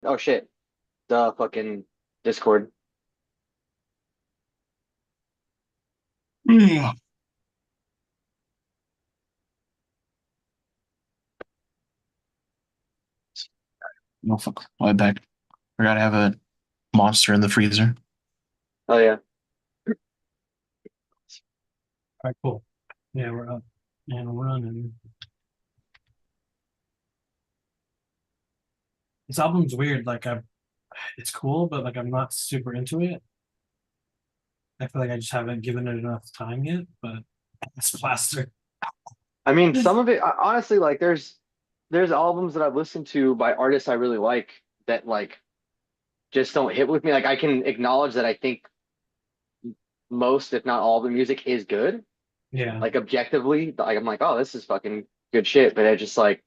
Oh shit. The fucking Discord. Yeah. No fuck. My bad. Forgot to have a monster in the freezer. Oh yeah. All right, cool. Yeah, we're up and running. This album's weird. It's cool, but like I'm not super into it. I feel like I just haven't given it enough time yet. But it's plaster. I mean, some of it honestly, like there's albums that I've listened to by artists I really like that like just don't hit with me. Like I can acknowledge that I think most, if not all, the music is good. Yeah, Like objectively, like I'm like, oh, this is fucking good shit. But I just like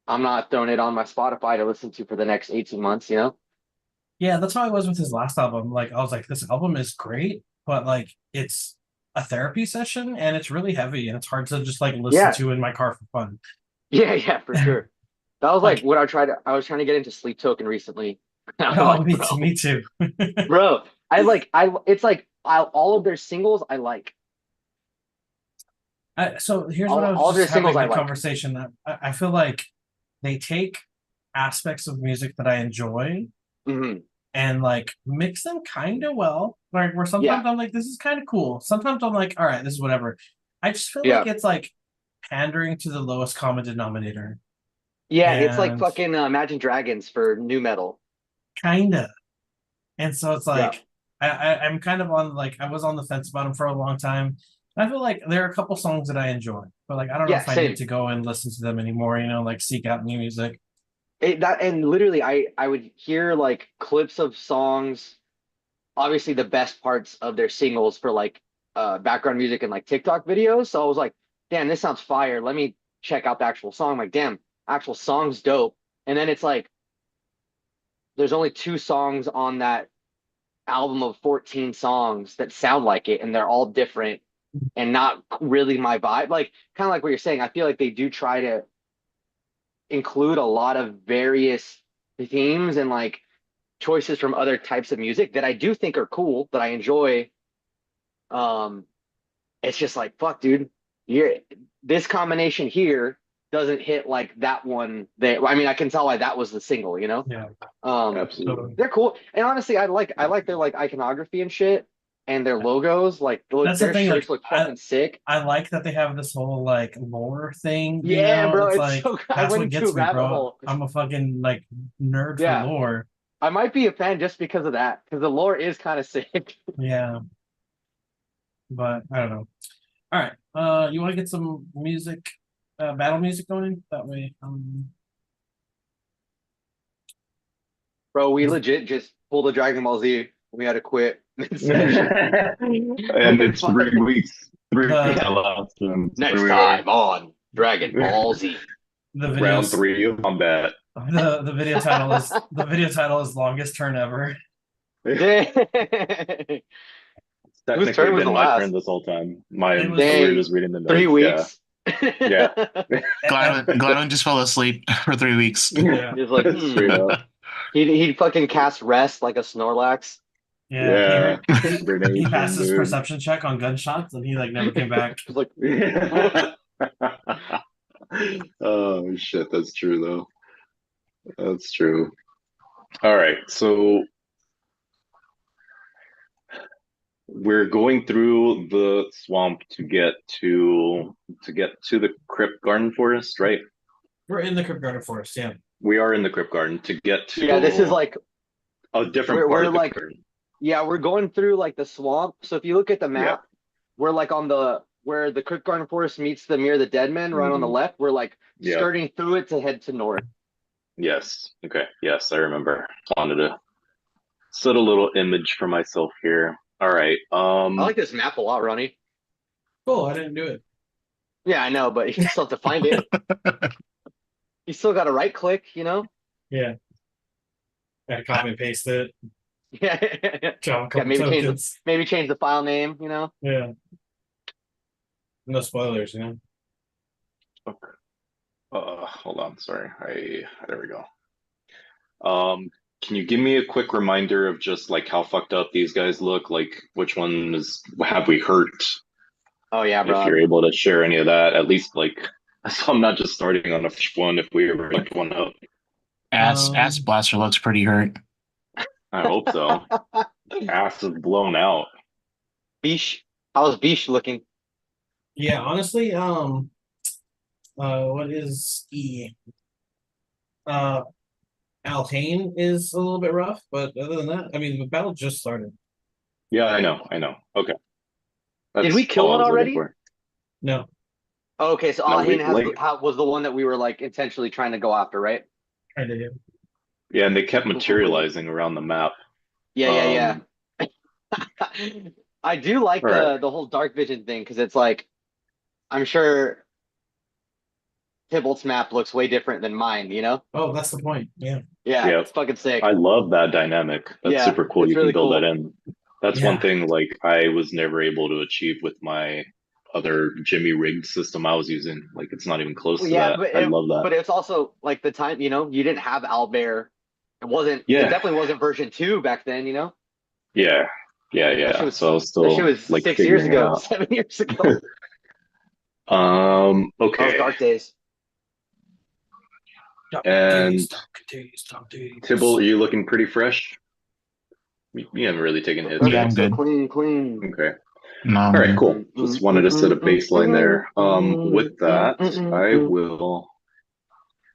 I'm not throwing it on my Spotify to listen to for the next 18 months, you know? yeah. That's how I was with his last album. Like I was like, this album is great, but like it's a therapy session and it's really heavy and it's hard to just like listen Yeah, to in my car for fun. yeah, yeah, for sure. That was like Like, what I was trying to get into Sleep Token recently. I'm oh, like, me too. bro, it's like all of their singles I like. So here's what I was All of their just singles having I a like. conversation that I feel like they take aspects of music that I enjoy Hmm. and like mix them kind of well. Like where Yeah, sometimes I'm like, this is kind of cool. Sometimes I'm like, all right, this is whatever. I just feel like yeah, it's like pandering to the lowest common denominator. yeah. It's like And fucking Imagine Dragons for new metal. kinda. And so it's Yeah, like I'm kind of on like I was on the fence about them for a long time. I feel like there are a couple songs that I enjoy, but like I don't know yeah, if I need same. to go and listen to them anymore, like seek out new music. That and literally, I would hear like clips of songs, obviously the best parts of their singles for like background music and like TikTok videos. So I was like, damn, this sounds fire. Let me check out the actual song. I'm like, damn, actual song's dope. And then it's like there's only two songs on that album of 14 songs that sound like it, and they're all different and not really my vibe. Like kind of like what you're saying. I feel like they do try to include a lot of various themes and like choices from other types of music that I do think are cool, that I enjoy. Um, it's just like fuck, dude. You're this combination here doesn't hit like that one. That I mean, I can tell why that was the single. You know, Yeah. Absolutely. So they're cool, and honestly, I like their like iconography and shit, and their logos. Like that's the their thing. shirts Like look fucking sick. I like that they have this whole like lore thing. Yeah, bro, It's it's like so. I that's went what into a gets me, rabbit bro. hole. I'm a fucking like nerd for Yeah, lore. I might be a fan just because of that, because the lore is kind of sick. Yeah, but I don't know. All right. You want to get some music, battle music going? That way, Bro, we 'cause legit just pulled a Dragon Ball Z. We had to quit mid-session. And it's Fuck. 3 weeks. Three weeks Yeah. the I lost. Where Next we are. time on Dragon Ball Z. the Round videos three of combat. the video title is longest turn ever. Dang. It's Whose technically turn was been the my turn last? this whole time. It We was were Dang. just reading the Three notes. Yeah. weeks. Yeah. Gladwin just fell asleep for 3 weeks. yeah He's like, Straight up. He'd fucking cast rest like a Snorlax. yeah Yeah. he Hibernation, passed his dude. perception check on gunshots and he like never came back. He's like, Oh shit, that's true though. That's true. All right, so we're going through the swamp to get to the Crypt Garden Forest, right? We're in the Crypt Garden Forest. Yeah. We are in the Crypt Garden to get yeah, this is to like a different part we're of the like garden. yeah, we're going through like the swamp. So if you look at the Yeah. map, we're like on the where the Crypt Garden Forest meets the Mirror of the Dead Men, right on the Hmm. left. We're like Yeah. skirting through it to head to north. Yes. Okay. Yes, I remember. Wanted to set a little image for myself here. All right. I like this map a lot, Ronnie. Cool. I didn't do it. Yeah, I know, but you still have to find it. You still got to right click, you know? Yeah. I copy and paste it. Yeah, Drop a yeah. couple tokens. Maybe change the file name, you know? Yeah. No spoilers. Okay. Hold on. Sorry. There we go. Can you give me a quick reminder of just like how fucked up these guys look? Like which ones have we hurt? Oh yeah, If bro. you're able to share any of that, at least like so I'm not just starting on a fresh one if we ever fucked one up. Ass Blaster looks pretty hurt. I hope so. Ass is blown out. Bish, how's Bish looking? Yeah, honestly, what is E? Uh, Alhain is a little bit rough, but other than that, I mean, the battle just started. Yeah, I know. Okay. Did we That's kill all I one was looking already? for. No, Okay, so No, Alhane has like was the one that we were like intentionally trying to go after, right? I did. yeah, and they kept Cool. materializing around the map. Yeah. Um, I do like all right. the whole dark vision thing because it's like I'm sure Tybalt's map looks way different than mine, you know? Oh, that's the point. Yeah, Yeah, Yeah, it's fucking I sick. love that dynamic. That's Yeah, super cool. it's You can really build that cool. in. That's one yeah. thing like I was never able to achieve with my other Jimmy rigged system I was using. Like it's not even close Well, to yeah, that. I love that. but it's also like the time, you know, you didn't have Owlbear. It Yeah, definitely wasn't version 2 back then, you know? yeah, That shit So I was that shit still was like 6 years figuring it ago, out. 7 years ago. Those Okay. dark days. Dark days, And dark days, dark Tibble, days. are you looking pretty fresh? You haven't really taken hits, Yeah, right? I'm So good. clean. Okay. No, All I'm right, good. cool. Just wanted to set a baseline there. With that, I will,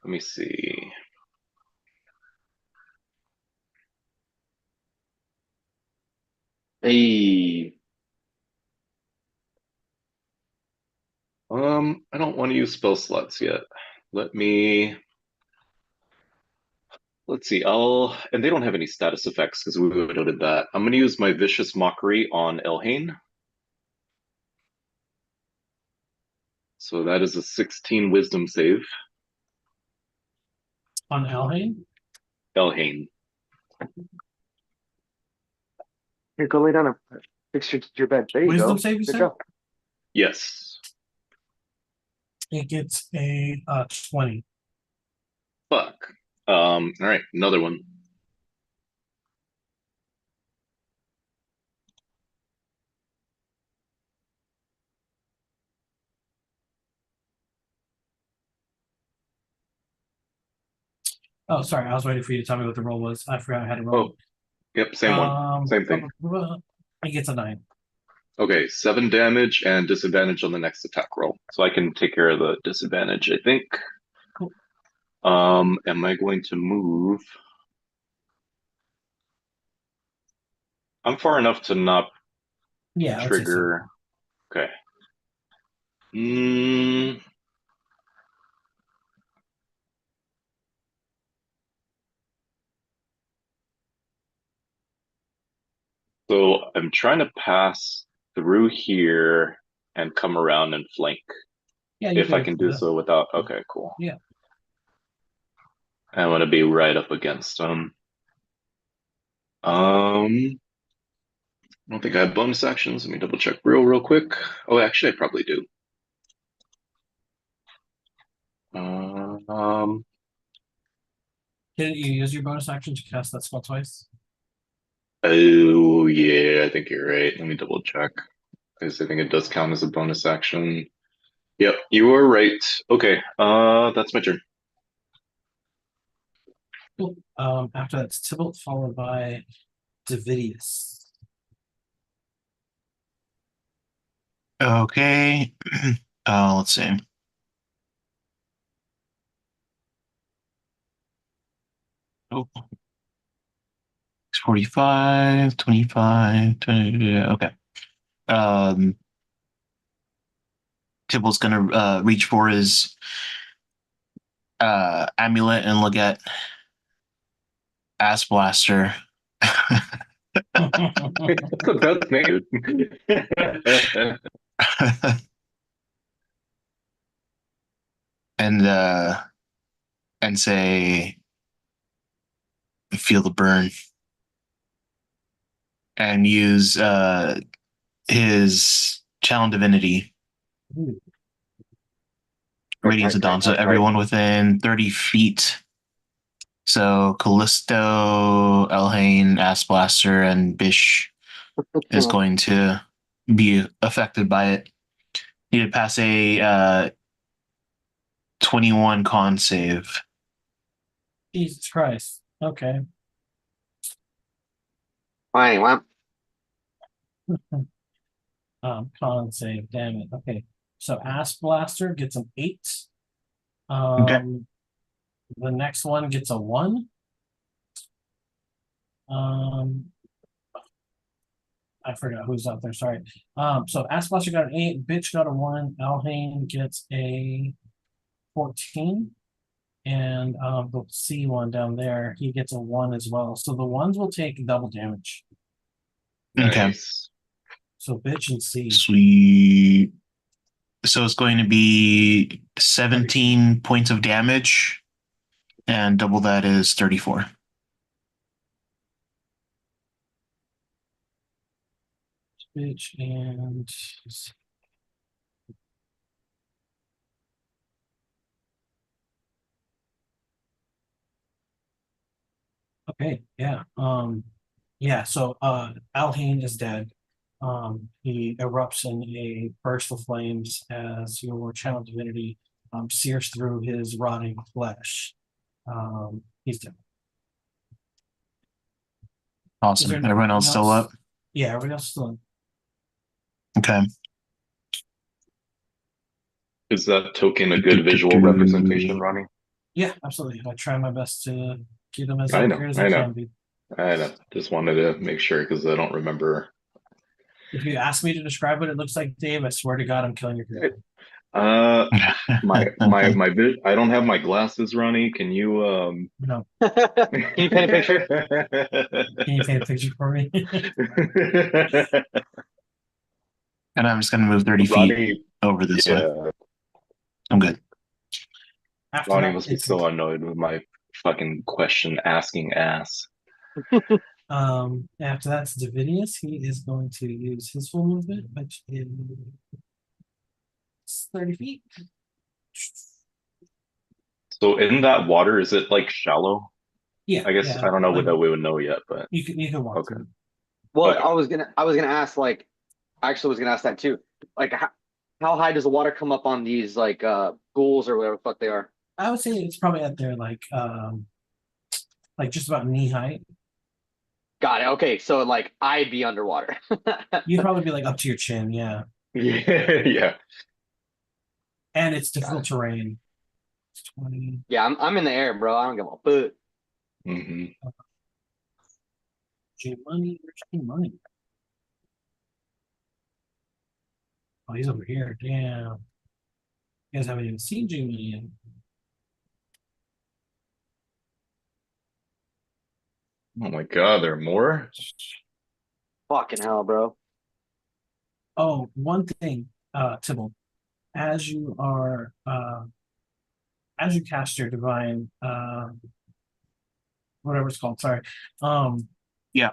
let me see. Hey, I don't want to use spell slots yet. Let me, let's see. And they don't have any status effects because we would have did that. I'm going to use my Vicious Mockery on Elhain. So that is a 16 Wisdom save. On Alhain? Elhain. here, go lay down and fix your bed. There you Wisdom go. save, you Good said? job. Yes. It gets a 20. Fuck. All right, another one. Oh, sorry, I was waiting for you to tell me what the roll was. I forgot I had a roll. Oh, yep, same one. Same thing. It gets a 9. Okay, 7 damage and disadvantage on the next attack roll. So I can take care of the disadvantage, I think. Cool. Am I going to move? I'm far enough to not Yeah, I'd say so. trigger. Okay. Mm, so I'm trying to pass through here and come around and flank. Yeah, you If I could can do do that. so without. Okay, cool. Yeah. I want to be right up against them. I don't think I have bonus actions. Let me double check real quick. Oh, actually, I probably do. Um, Didn't you use your bonus action to cast that spell twice? oh yeah, I think you're right. Let me double check because I think it does count as a bonus action. Yep, you are right. Okay, that's my turn. Cool. After that's Tybalt, followed by Davidius. Okay. Let's see. Oh, 45, 25, 20. Okay. Um, Tibble's gonna reach for his amulet and look at Ass Blaster. That's the best name. and say, feel the burn, and use his channel divinity, Radiance of Dawn. So Right. everyone within 30 feet So Callisto, Elhain, Ass Blaster, and Bish is going to be affected by it. Need to pass a 21 con save. Jesus Christ. Okay. Fine, well, Con save. Damn it. Okay. So Ass Blaster gets an 8. Okay. The next one gets a 1. I forgot who's up there. Sorry. So Ass Blaster got an 8. Bitch got a 1. Alhain gets a 14. And the C one down there, he gets a 1 as well. So the ones will take double damage. Okay. Nice. So bitch and C. Sweet. So it's going to be 17 points of damage, and double that is 34. Bitch and okay, yeah. Yeah, so Alhain is dead. He erupts in a burst of flames as your channel divinity sears through his rotting flesh. He's dead. Awesome. Is there Everyone else still up? Yeah, everybody else still. Okay. Is that token a good visual representation, Ronnie? Yeah, absolutely. I try my best to keep them as I know, accurate as I I know. can be. I know. Just wanted to make sure because I don't remember. If you ask me to describe what it looks like, Dave, I swear to God, I'm killing your character. My I don't have my glasses, Ronnie. Can you No, can you paint a picture? can you paint a picture for me? And I'm just going to move 30 feet Ronnie, over this way. yeah, I'm good. After Ronnie that, must be it's so annoyed with my fucking question asking ass. after that's Dividius. He is going to use his full movement, which is 30 feet. So in that water, is it like shallow? Yeah, I guess yeah. I don't know Like whether we would know yet, but you can walk okay. through. Well, Okay. I was gonna ask like, I actually was gonna ask that too. Like, how high does the water come up on these like pools or whatever the fuck they are? I would say it's probably at their like just about knee height. Got it. Okay, so like I'd be underwater. You'd probably be like up to your chin, yeah. Yeah, yeah. And it's difficult terrain. It's 20. Yeah, I'm in the air, bro. I don't give a fuck. hmm G money, where's G money? Oh, he's over here. Damn. You guys haven't even seen G money yet. Oh my God, there are more? Fucking hell, bro. Oh, one thing, Tibble, as you are as you cast your divine whatever it's called, sorry. Yeah.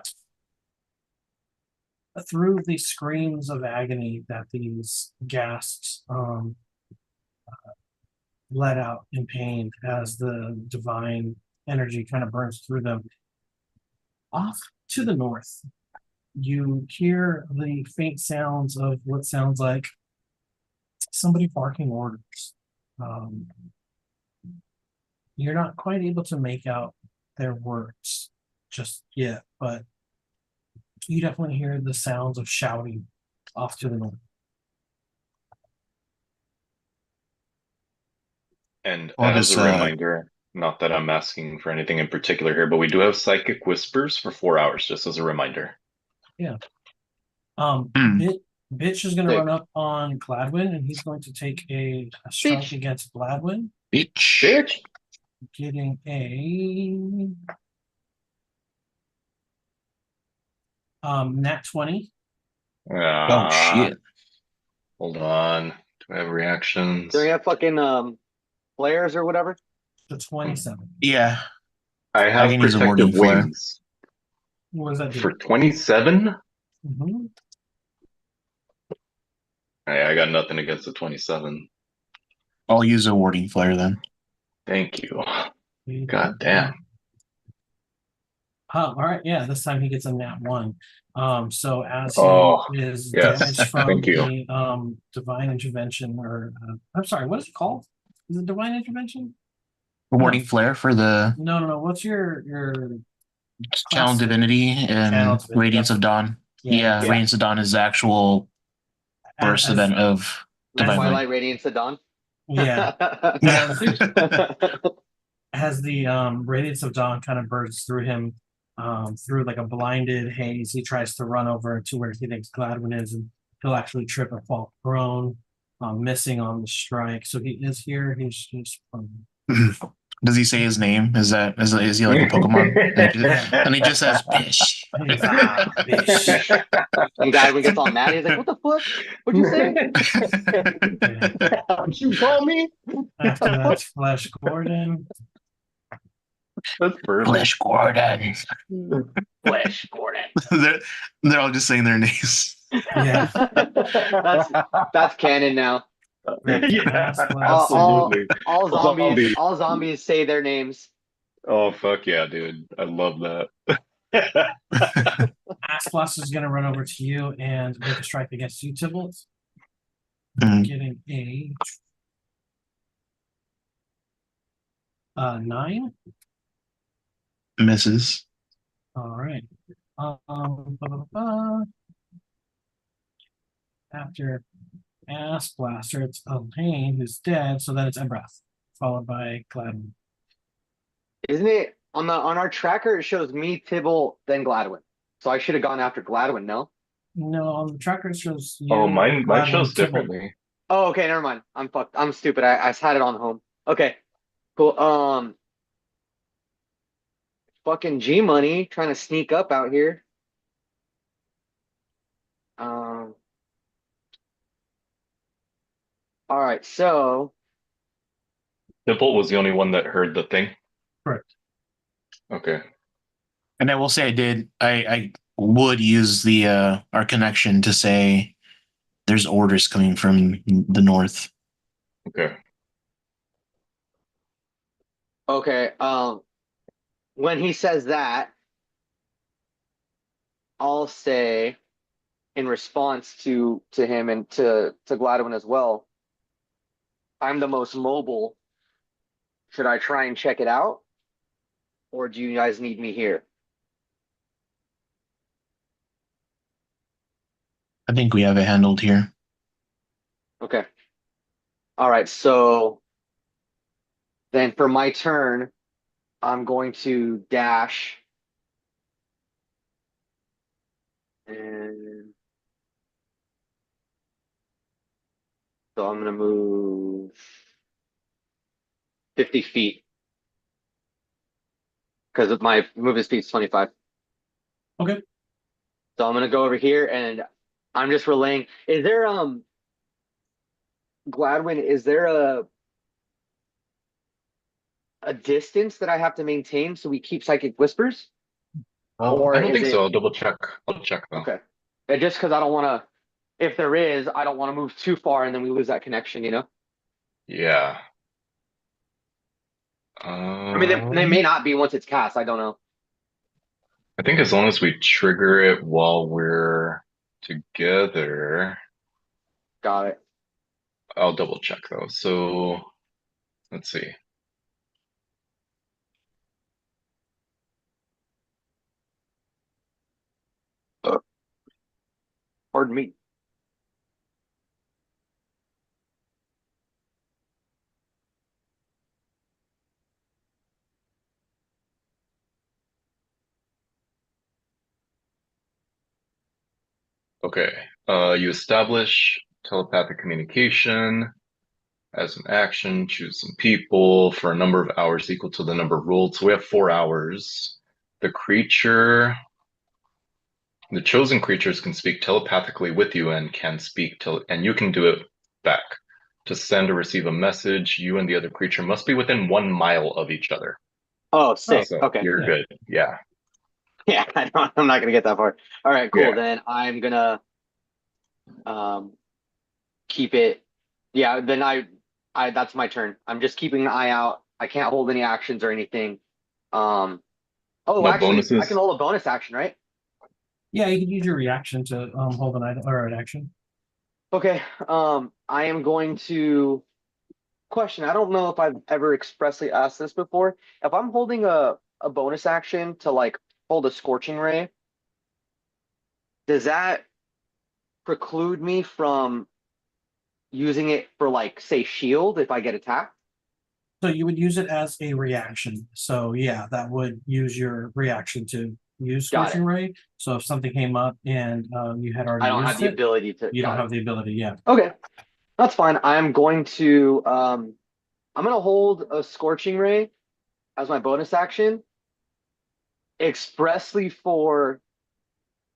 Through the screams of agony that these ghasts let out in pain as the divine energy kind of burns through them. Off to the north, you hear the faint sounds of what sounds like somebody barking orders. Um, you're not quite able to make out their words just yet, but you definitely hear the sounds of shouting off to the north. And I'll as just a reminder, not that I'm asking for anything in particular here, but we do have psychic whispers for 4 hours, just as a reminder. Yeah. Hmm. Bitch is going to Sick. run up on Gladwin, and he's going to take a strike Bitch. against Gladwin, Bitch. Bitch. getting a nat 20. Oh, Ah, shit. hold on. Do I have reactions? Do we have fucking flares or whatever? To 27. Yeah. I I have can use a protective warding flare. wings What does that do? for 27. Mhm. I got nothing against the 27. I'll use a warding flare then. Thank you. God damn. All right, yeah, this time he gets a nat one. So as he Oh, is yes. damaged from Thank you. the divine intervention, or I'm sorry, what is it called? Is it divine intervention? Rewarding flare for the No. What's your channel class? divinity Channel and divinity, Radiance that's of Dawn. yeah. Yeah, Yeah. Radiance of Dawn is the actual burst As event of That's Divine Void. Twilight Radiance of Dawn. yeah, as Yeah. as the radiance of dawn kind of bursts through him, through like a blinded haze, he tries to run over to where he thinks Gladwin is, and he'll actually trip and fall prone, missing on the strike. So he is here. He's just Does he say his name? Is he like a Pokemon? yeah. And he just says Bish. He's bish. And Godwin gets all mad. He's like, "What the fuck? What'd you say? Yeah. You call me? After that's Flash Gordon. That's perfect. Flash Gordon. Flash Gordon." they're all just saying their names. Yeah. That's canon now. Yeah, All, absolutely. all zombies say their names. Oh, fuck yeah, dude. I love that. Ass Blast is going to run over to you and make a strike against you, Tybalt. Mm. Getting a 9. Misses. All right. Ba, ba, ba. After Ass Blaster, it's Elaine who's dead, so then it's Embrath, followed by Gladwin. Isn't it on our tracker? It shows me, Tybalt, then Gladwin. So I should have gone after Gladwin. No. No, on the tracker it shows you. Oh, mine Gladwin, shows Tybalt. differently. Oh, okay. Never mind. I'm fucked. I'm stupid. I had it on home. Okay. Cool. Fucking G Money trying to sneak up out here. Um. All right. So Dimple was the only one that heard the thing. Correct. Okay. And I will say I would use the our connection to say there's orders coming from the north. Okay. okay. When he says that, I'll say in response to him and to Gladwin as well. I'm the most mobile. Should I try and check it out, or do you guys need me here? I think we have it handled here. Okay. All right. So then for my turn, I'm going to dash and so I'm going to move 50 feet because of my movement speed is 25. Okay. So I'm going to go over here and I'm just relaying. Is there Gladwin, is there a distance that I have to maintain so we keep psychic whispers? Or I don't is think it so. I'll double check. I'll check though. okay? And just because I don't want to, if there is, I don't want to move too far and then we lose that connection, you know? Yeah. I mean, they may not be once it's cast. I don't know. I think as long as we trigger it while we're together, Got it. I'll double check though. So let's see. Pardon me. Okay. You establish telepathic communication as an action. Choose some people for a number of hours equal to the number rolled. So we have 4 hours. The creature, the chosen creatures can speak telepathically with you and can speak and you can do it back. To send or receive a message, you and the other creature must be within 1 mile of each other. Oh, sick. So Okay. you're Yeah. good. Yeah. Yeah, I'm not gonna get that far. All right, cool. Yeah. Then I'm gonna um keep it. Yeah, then I that's my turn. I'm just keeping an eye out. I can't hold any actions or anything. Um Oh, No actually, I can bonuses? hold a bonus action, right? Yeah, you can use your reaction to hold an item or an action. Okay. I am going to question. I don't know if I've ever expressly asked this before. If I'm holding a bonus action to like hold a scorching ray, does that preclude me from using it for like say shield if I get attacked? So you would use it as a reaction. So yeah, that would use your reaction to use Got Scorching it. Ray. So if something came up and you had I already don't have used the it, ability to. you don't Got it. have the ability. Yeah. Okay, that's fine. I'm gonna hold a scorching ray as my bonus action expressly for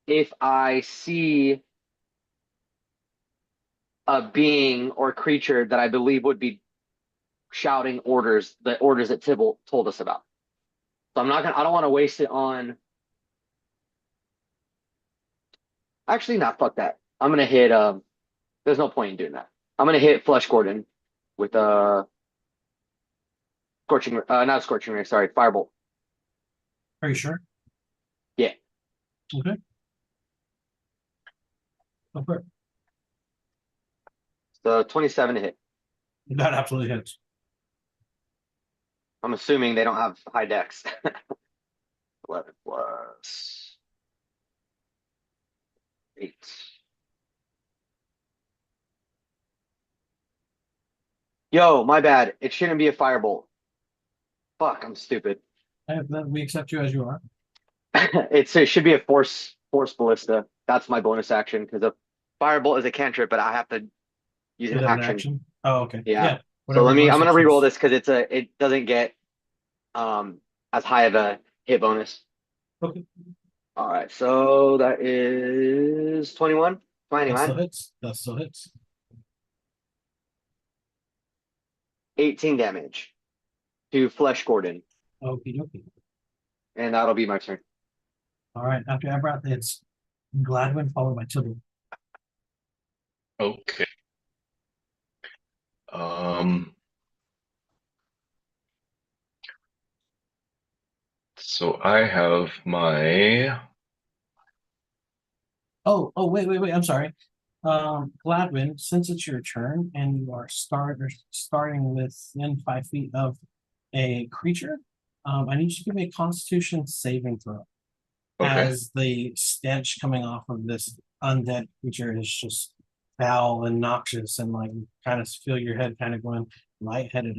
if I see a being or creature that I believe would be shouting orders, the orders that Tibble told us about. So I don't want to waste it on, actually, not, fuck that. I'm going to hit, there's no point in doing that. I'm going to hit Flesh Gordon with not Scorching Ray, sorry, Firebolt. Are you sure? Yeah. Okay. Go for it. So 27 to hit. That absolutely hits. I'm assuming they don't have high dex. 11 plus 8. Yo, my bad. It shouldn't be a Firebolt. Fuck, I'm stupid. We accept you as you are. It should be a force ballista. That's my bonus action because a firebolt is a cantrip, but I have to use an Is that an action. action? Oh, okay. Yeah. Yeah. So Whatever I'm bonus gonna re-roll actions. this because it doesn't get um as high of a hit bonus. Okay. All right, so that is 21, That still 29, hits. That still hits. 18 damage to Flesh Gordon, Okie dokie. and that'll be my turn. All right. After Ebrath, it's Gladwin followed by Tibble. Okay. Um, so I have my Wait. I'm sorry. Gladwin, since it's your turn and you are starting within 5 feet of a creature, I need you to give me a Constitution saving throw. okay. As the stench coming off of this undead creature is just foul and noxious, and like kind of feel your head kind of going lightheaded.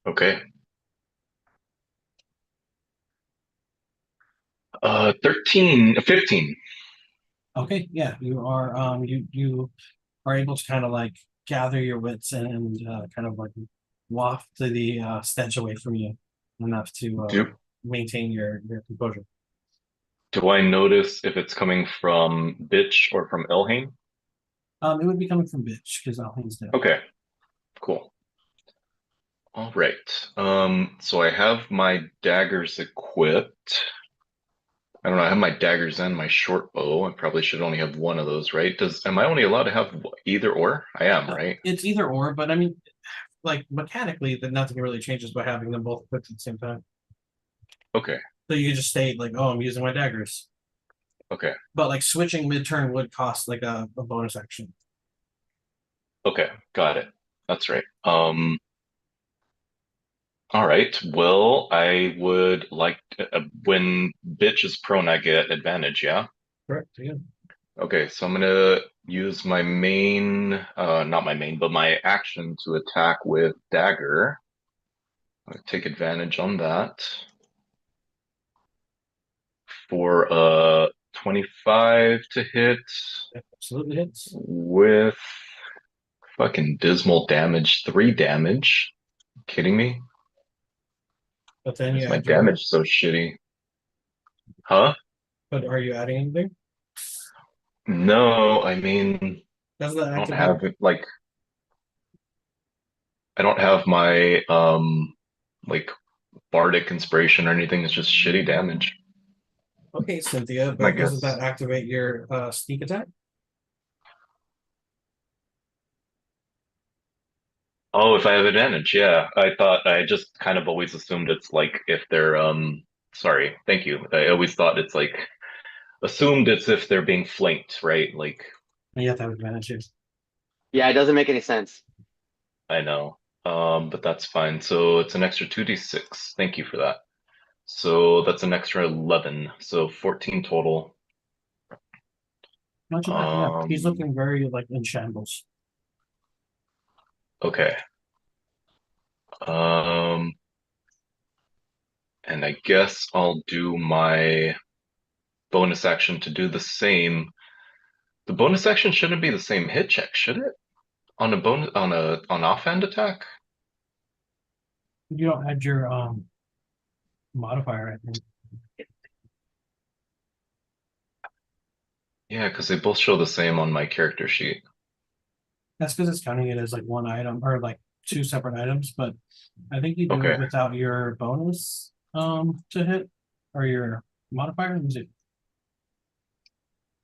Okay. 15. Okay, yeah, you are you are able to kind of like gather your wits and kind of like waft the stench away from you enough to Do maintain your composure. do I notice if it's coming from Bitch or from Elhain? It would be coming from bitch because Alhain's dead. Okay, cool. All right. So I have my daggers equipped. I don't know, I have my daggers and my short bow. I probably should only have one of those, right? Am I only allowed to have either or? I am, right? It's either or, but I mean, like mechanically, that nothing really changes by having them both equipped at the same time. Okay. So you can just state like, "Oh, I'm using my daggers," Okay. but like switching mid-turn would cost like a bonus action. Okay. Got it. That's right. All right. Well, I would like when bitch is prone, I get advantage, yeah? Correct. Yeah. Okay, so I'm gonna use my main, not my main, but my action to attack with dagger. I'm gonna take advantage on that for 25 to hit Absolutely hits. with fucking dismal damage, 3 damage. Kidding me? But then Why you is my add your. damage so shitty? Huh? But are you adding anything? No, I mean, Doesn't that I don't activate? have it like I don't have my like bardic inspiration or anything. It's just shitty damage, Okay, Cynthia, I but doesn't guess. that activate your sneak attack? Oh, if I have advantage, yeah. I thought I just kind of always assumed it's like if they're Sorry, thank you. I always thought it's like assumed it's if they're being flanked, right? Like You have to have advantage here. Yeah, it doesn't make any sense. I know. But that's fine. So it's an extra 2d6. Thank you for that. So that's an extra 11. So 14 total. Not too bad. Yeah, he's looking very like in shambles. Okay. Um, and I guess I'll do my bonus action to do the same. The bonus action shouldn't be the same hit check, should it? On a bonus on offhand attack? You don't add your modifier, I think. Yeah, because they both show the same on my character sheet. That's because it's counting it as like one item or like two separate items, but I think you do Okay. it without your bonus to hit or your modifier. Let me see.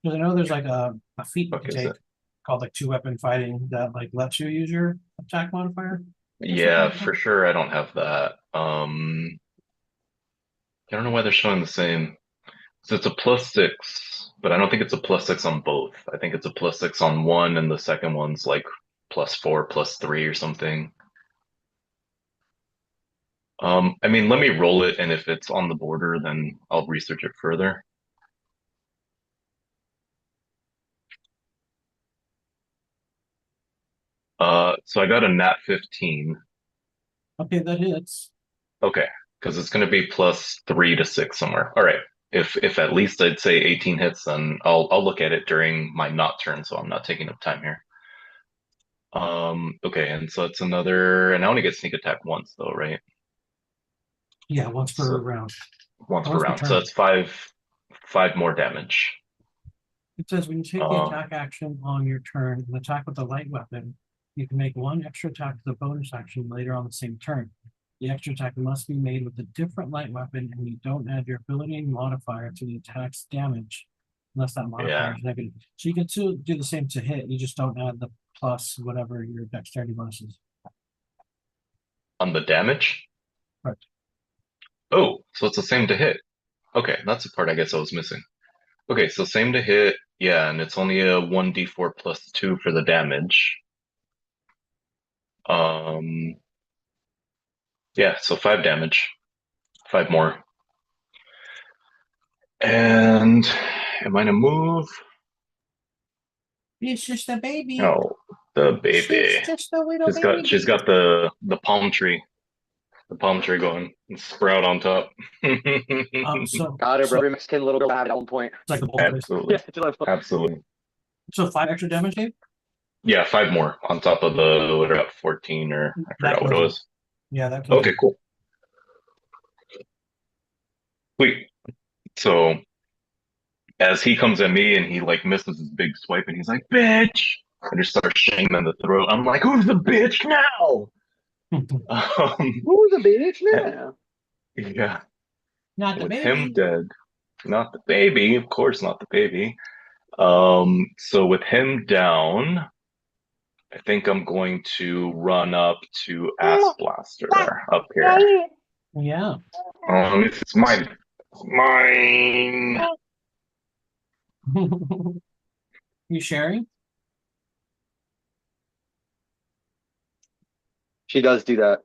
Because I know there's like a feat you Fuck can is take it? called like two weapon fighting that like lets you use your attack modifier. or something Yeah, like that. for sure. I don't have that. I don't know why they're showing the same. So it's a +6, but I don't think it's a +6 on both. I think it's a +6 on one, and the second one's like +4, +3 or something. I mean, let me roll it, and if it's on the border, then I'll research it further. So I got a nat 15. Okay, that hits. Okay, because it's going to be +3 to 6 somewhere. All right. If at least I'd say 18 hits, then I'll look at it during my not turn, so I'm not taking up time here. Okay, and so it's another, and I only get sneak attack once though, right? Yeah, once per So round. once Or per once per round. So turn. that's five more damage. It says when you take the Um, attack action on your turn and attack with a light weapon, you can make one extra attack as a bonus action later on the same turn. The extra attack must be made with a different light weapon, and you don't add your ability modifier to the attack's damage unless that modifier yeah, is negative. So you can still do the same to hit, you just don't add the plus whatever your dexterity bonus is. on the damage. Right. Oh, so it's the same to hit. Okay, that's the part I guess I was missing. Okay, so same to hit. Yeah, and it's only a 1d4 +2 for the damage. Um, yeah, so 5 damage. 5 more. And am I gonna move? It's just a baby. Oh, the baby. She's just a little She's got the palm tree going and sprout on top. So God, so every Mexican little girl had it at one point. it's like a both ways. Absolutely. Yeah, just like, Absolutely. So 5 extra damage, Dave? Yeah, 5 more on top of the what about 14 or I That forgot what it kills him. was. Yeah, that kills Okay, him. cool. Sweet. So as he comes at me and he like misses his big swipe and he's like, bitch. I just start shaking him in the throat. I'm like, who's the bitch now? who's a bitch now? Yeah. Not the With him baby. dead. Not the baby, of course not the baby. So with him down, I think I'm going to run up to Ass Blaster up here. Yeah. It's mine. You sharing? She does do that.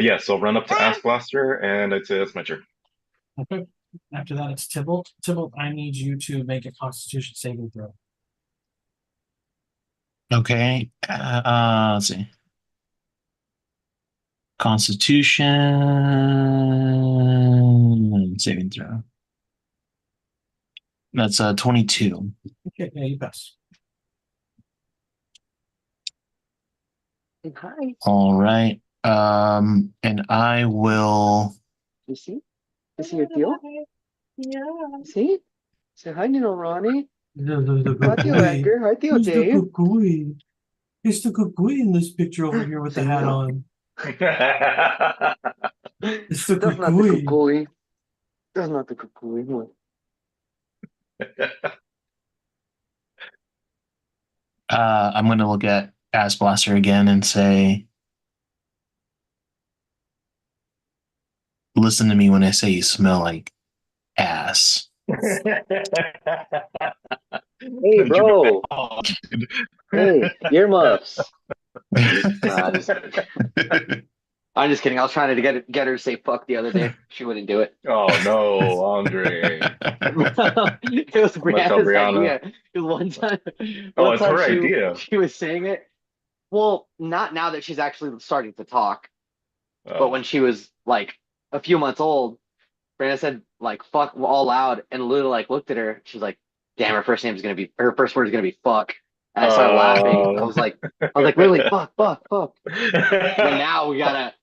Yeah, so I'll run up to Ass Blaster, and I'd say that's my turn. Okay. After that, it's Tybalt. Tybalt, I need you to make a Constitution saving throw. Okay. Let's see. Constitution saving throw. That's 22. Okay, yeah, you pass. Hi. All right. And I will. You see? You see your deal? See? Say hi, little Ronnie. The Hi, Theo Edgar. Hi, Theo Who's the Dave. kukui? It's the kukui in this picture over here with the Say hat no. on. It's the That's not the kukui. kukui. That's not the kukui. I'm going to look at Ass Blaster again and say, listen to me when I say you smell like ass. Hey, bro. Oh, dude. Hey, earmuffs. Nah, I'm just kidding. I was trying to get her to say fuck the other day. She wouldn't do it. Oh no, Andre. It was I'm gonna tell Brianna's Brianna. idea. Because Oh, one it's time her she idea. she was saying it. Well, not now that she's actually starting to talk, but Oh. when she was like a few months old, Brianna said like fuck all loud, and Lulu like looked at her. She's like, "Damn, her first word is gonna be fuck." And I started laughing. Oh. I was like, "Really? Fuck, fuck, fuck." But now we gotta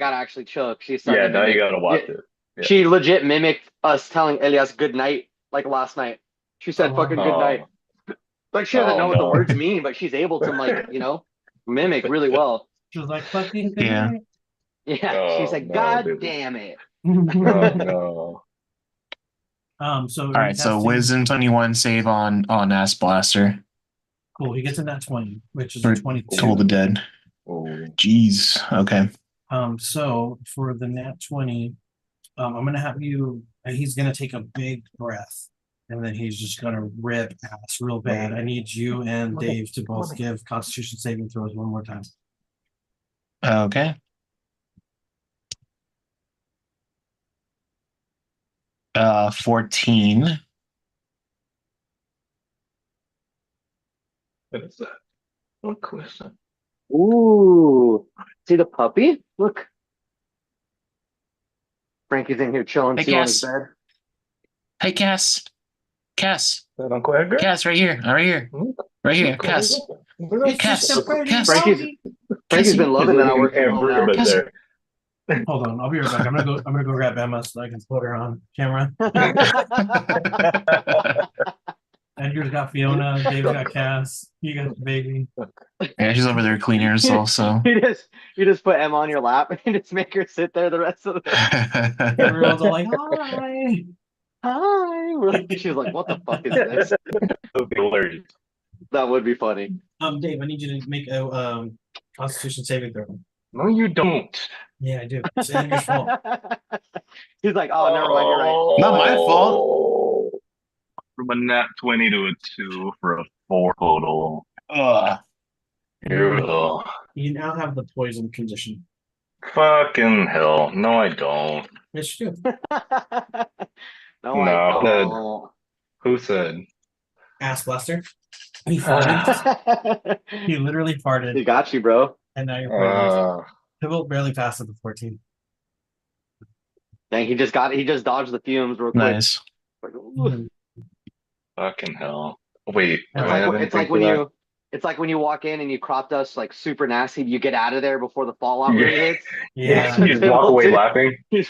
actually choke. She's starting Yeah, to now you mimic. gotta watch it. Yeah. She legit mimicked us telling Elias good night like last night. She Oh, said wow. fucking good night. Oh, Like she doesn't oh know what the no. words mean, but she's able to like, mimic really well. She was like, fucking good Yeah. night. Yeah. She Oh said, no, God dude. damn it. Oh no. So All are you right, so testing? Wisdom 21 save on Ass Blaster Cool. He gets a nat 20, which is a for 22. Toll the Dead. Oh. Jeez. Okay. So for the nat 20, I'm gonna have you. He's gonna take a big breath, and then he's just gonna rip ass real bad. I need you and Dave to both give Constitution saving throws one more time. Okay. 14. What is that? What question? Ooh. See the puppy? Look. Frankie's in here chilling Hey, too on his Cass. bed. Hey, Cass. Cass. Is that Uncle Edgar? Cass, right here. Right here. Right here. Cass. It's Cass. just a pretty Cass. Frankie's puppy. Frankie's been Cassie. loving that I work from home now. But Cassie. there. Hold on, I'll be right back. I'm gonna go grab Emma so I can put her on camera. Edgar's got Fiona, Dave's got Cass, you got the baby. Yeah, she's over there cleaning herself, so. You just put Emma on your lap and just make her sit there the rest of the Everyone's all like, hi. hi. She was like, what the fuck is this? That would be hilarious. That would be funny. Dave, I need you to make a Constitution saving throw. No, you don't. Yeah, I do. It's Edgar's fault. He's like, oh, never mind, you're right. Not my fault. From a nat 20 to a 2 for a 4 total. Ugh. Ugh. You now have the poison condition. Fucking hell. No, I don't. Yes, you do. No, I No, don't. Who said? Ass blaster. He farted. He literally farted, He got you, bro. and now you're poisoned. Uh, Pivot barely passed at the 14. Dang, he just dodged the fumes real quick. Nice. Like, ooh. fucking hell. Wait, It's do I have anything for that? It's like when you walk in and you crop dust like super nasty, you get out of there before the fallout really hits. Yeah. You just walk away Dude. laughing. You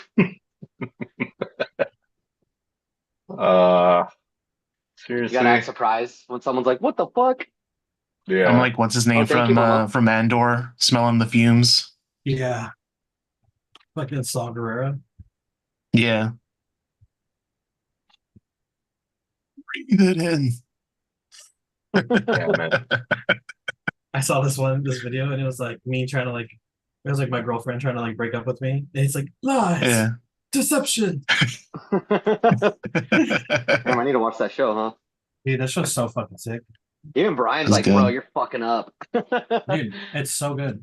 Seriously. gotta act surprised when someone's like, "What the fuck?" Yeah. I'm like, what's his name thank you, Mama. from Andor, smelling the fumes? Yeah. Fucking Saw Gerrera. Yeah. Breathe it in. Damn it. I saw this video, and it was like me trying to like, it was like my girlfriend trying to like break up with me. And it's like, lies, Yeah. deception. Damn, I need to watch that show, huh? Dude, that show's so fucking sick. Even Brian's That's like, "Bro, good. you're fucking up." Dude, it's so good.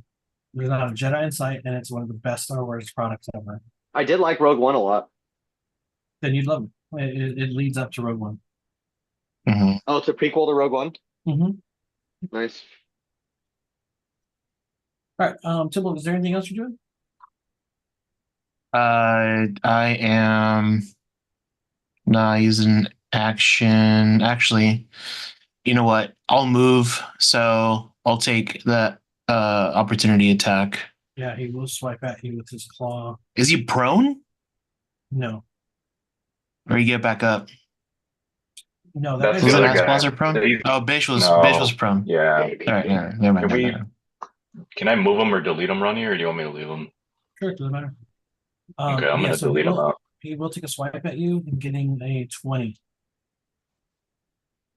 There's not a Jedi in sight, and it's one of the best Star Wars products ever. I did like Rogue One a lot. Then you'd love it. It leads up to Rogue One. Mhm. Oh, it's a prequel to Rogue One. Mm-hmm. Nice. All right, Tibble, is there anything else you're doing? I am not using action. Actually, you know what? I'll move, so I'll take that opportunity attack. Yeah, he will swipe at you with his claw. Is he prone? No, Or you get back up? no, that That's guy's Was the it other not. guy. Ass Blaster prone? He's- Oh, Bish was No. prone. Yeah. All right, yeah, never mind. Can we- never mind. Can I move him or delete him, Ronnie, or do you want me to leave him? Sure, doesn't matter. Okay, I'm yeah, gonna so delete him out. he will take a swipe at you and getting a 20.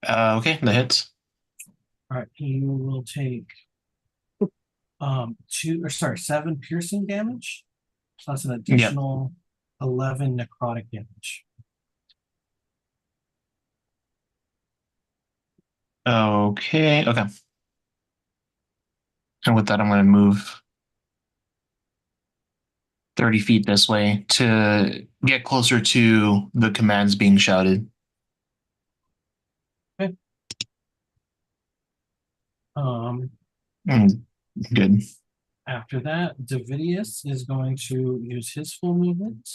Okay, that hits. All right, he will take 7 piercing damage. So that's an additional 11 necrotic damage. Okay. Okay. And with that, I'm going to move 30 feet this way to get closer to the commands being shouted. Um, Good. After that, Davidius is going to use his full movement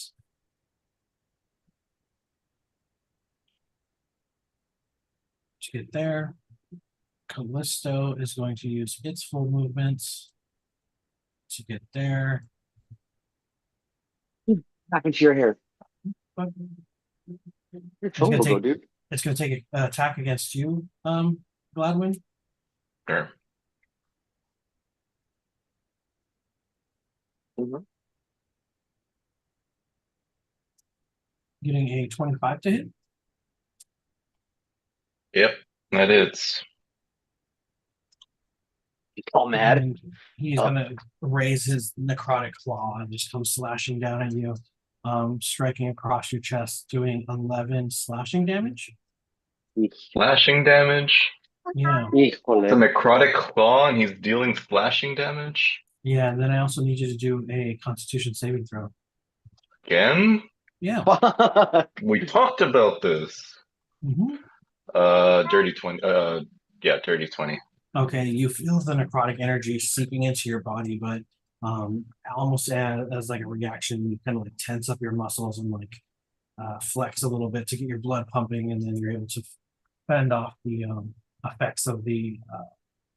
to get there. Callisto is going to use its full movement to get there. Back into your hair. But You're it's gonna total, take dude. it's gonna take an attack against you, Gladwin. Sure. Mhm. Getting a 25 to hit. Yep, that is. He's all mad. And he's Oh. gonna raise his necrotic claw and just come slashing down at you, striking across your chest, doing 11 slashing damage. Slashing damage. Yeah, The Híjole. necrotic claw, and he's dealing slashing damage yeah. And then I also need you to do a Constitution saving throw. again. Yeah. Fuck. We talked about this. Mhm. Dirty 20. Yeah, dirty 20. Okay, you feel the necrotic energy seeping into your body, but almost as like a reaction, you kind of like tense up your muscles and like flex a little bit to get your blood pumping, and then you're able to fend off the effects of the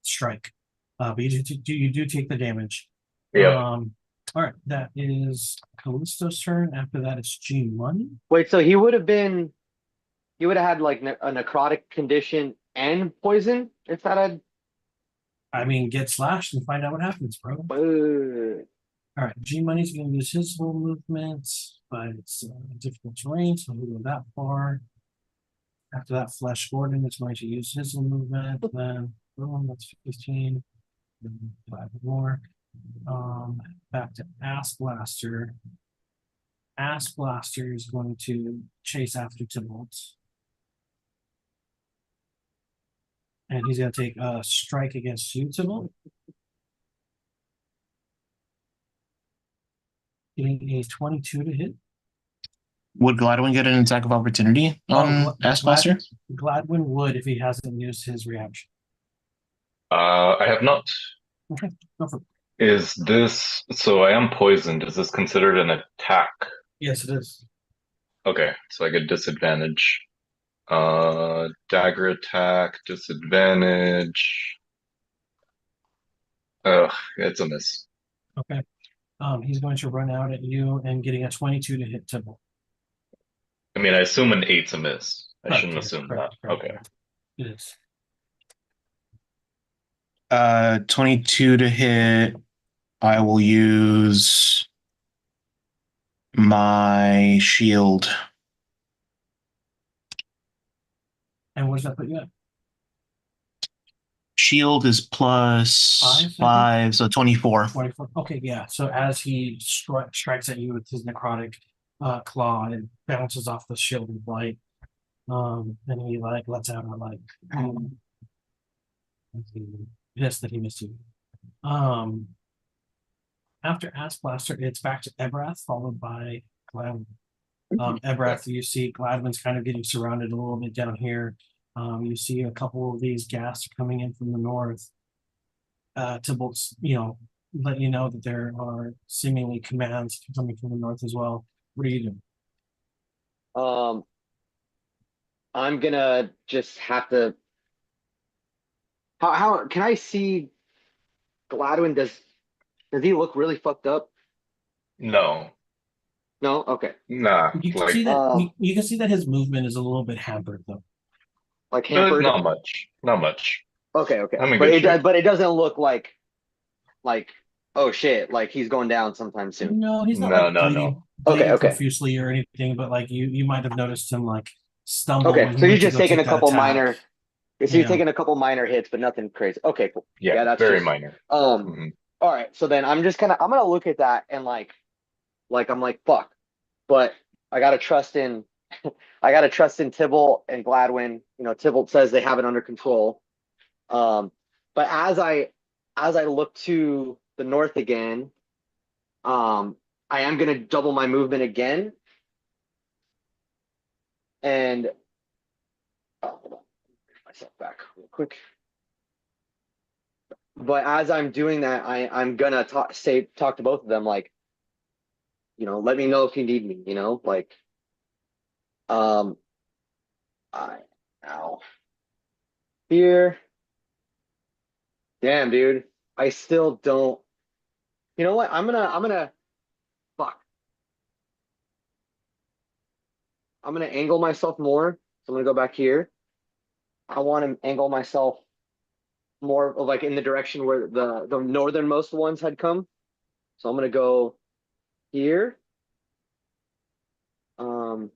strike. But you do take the damage. Yep. All right, that is Callisto's turn. After that, it's G Money. Wait, so he would have had like a necrotic condition and poison if that had. I mean, get slashed and find out what happens, bro. All right, G Money's going to use his full movement, but it's difficult terrain, so he'll go that far. After that, Flesh Gordon is going to use his full movement. Then, boom, that's 15. 5 more. Back to Ass Blaster. Ass Blaster is going to chase after Tybalt. And he's going to take a strike against you, Tybalt. Getting a 22 to hit. Would Gladwin get an attack of opportunity on Asplasher? Gladwin would if he hasn't used his reaction. I have not. Okay, go for it. Is this so? I am poisoned. Is this considered an attack? Yes, it is. Okay, so I get disadvantage. Dagger attack, disadvantage. Ugh, it's a miss. Okay. He's going to run out at you and getting a 22 to hit Tybalt. I mean, I assume an 8's a miss. I Correct, shouldn't yes, assume correct, that. correct. Okay. It is. 22 to hit. I will use my shield. And what does that put you at? Shield is plus Five, 5, so 24. 24. Okay, yeah. So as he strikes at you with his necrotic claw, it bounces off the shield of light. And he like lets out a like yes that he missed you. After Ass Blaster, it's back to Ebrath, followed by Gladwin. Ebrath, you see Gladwin's kind of getting surrounded a little bit down here. You see a couple of these gas coming in from the north. Tybalt's, let you know that there are seemingly commands coming from the north as well. What are you doing? I'm gonna just have to. How can I see Gladwin? Does he look really fucked up? No. No. Okay. Nah. You can Like, see that you can see that his movement is a little bit hampered though. Like hampered. not much. Not much. Okay. Okay. I'm in But good it does. shape. But it doesn't look like oh shit, like he's going down sometime soon. No, he's not No, like no, bleeding, no. Okay, okay. profusely or anything, but like you might have noticed him like stumble Okay, when he so went he's to just go taking take a that couple attack. minor. Is he Yeah. taking a couple minor hits, but nothing crazy? Okay, cool. Yeah, that's very just minor. All right, so then I'm gonna look at that and like I'm like fuck, but I gotta trust in I gotta trust in Tybalt and Gladwin. You know, Tybalt says they have it under control. Um, but as I look to the north again, I am gonna double my movement again, and hold on, get myself back real quick. But as I'm doing that, I'm gonna talk to both of them, like, you know, let me know if you need me, you know, like, um, I now here, damn, dude, I still don't. You know what? Fuck. I'm gonna angle myself more. So I'm gonna go back here. I want to angle myself more of like in the direction where the northernmost ones had come. So I'm gonna go here. Um,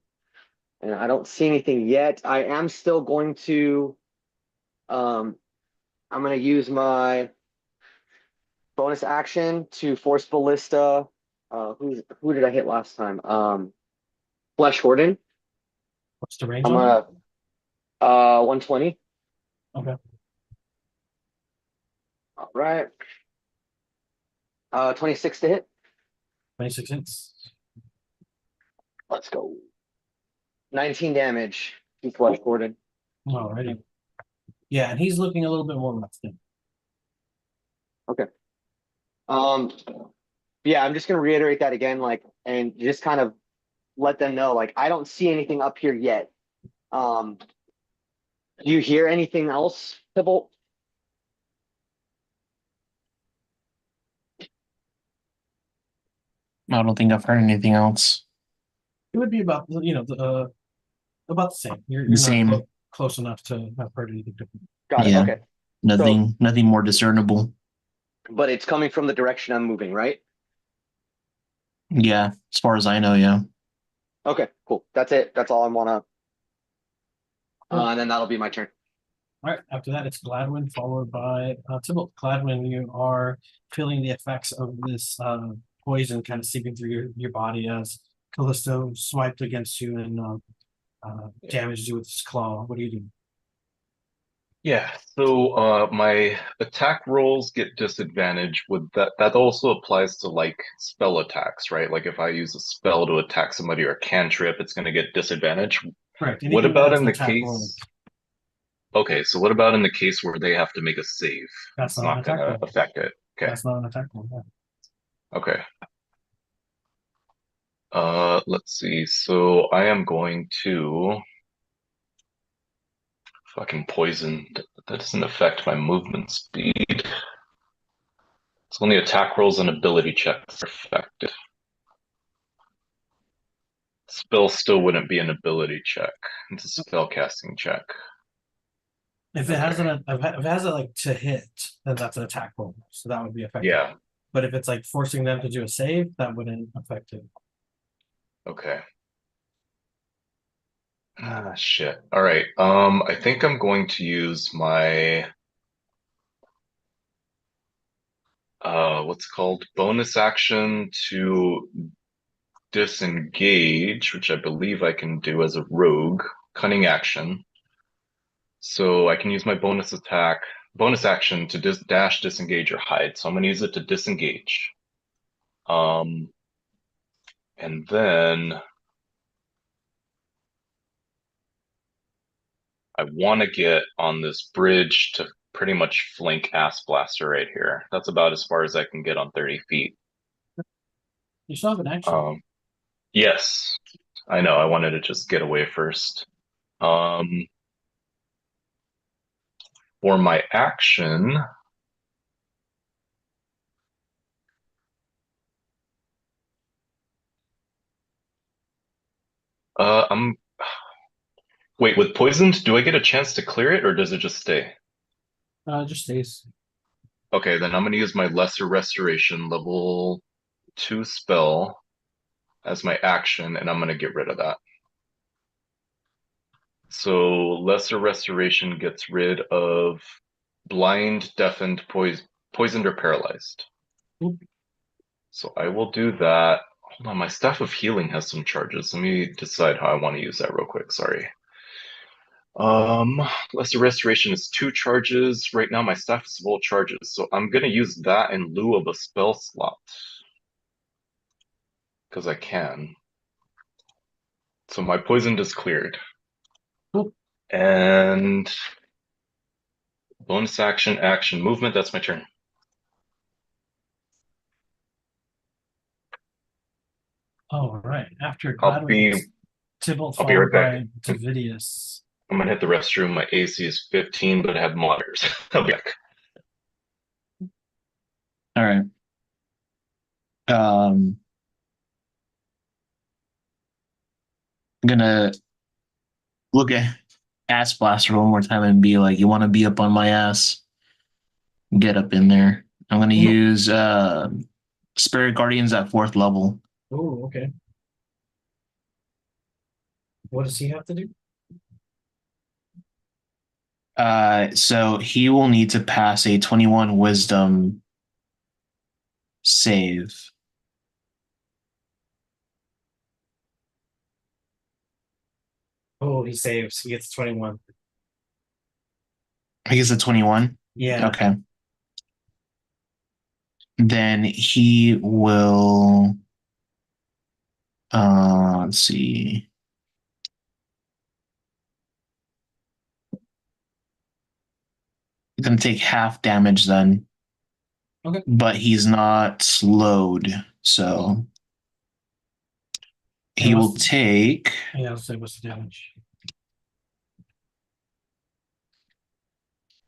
and I don't see anything yet. I am still going to I'm gonna use my bonus action to force ballista. Who did I hit last time? Flesh Gordon. What's the range I'm on it? 120. Okay. All right. 26 to hit. 26 hits. Let's go. 19 damage to Flesh Gordon. Alrighty. Yeah, and he's looking a little bit more rough than. Okay. Um, yeah, I'm just gonna reiterate that again, like, and just kind of let them know, like, I don't see anything up here yet. Do you hear anything else, Tybalt? I don't think I've heard anything else. It would be about about the same. The You're not same. close enough to have heard anything different. Got it. Yeah. Okay. So, Nothing more discernible. but it's coming from the direction I'm moving, right? Yeah, as far as I know, yeah. Okay, cool. That's it. That's all I wanna. Cool. And then that'll be my turn. All right. After that, it's Gladwin, followed by Tybalt. Gladwin, you are feeling the effects of this poison kind of seeping through your body as Callisto swiped against you and damaged you with his claw. What do you do? Yeah, so my attack rolls get disadvantage with that also applies to like spell attacks, right? Like if I use a spell to attack somebody or a cantrip, it's going to get disadvantage. Correct. What Anything that about has in an the attack roll, case? Okay, so what about in the case where they have to make a save? that's It's not an not going attack to roll. affect it. Okay. That's not an attack roll. Yeah. Okay. Let's see. So I am going to fucking poison. That doesn't affect my movement speed. It's only attack rolls and ability checks are affected. Spell still wouldn't be an ability check. It's a spell casting check. If it has if it has a like to hit, then that's an attack roll. So that would be effective. Yeah. But if it's like forcing them to do a save, that wouldn't affect it. Okay. Ah, shit. All right. I think I'm going to use my what's it called bonus action to disengage, which I believe I can do as a rogue, cunning action. So I can use my bonus action to dash, disengage, or hide. So I'm going to use it to disengage. And then I want to get on this bridge to pretty much flank Ass Blaster right here. That's about as far as I can get on 30 feet. You still have an action. Yes, I know. I wanted to just get away first. For my action, I'm wait, with poisoned, do I get a chance to clear it or does it just stay? Just stays. Okay, then I'm gonna use my Lesser Restoration level 2 spell as my action, and I'm gonna get rid of that. So Lesser Restoration gets rid of blind, deafened, poisoned, or paralyzed. Oop. So I will do that. Hold on, my Staff of Healing has some charges. Let me decide how I want to use that real quick. Sorry. Lesser Restoration is 2 charges. Right now, my staff is full charges, so I'm gonna use that in lieu of a spell slot. Because I can. So my poison is cleared. Cool. And bonus action, movement, that's my turn. All right. After I'll Gladwin, be Tybalt I'll be followed right back. by Davidius. I'm gonna hit the restroom. My AC is 15, but I have monitors. I'll be back. All right. I'm gonna look at Ass Blaster one more time and be like, "You want to be up on my ass? Get up in there." I'm gonna use Spirit Guardians at 4th level. Oh, okay. What does he have to do? So he will need to pass a 21 Wisdom save. Oh, he saves. He gets 21. I guess a 21. Yeah. Okay. Then he will. Let's see. He's gonna take half damage then. Okay. But he's not slowed, so he will take. Yeah, I'll say what's the damage?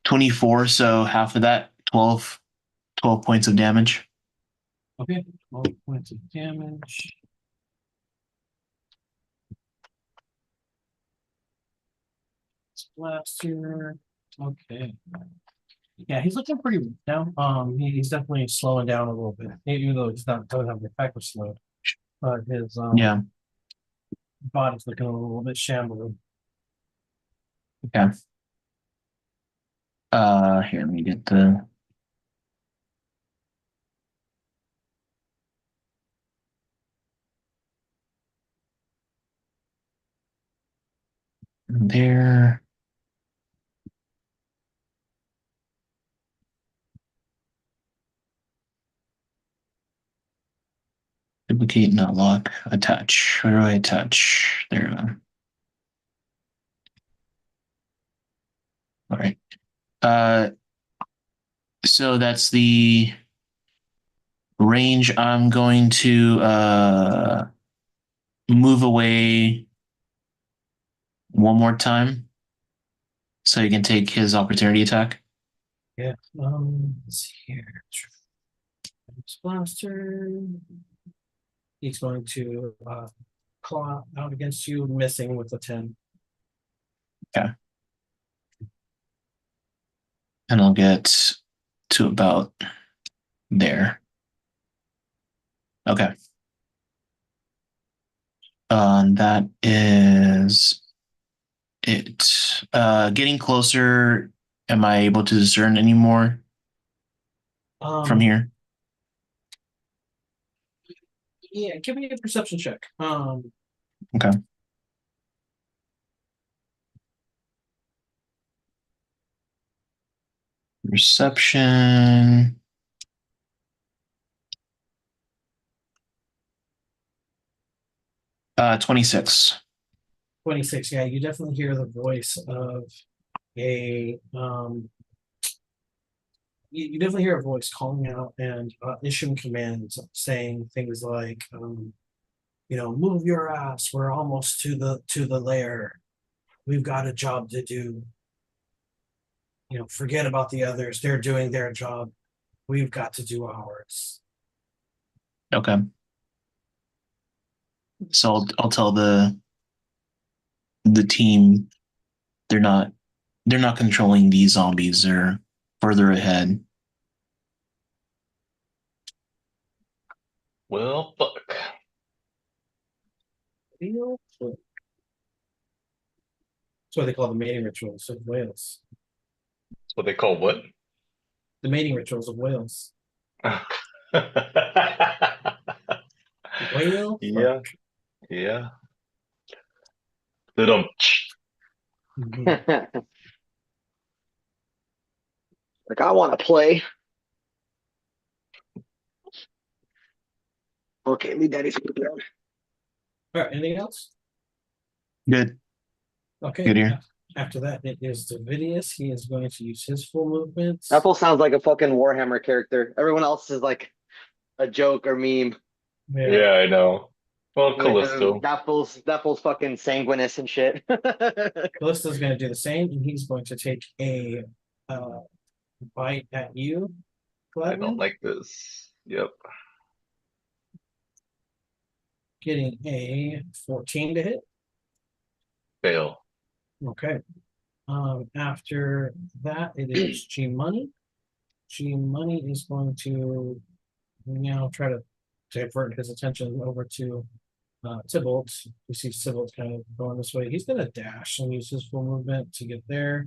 24, so half of that, 12 points of damage. Okay. 12 points of damage. Blaster. Okay. Yeah, he's looking pretty weak now. He's definitely slowing down a little bit, even though he's not doesn't have the effect of slow. But his Yeah. body's looking a little bit shambling. Okay. Here, let me get the. There. Duplicate, not lock, attach. Where do I attach? There we go. All right. So that's the range. I'm going to move away one more time so he can take his opportunity attack. Yeah. Let's see here. Blaster. He's going to claw out against you, missing with a 10. Okay. And I'll get to about there. Okay. That is it. Getting closer. Am I able to discern any more from here? Yeah, give me a perception check. Okay. Perception. Uh, 26. 26. Yeah, you definitely hear the voice of a you definitely hear a voice calling out and issuing commands, saying things like, move your ass. We're almost to the lair. We've got a job to do. Forget about the others. They're doing their job. We've got to do ours. Okay. So I'll tell the team they're not controlling these zombies. They're further ahead. Well, fuck. That's what they call the mating rituals of whales. That's what they call what? The mating rituals of whales. Whale. Yeah. Yeah. Dum. Mhm. Like I want to play. Okay, leave daddy's down. All right. Anything else? Good. Okay. Good here. After that, it is Davidius. He is going to use his full movements. Apple sounds like a fucking Warhammer character. Everyone else is like a joke or meme. Yeah. Yeah, I know. Well, Yeah, Callisto. that fool's fucking sanguinous and shit. Callista's going to do the same, and he's going to take a uh, bite at you, I don't Gladwin. like this. Yep. Getting a 14 to hit. Fail. Okay. After that, it is G Money. G Money is going to now try to divert his attention over to Tybalt. You see Tybalt kind of going this way. He's going to dash and use his full movement to get there.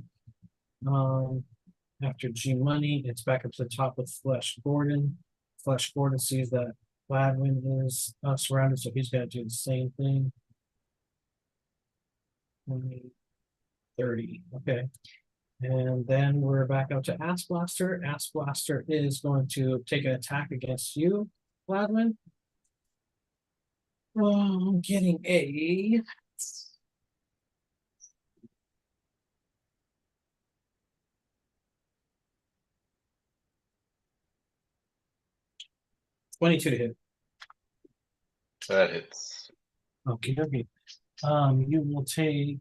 After G Money, it's back up to the top with Flesh Gordon. Flesh Gordon sees that Gladwin is surrounded, so he's going to do the same thing. 20, 30. Okay. And then we're back up to Ass Blaster. Ass Blaster is going to take an attack against you, Gladwin. I'm getting a 22 to hit. That hits. Okay, okay. You will take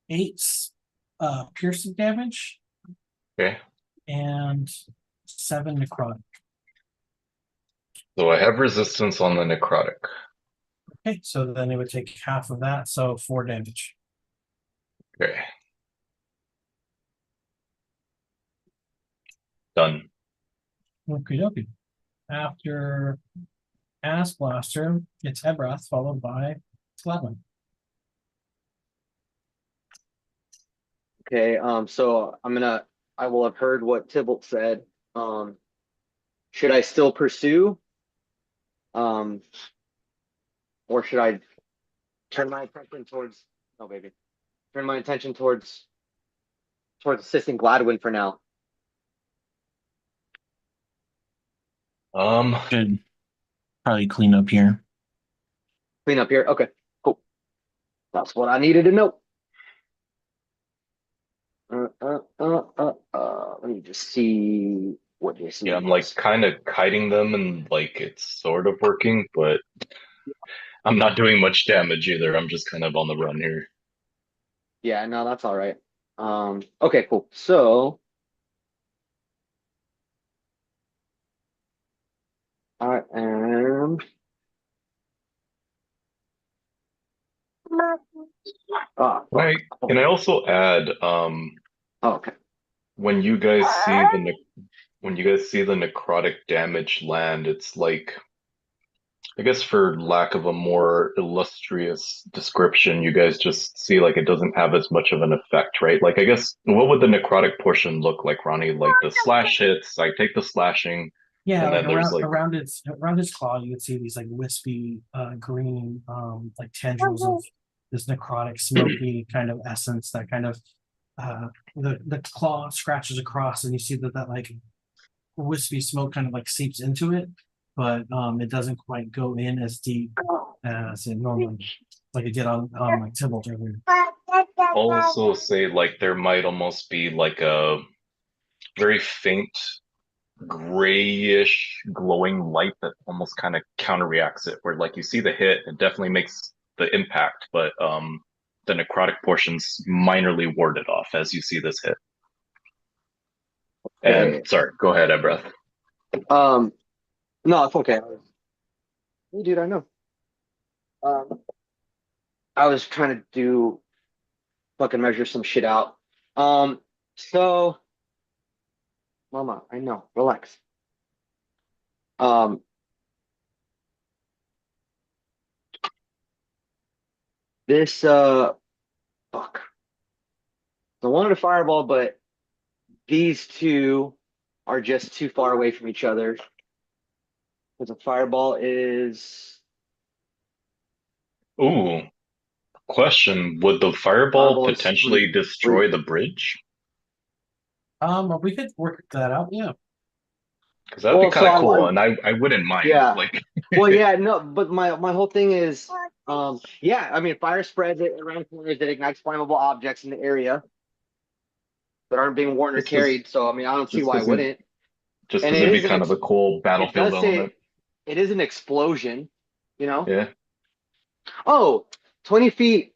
8 piercing damage Okay. and 7 necrotic. So I have resistance on the necrotic. Okay, so then it would take half of that, so 4 damage. Okay. Done. Okay, okay. After Ass Blaster, it's Ebrath followed by Gladwin. Okay, so I will have heard what Tybalt said. Should I still pursue? Um, or should I turn my attention towards, oh baby, turn my attention towards assisting Gladwin for now? Um, Should probably clean up here. Clean up here. Okay, cool. That's what I needed to know. Let me just see what this yeah, I'm means. like kind of kiting them and like it's sort of working, but I'm not doing much damage either. I'm just kind of on the run here. Yeah, no, that's all right. Okay, cool. So, I am. Ah, Right. fuck. Can I also add, Oh, okay. when you guys see when you guys see the necrotic damage land, it's like, I guess for lack of a more illustrious description, you guys just see like it doesn't have as much of an effect, right? Like I guess what would the necrotic portion look like, Ronnie? Like the slash hits, I take the slashing, Yeah, and like then there's like around his claw, you would see these like wispy green like tendrils of this necrotic, smoky kind of essence that kind of the claw scratches across and you see that like wispy smoke kind of like seeps into it, but it doesn't quite go in as deep as it normally like it did on like Tybalt earlier. also say like there might almost be like a very faint grayish glowing light that almost kind of counterreacts it, where like you see the hit, it definitely makes the impact, but the necrotic portions minorly warded off as you see this hit. Okay. And sorry, go ahead, Ebreth. Um, no, it's okay. Hey, dude, I know. Um, I was trying to do fucking measure some shit out. So, Mama, I know. Relax. Um, this fuck. I wanted a fireball, but these two are just too far away from each other. Because a fireball is Ooh, question. Would the fireball fireball is potentially free. destroy the bridge? We could work that out. Yeah. Because that'd be Well, so kind of cool, and I wouldn't mind. yeah. Like, Well, yeah, no, but my whole thing is, yeah, I mean, fire spreads it around corners that ignites flammable objects in the area that aren't being worn or just because carried. So, I mean, I don't see just why I because it wouldn't. just And because it it'd be is an kind of a cool it battlefield does element. say it is an explosion, you know? Yeah. Oh, 20 feet,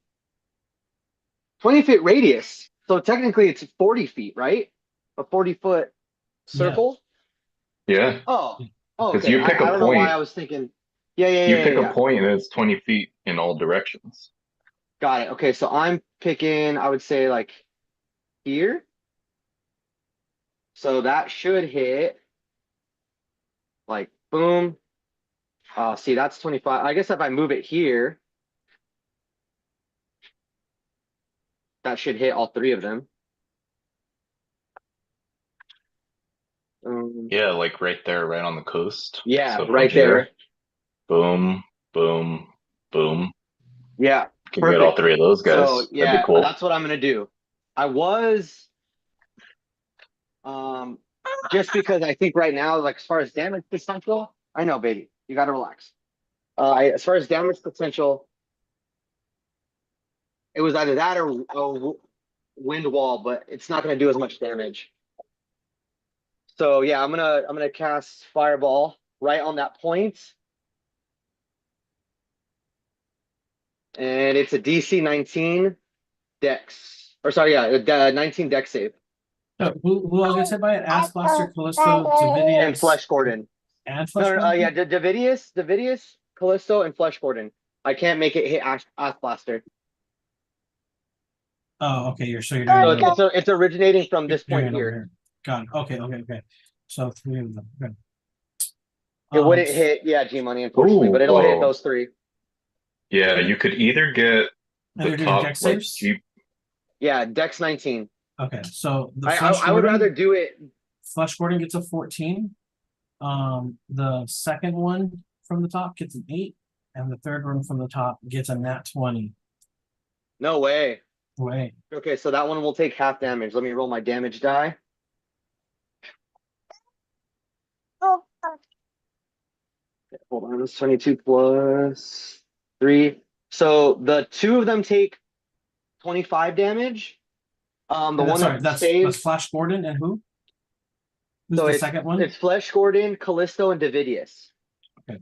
20 feet radius. So technically it's 40 feet, right? A 40-foot Yeah. circle. Yeah. Oh, oh, Because okay. you pick I a don't know why I point, was thinking. Yeah, yeah, you yeah, yeah, pick a yeah. point, and it's 20 feet in all directions. Got it. Okay, so I'm picking, I would say like here. So that should hit like boom. See, that's 25. I guess if I move it here, that should hit all three of them. Yeah, like right there, right on the coast. Yeah, So from right there. here, boom, boom, boom. Yeah, Can get all perfect. three of those So guys. That'd be yeah, cool. that's what I'm gonna do. I was um just because I think right now, like as far as damage potential, I know, baby, you gotta relax. As far as damage potential, it was either that or a wind wall, but it's not gonna do as much damage. So yeah, I'm gonna cast fireball right on that point, and it's a DC 19 Dex, or sorry, yeah, 19 Dex save, Who else gets hit by it? Ass Blaster, Callisto, and Davidius, Flesh Gordon. and No, Flesh no, Gordon? yeah, Davidius, Callisto, and Flesh Gordon. I can't make it hit Ash Blaster. Oh, okay. You're So doing it's originating from you're this doing point it over here. here. Got it. Okay, okay, okay. So three of them. Good. It Um, wouldn't hit, yeah, G Money, unfortunately, Ooh, but it'll hit whoa. those three. Yeah, you could either get and the they're doing top deck like saves. G. Yeah, Dex 19. Okay, so the I would rather do it. Flesh Gordon gets a 14. The second one from the top gets an 8, and the third one from the top gets a nat 20. No way. Wait, Okay, so that one will take half damage. Let me roll my damage die. Hold on, it's 22 plus 3. So the two of them take 25 damage. The and that's one sorry, that that's saves. Flash Gordon and who? Who's So the second one? it's Flesh Gordon, Callisto, and Davidius. Okay.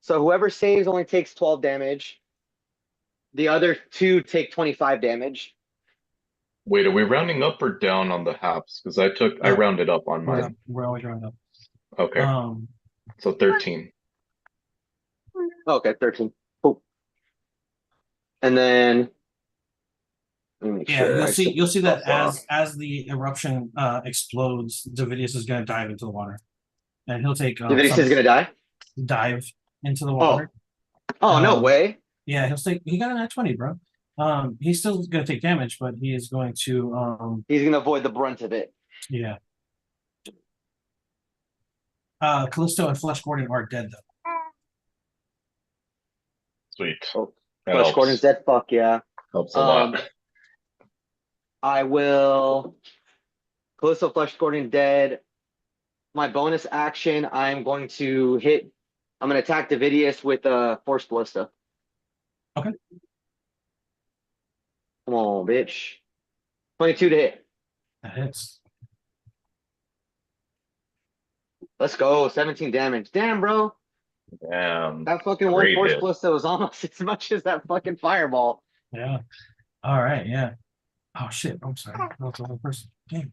So whoever saves only takes 12 damage. The other two take 25 damage. Wait, are we rounding up or down on the halves? Because I No, rounded up on mine. we're always round up. Okay, so 13. Okay, 13. Cool. And then let me make Yeah, sure I set you'll see that stuff up. as the eruption explodes, Davidius is gonna dive into the water. And he'll take Davidius some is gonna die. dive into the Oh, water. oh no way. Yeah, he got an at 20, bro. He's still gonna take damage, but he is going to He's gonna avoid the brunt of it. yeah. Callisto and Flesh Gordon are dead though. Sweet. Oh, That Flesh Gordon's helps. dead. Fuck yeah. Helps a lot. I will. Callisto Flesh Gordon dead. My bonus action, I'm going to hit. I'm going to attack Davidius with a Force Ballista. Okay. Come on, bitch. 22 to hit. That hits. Let's go. 17 damage. Damn, bro. Damn. That fucking one Great Force hit. Ballista was almost as much as that fucking fireball. Yeah. All right, yeah. Oh shit, I'm sorry. That's the wrong person. Damn.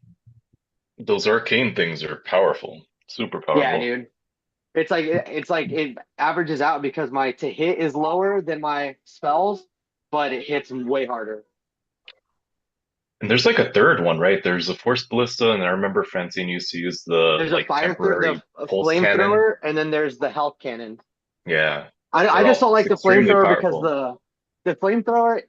Those arcane things are powerful. Super Yeah, powerful. dude. It's like it averages out because my to hit is lower than my spells, but it hits way harder. And there's like a third one, right? There's a Force Ballista, and I remember Francine used to use the There's a like the temporary pulse cannon. flamethrower, and then there's the health cannon. Yeah, I they're just don't all like the extremely flamethrower because powerful. the flamethrower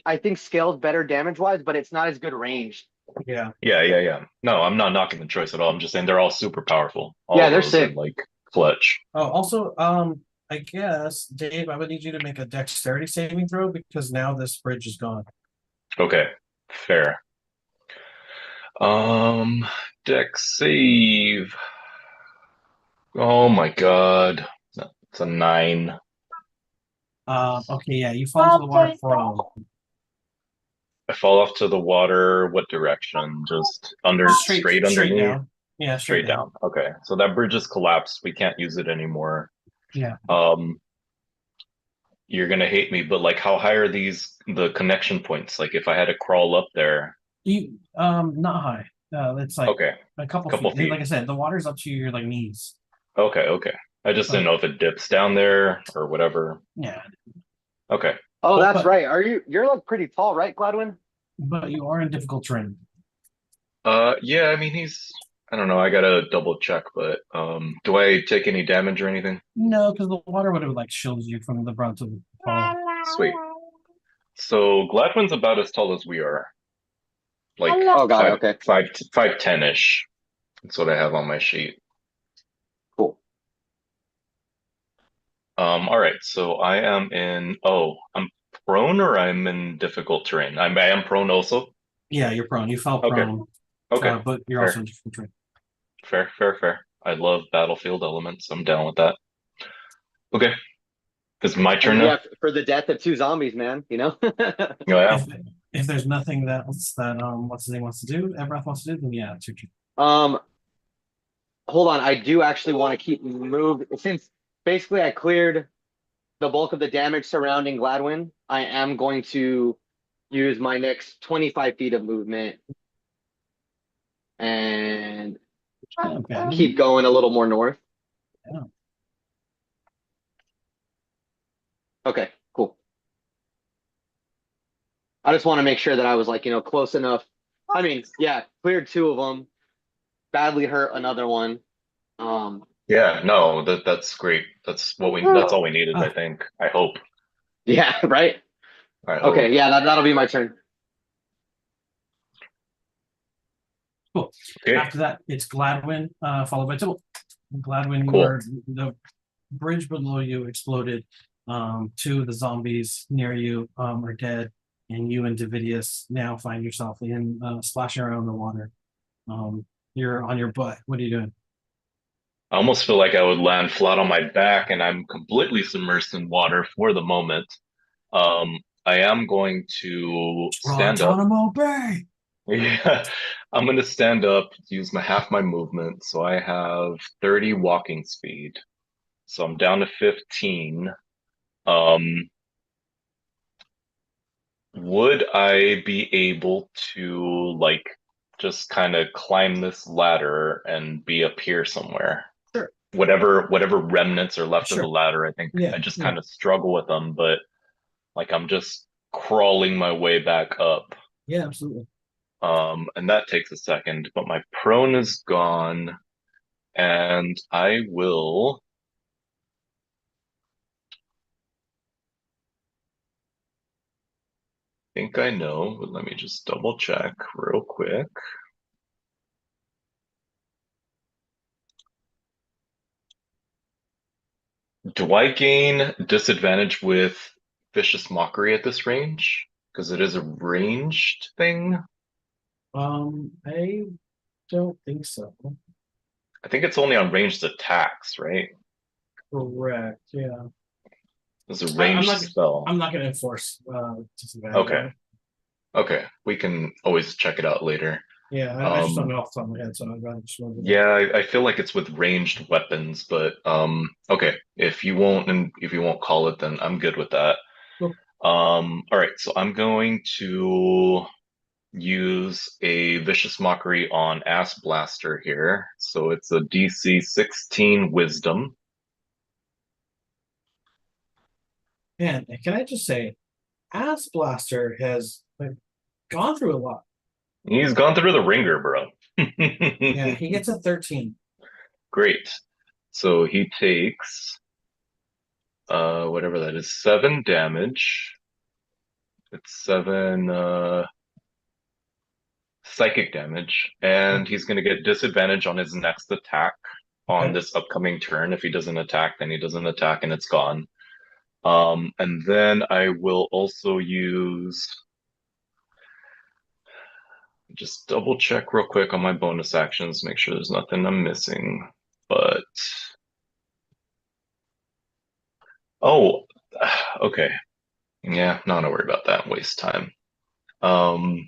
I think scales better damage wise, but it's not as good range. Yeah. Yeah. No, I'm not knocking the choice at all. I'm just saying they're all super powerful. All Yeah, of they're those are sick. like clutch. Oh, also, I guess, Dave, I would need you to make a dexterity saving throw because now this bridge is gone. Okay, fair. Um, Dex save. Oh my God. It's a 9. Okay, yeah, you fall into the water prone. I fall off to the water. What direction? Just straight Straight underneath? down. Yeah, straight Straight down. down. Okay. So that bridge is collapsed. We can't use it anymore. Yeah. Um, you're gonna hate me, but like how high are the connection points? Like if I had to crawl up there. Not high. It's like Okay. a couple Couple feet. And feet. like I said, the water's up to your like knees. Okay, okay. I just didn't Oh, know if it dips down there or whatever. yeah. Okay. Oh, Cool. that's But right. You're like pretty tall, right, Gladwin? but you are in difficult terrain. Yeah, I mean I don't know, I gotta double check, but do I take any damage or anything? No, because the water would have like shielded you from the brunt of the fall. Sweet. So Gladwin's about as tall as we are. Like Oh, got it. Okay, 5'10" ish. That's what I have on my sheet. cool. All right, so I'm prone or I'm in difficult terrain. I am prone also. Yeah, you're prone. You fell Okay, prone, okay, but you're also fair, in difficult terrain. fair. I love battlefield elements. I'm down with that. Okay, it's my I turn mean, now. yeah, for the death of two zombies, man. You know. Oh, yeah. If if there's nothing else that what's his name wants to do, Evrath wants to do, then yeah, it's your turn. um, hold on. I do actually want to keep moved since basically I cleared the bulk of the damage surrounding Gladwin. I am going to use my next 25 feet of movement and Not bad. keep going a little more north. Yeah. Okay, cool. I just want to make sure that I was like, close enough. I mean, yeah, cleared two of them, badly hurt another one. Um, Yeah, no, that's great. That's all we needed, I Ah, think. I hope. yeah, right. I Okay, hope. yeah, that'll be my turn. cool. Okay, After that, it's Gladwin, followed by Tibble. Gladwin, cool. the bridge below you exploded. Two of the zombies near you are dead, and you and Davidius now find yourself in splashing around in the water. You're on your butt. What are you doing? I almost feel like I would land flat on my back and I'm completely submersed in water for the moment. I am going to stand up. Guantanamo Bay. Yeah, I'm going to stand up, use half my movement. So I have 30 walking speed. So I'm down to 15. Um, would I be able to like just kind of climb this ladder and be up here somewhere? Sure. Whatever remnants are left of the Sure. ladder, I think Yeah. I just Yeah. kind of struggle with them, but like I'm just crawling my way back up. Yeah. Absolutely. And that takes a second, but my prone is gone, and I will think I know, but let me just double check real quick. Do I gain disadvantage with vicious mockery at this range? Because it is a ranged thing. I don't think so. I think it's only on ranged attacks, right? Correct. Yeah. It's a I'm ranged not. spell. I'm not going to enforce disadvantage on Okay. it. Okay. We can always check it out later. Yeah, I just don't know off the top of my head, so I'd rather just remember that. Yeah, I feel like it's with ranged weapons, but okay. If you won't call it, then I'm good with that. Cool. All right, so I'm going to use a vicious mockery on Ass Blaster here. So it's a DC 16 Wisdom. And can I just say, Ass Blaster has like, gone through a lot. He's gone through the ringer, bro. Yeah, he gets a 13. Great. So he takes whatever that is, 7 damage. It's 7 psychic damage, and he's going to get disadvantage on his next attack. on Okay. this upcoming turn. If he doesn't attack, then he doesn't attack and it's gone. And then I will also use, just double check real quick on my bonus actions, make sure there's nothing I'm missing. But oh, okay. Yeah, not to worry about that. Waste time. Um,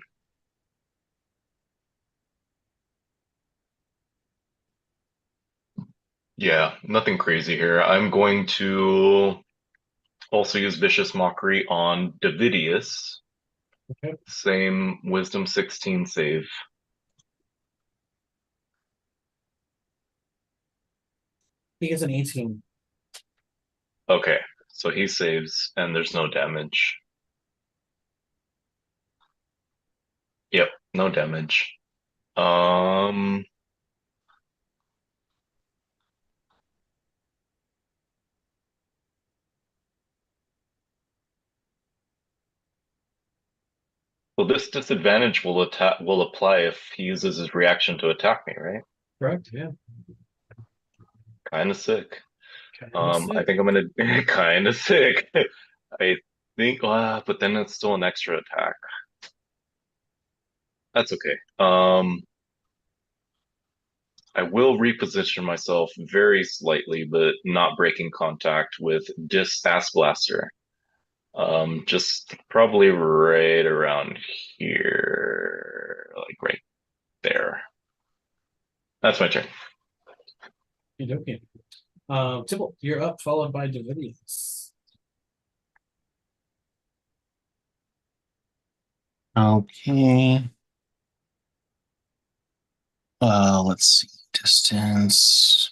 yeah, nothing crazy here. I'm going to also use Vicious Mockery on Davidius. Okay. Same Wisdom 16 save. He gets an 18. Okay, so he saves and there's no damage. Yep, no damage. Um, well, this disadvantage will apply if he uses his reaction to attack me, right? Correct. Yeah. Kind of sick. Kinda I sick. think I'm gonna kind of sick. I think, but then it's still an extra attack. That's okay. I will reposition myself very slightly, but not breaking contact with Ass Blaster. Just probably right around here, like right there. That's my turn. Okay. Tibble, you're up, followed by Davidius. Okay. Let's see. Distance.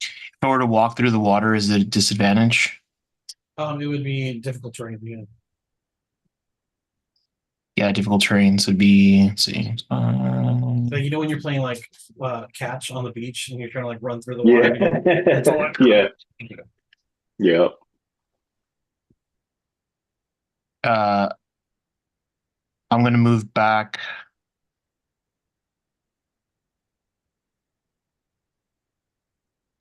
If I were to walk through the water, is it a disadvantage? It would be difficult terrain. Yeah. Yeah, difficult terrains would be, let's see. Like when you're playing like catch on the beach and you're trying to like run through the Yeah. water. It's all like Yeah. Yeah. uh, I'm going to move back.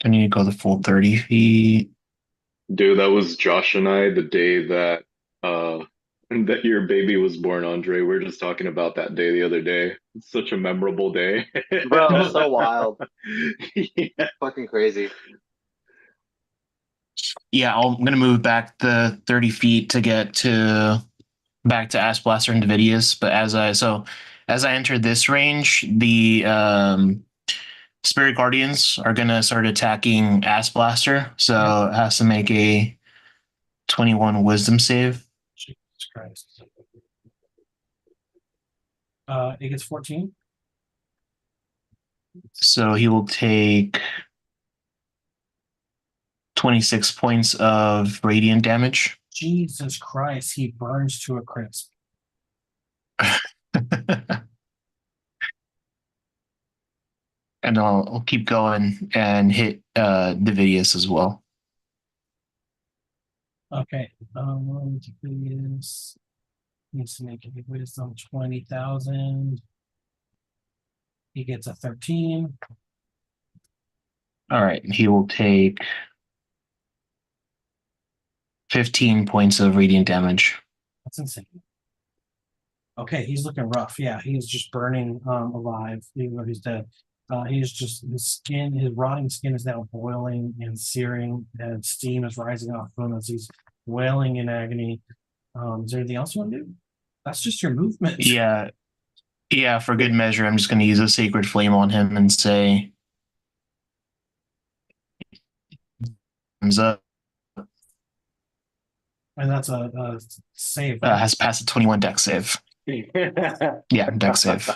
I need to go the full 30 feet. Dude, that was Josh and I the day that your baby was born, Andre. We were just talking about that day the other day. It's such a memorable day. Bro, so wild. Yeah. Fucking crazy. Yeah, I'm going to move back the 30 feet to get to back to Ass Blaster and Davidius. But as I enter this range, the Spirit Guardians are going to start attacking Ass Blaster. So it has to make a 21 Wisdom save. Jesus Christ. It gets 14. So he will take 26 points of radiant damage. Jesus Christ, he burns to a crisp. And I'll keep going and hit Davidius as well. Okay. Davidius needs to make a wisdom 20,000. He gets a 13. All right. He will take 15 points of radiant damage. That's insane. Okay, he's looking rough. Yeah, he's just burning alive, even though he's dead. He's just his skin, his rotting skin is now boiling and searing, and steam is rising off him as he's wailing in agony. Is there anything else you want to do? That's just your movement. Yeah. Yeah, for good measure, I'm just going to use a Sacred Flame on him and say, "Thumbs up." And that's a save. Has passed a 21 deck save. Yeah, deck save.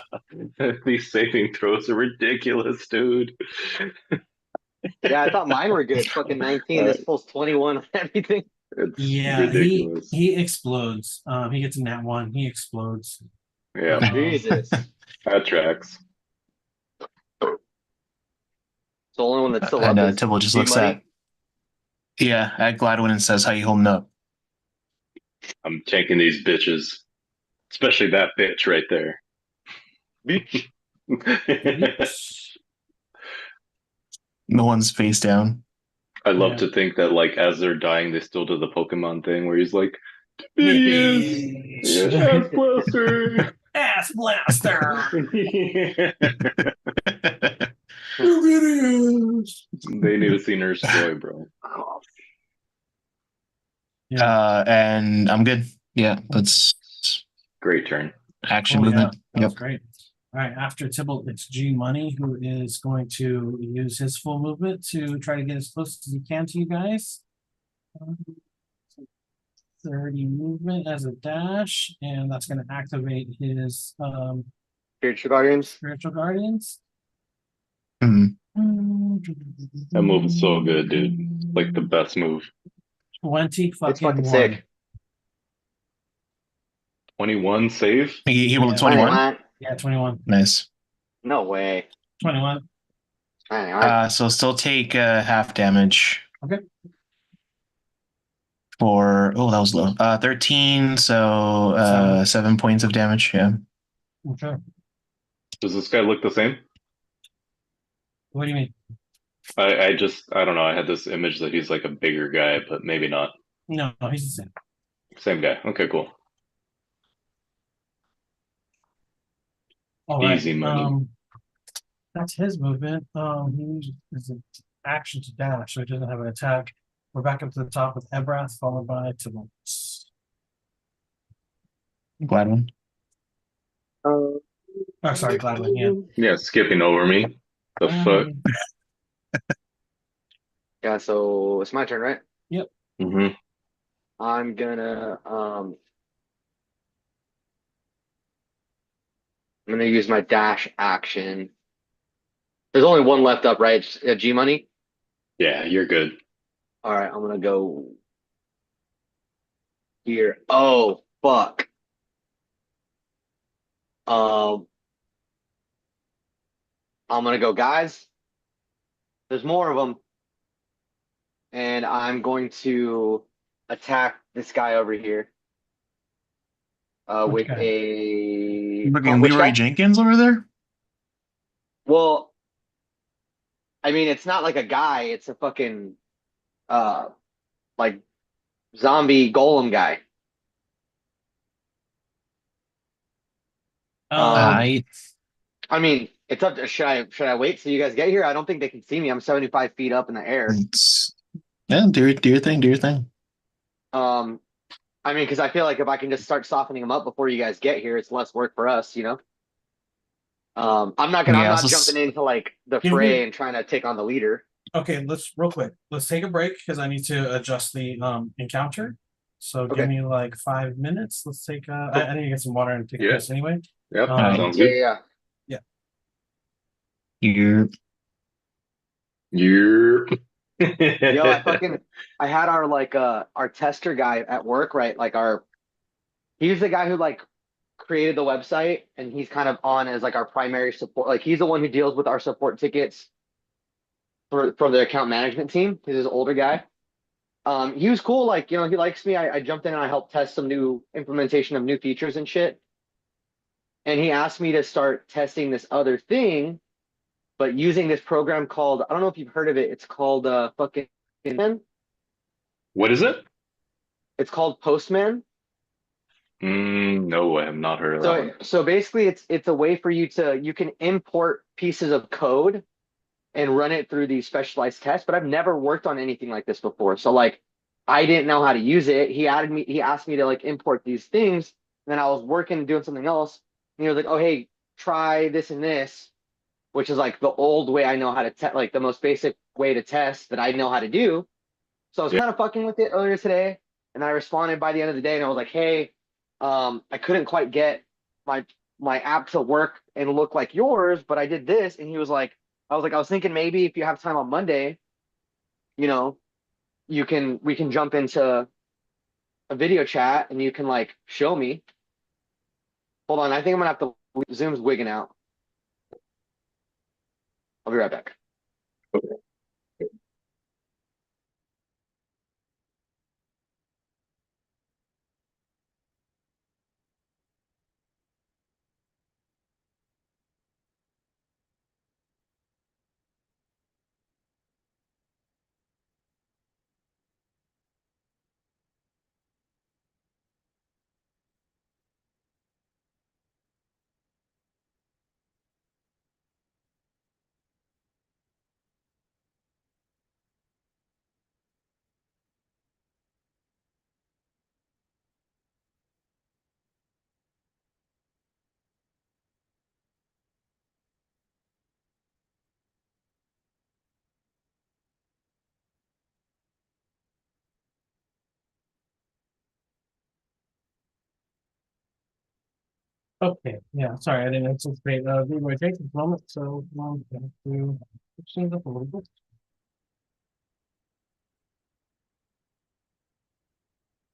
These saving throws are ridiculous, dude. Yeah, I thought mine were good. Fucking 19. This pulls 21 on everything. It's Yeah, ridiculous. he explodes. He gets in that one. He explodes. Yeah, Jesus. It's that tracks. the only one that's still And up is Tibble just G looks Money. at Gladwin and says, "How you holding up?" I'm taking these bitches, especially that bitch right there. Bitch. No one's face down. I love Yeah. to think that like as they're dying, they still do the Pokemon thing where he's like, "Idiots, Bitch. yeah, ass blaster." Ass blaster. They need to see Nurse Joy, bro. Yeah. And I'm good. Yeah, that's Great turn. action Oh yeah, movement. that was Yep. great. All right, after Tybalt, it's G Money who is going to use his full movement to try to get as close as he can to you guys. 30 movement as a dash, and that's going to activate his Spiritual Guardians. spiritual guardians. Mhm. That move is so good, dude. Like the best move. 20 It's fucking fucking one. sick. 21 save. He rolled a Yeah. 21. Yeah, 21. Nice. No way. 21. So still take half damage. Okay. For that was low. 13, so 7 points of damage. Yeah. Okay. Does this guy look the same? What do you mean? I don't know. I had this image that he's like a bigger guy, but maybe not. No, he's the same. Same guy. Okay, cool. All right. Easy money. That's his movement. He is an action to dash, so he doesn't have an attack. We're back up to the top with Ebrath, followed by Tybalt. Glad one. Oh, sorry, Gladwin. Yeah. Yeah, skipping over me. The fuck? Yeah, so it's my turn, right? Yep. Mm-hmm. I'm gonna use my dash action. There's only one left up, right? G Money. Yeah, you're good. All right, I'm gonna go here. Oh fuck. Um, I'm gonna go, guys. There's more of them, and I'm going to attack this guy over here. With Okay. a Looking which Leroy guy? Jenkins over there. Well, I mean, it's not like a guy. It's a fucking uh like zombie golem guy. Um, I I mean, it's up to should I wait till you guys get here? I don't think they can see me. I'm 75 feet up in the air. it's yeah. Do your thing. Do your thing. Um, I mean, because I feel like if I can just start softening them up before you guys get here, it's less work for us, you know. I'm Yeah. not jumping into like the Give me- fray and trying to take on the leader. Okay, let's real quick. Let's take a break because I need to adjust the encounter. So Okay. give me like 5 minutes. Let's take I need to get some water and take a Yeah. piss anyway. Yep, Alright. sounds Yeah, good. yeah, You're You're yeah. Yo, I had our tester guy at work, right? He's the guy who like created the website and he's kind of on as like our primary support. Like he's the one who deals with our support tickets for the account management team. He's this older guy. He was cool. Like, you know, he likes me. I jumped in and I helped test some new implementation of new features and shit. And he asked me to start testing this other thing, but using this program called, I don't know if you've heard of it. It's called fucking, what is it? it's called Postman. No, I have not heard of that one. So basically it's a way for you can import pieces of code and run it through these specialized tests, but I've never worked on anything like this before. So like I didn't know how to use it. He asked me to like import these things, and then I was working and doing something else. And he was like, "Oh, hey, try this and this," which is like the old way I know how to test, like the most basic way to test that I know how to do. So I was Yeah. kind of fucking with it earlier today, and I responded by the end of the day, and I was like, "Hey, I couldn't quite get my app to work and look like yours, but I did this." And he was like, I was thinking maybe if you have time on Monday, you know, we can jump into a video chat and you can like show me. Hold on, I think I'm gonna have to Zoom's wigging out. I'll be right back. Okay, yeah, sorry, I didn't anticipate. Anyway, take a moment, so going to change up a little bit.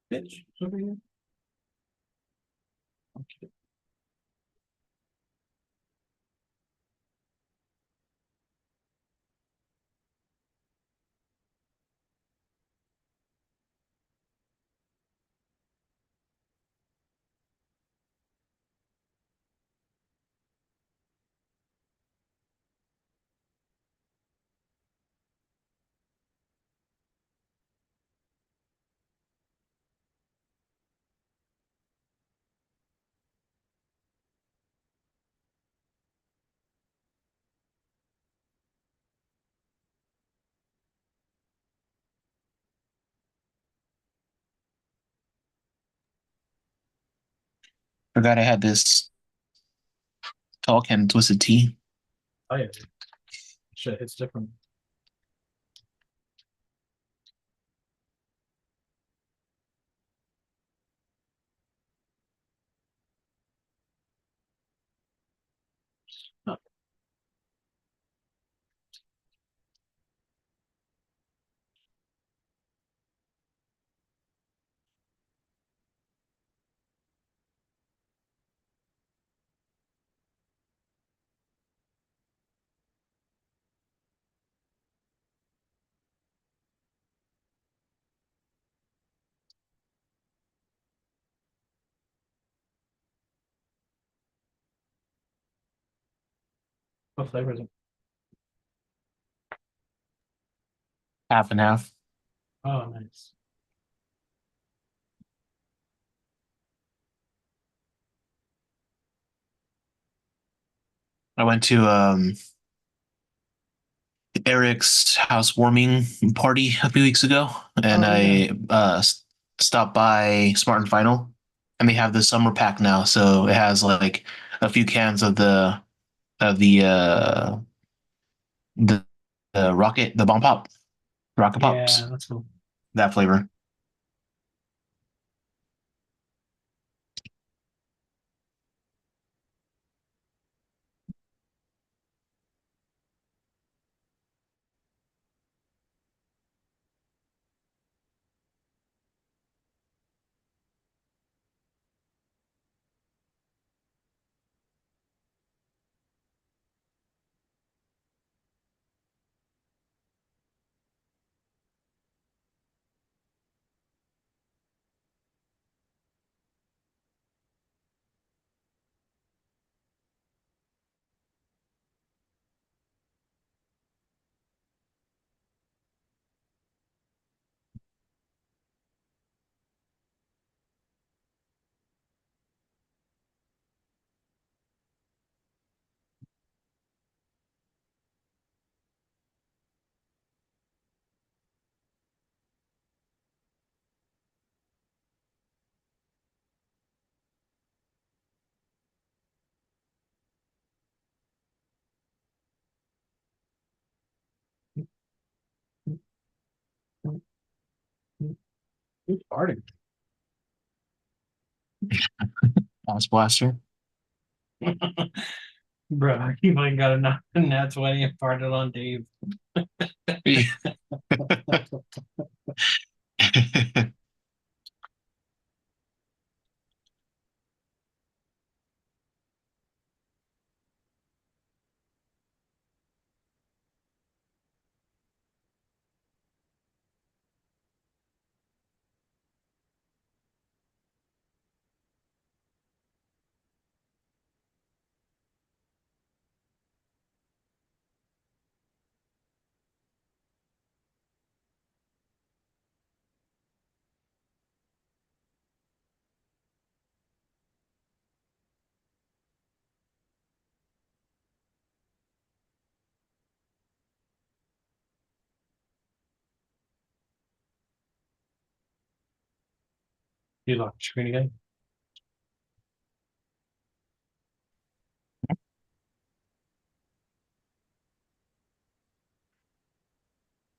Pitch over here. Okay. Forgot I had this tall can twisted tea. Oh yeah, shit, it's different. Huh. What flavor is it? Half and half. Oh, nice. I went to Eric's housewarming party a few weeks ago, and Oh yeah. I stopped by Smart and Final, and they have the summer pack now. So it has like a few cans of of the uh the, the bomb pop, rocket Yeah, pops, that's cool. that flavor. Who's farting? Mouse Blaster. Bro, you might got a nat 20 and farted on Dave. You lock the screen again?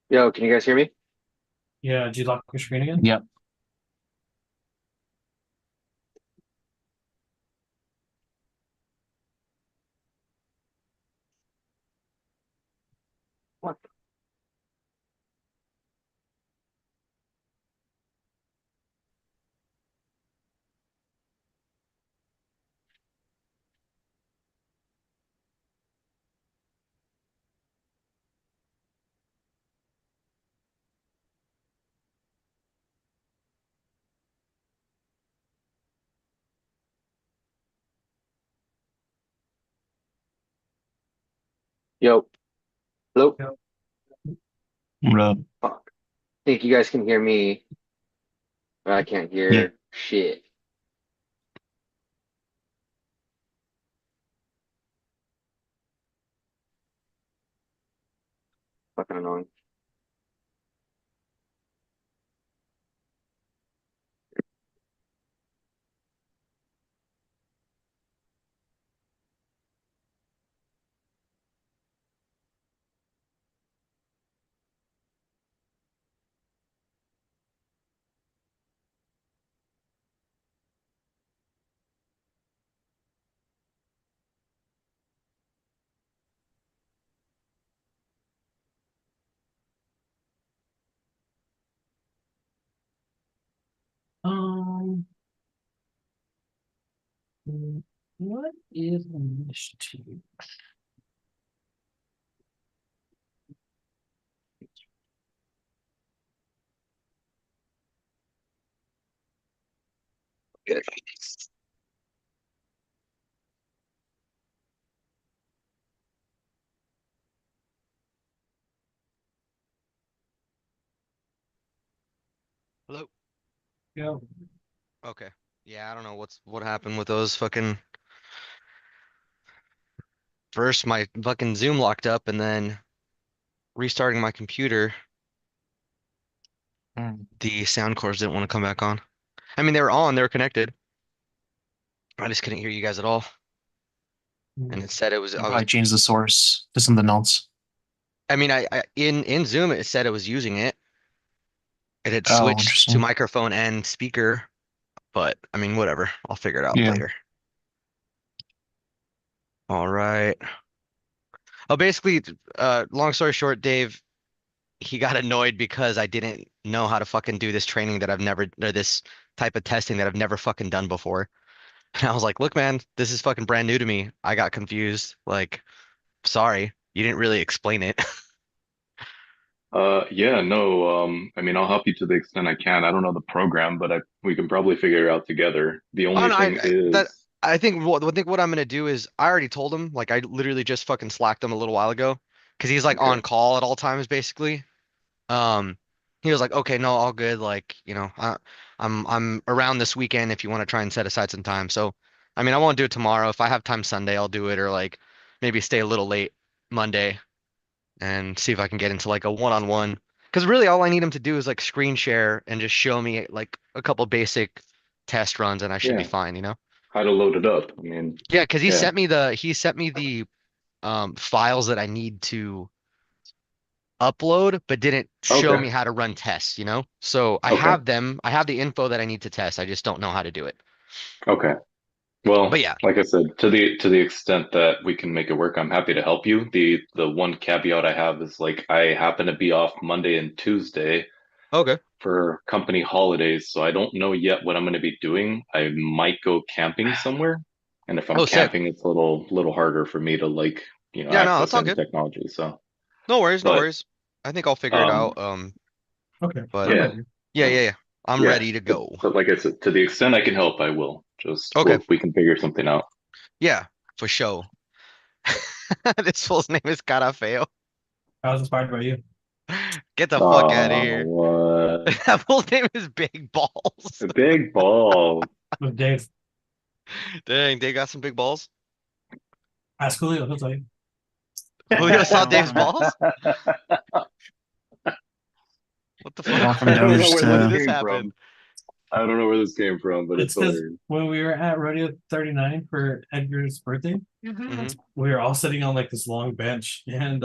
Yo, can you guys hear me? Yeah, did you lock your screen again? Yep. Yo, hello. Yep. What up? Fuck. Think you guys can hear me, but I can't Yeah. hear shit. Fucking annoying. Um, what is initiative? Good. Hello. Go. Okay. Yeah, I don't know what happened with those fucking first my fucking Zoom locked up and then restarting my computer, Mm. the sound cores didn't want to come back on. I mean, they were on, they were connected. I just couldn't hear you guys at all. And it said it was I'll I was probably change the source to something else. I mean, I in Zoom it said it was using it. It had Oh, switched to interesting. microphone and speaker, but I mean, whatever. I'll figure it out Yeah. later. All right. Oh, basically, long story short, Dave, he got annoyed because I didn't know how to fucking do this training that I've never, or this type of testing that I've never fucking done before. And I was like, look, man, this is fucking brand new to me. I got confused. Like, sorry, you didn't really explain it. Yeah, no, I mean, I'll help you to the extent I can. I don't know the program, but we can probably figure it out together. The Oh only no, thing that is, I think what I'm gonna do is I already told him. Like, I literally just fucking slacked him a little while ago because he's like okay, on call at all times, basically. Um, he was like, okay, no, all good. Like, I'm around this weekend if you want to try and set aside some time. So, I mean, I won't do it tomorrow. If I have time Sunday, I'll do it, or like maybe stay a little late Monday and see if I can get into like a one-on-one. Because really, all I need him to do is like screen share and just show me like a couple basic test runs, and I should be yeah, fine, you know? how to load it up. I mean, Yeah, because yeah, he sent me the files that I need to upload, but didn't show okay, me how to run tests, you know? So I okay, have them. I have the info that I need to test. I just don't know how to do it. okay. But Well, yeah. like I said, to the extent that we can make it work, I'm happy to help you. The one caveat I have is like I happen to be off Monday and Tuesday Okay. for company holidays, so I don't know yet what I'm going to be doing. I might go camping somewhere, and if I'm Oh, sick. camping, it's a little harder for me to like, Yeah, no, that's access all any good. technology. So, No worries, no but worries. I think I'll figure it out. um, Okay. But I'm yeah, ready. yeah, no, yeah, yeah. I'm yeah. ready to But, go. but like I said, to the extent I can help, I will. Just Okay. we can figure something out. Yeah, for sure. This fool's name is Carafeo. I was inspired by you. Get the fuck out of Oh, here. what That fool's name is Big Balls. a big ball. With Dave. Dang, they got some big balls. Ask Julio, he'll tell you. Julio saw Going Dave's from balls? What the going fuck? from I don't know Doge where When this did to this came happen? from. I don't know where this came from, but It's it's because hilarious. when we were at Rodeo 39 for Edgar's birthday, Hmm. we were all sitting on like this long bench, and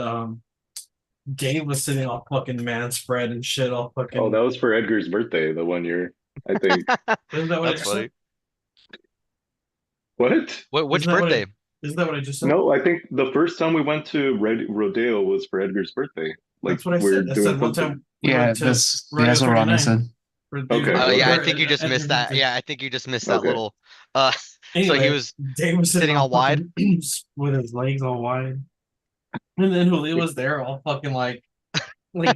Dave was sitting all fucking man spread and shit, all Oh, fucking. that was for Edgar's birthday the one year, I think. Isn't that what I That's just said? funny. What? Which Isn't that what I? birthday? Isn't that what I just said? No, I think the first time we went to Rodeo was for Edgar's birthday. Like That's what I we're said. I doing said one something. time we yeah, went to that's Rodeo what Ronnie 39 said. for Dave's Okay, Yeah, okay, I or think you just Edgar's missed that. birthday. Yeah, I think you just missed that okay. little. Uh, so he Anyway, was Dave was sitting sitting all all wide. fucking with his legs all wide, and then Julio was there all fucking like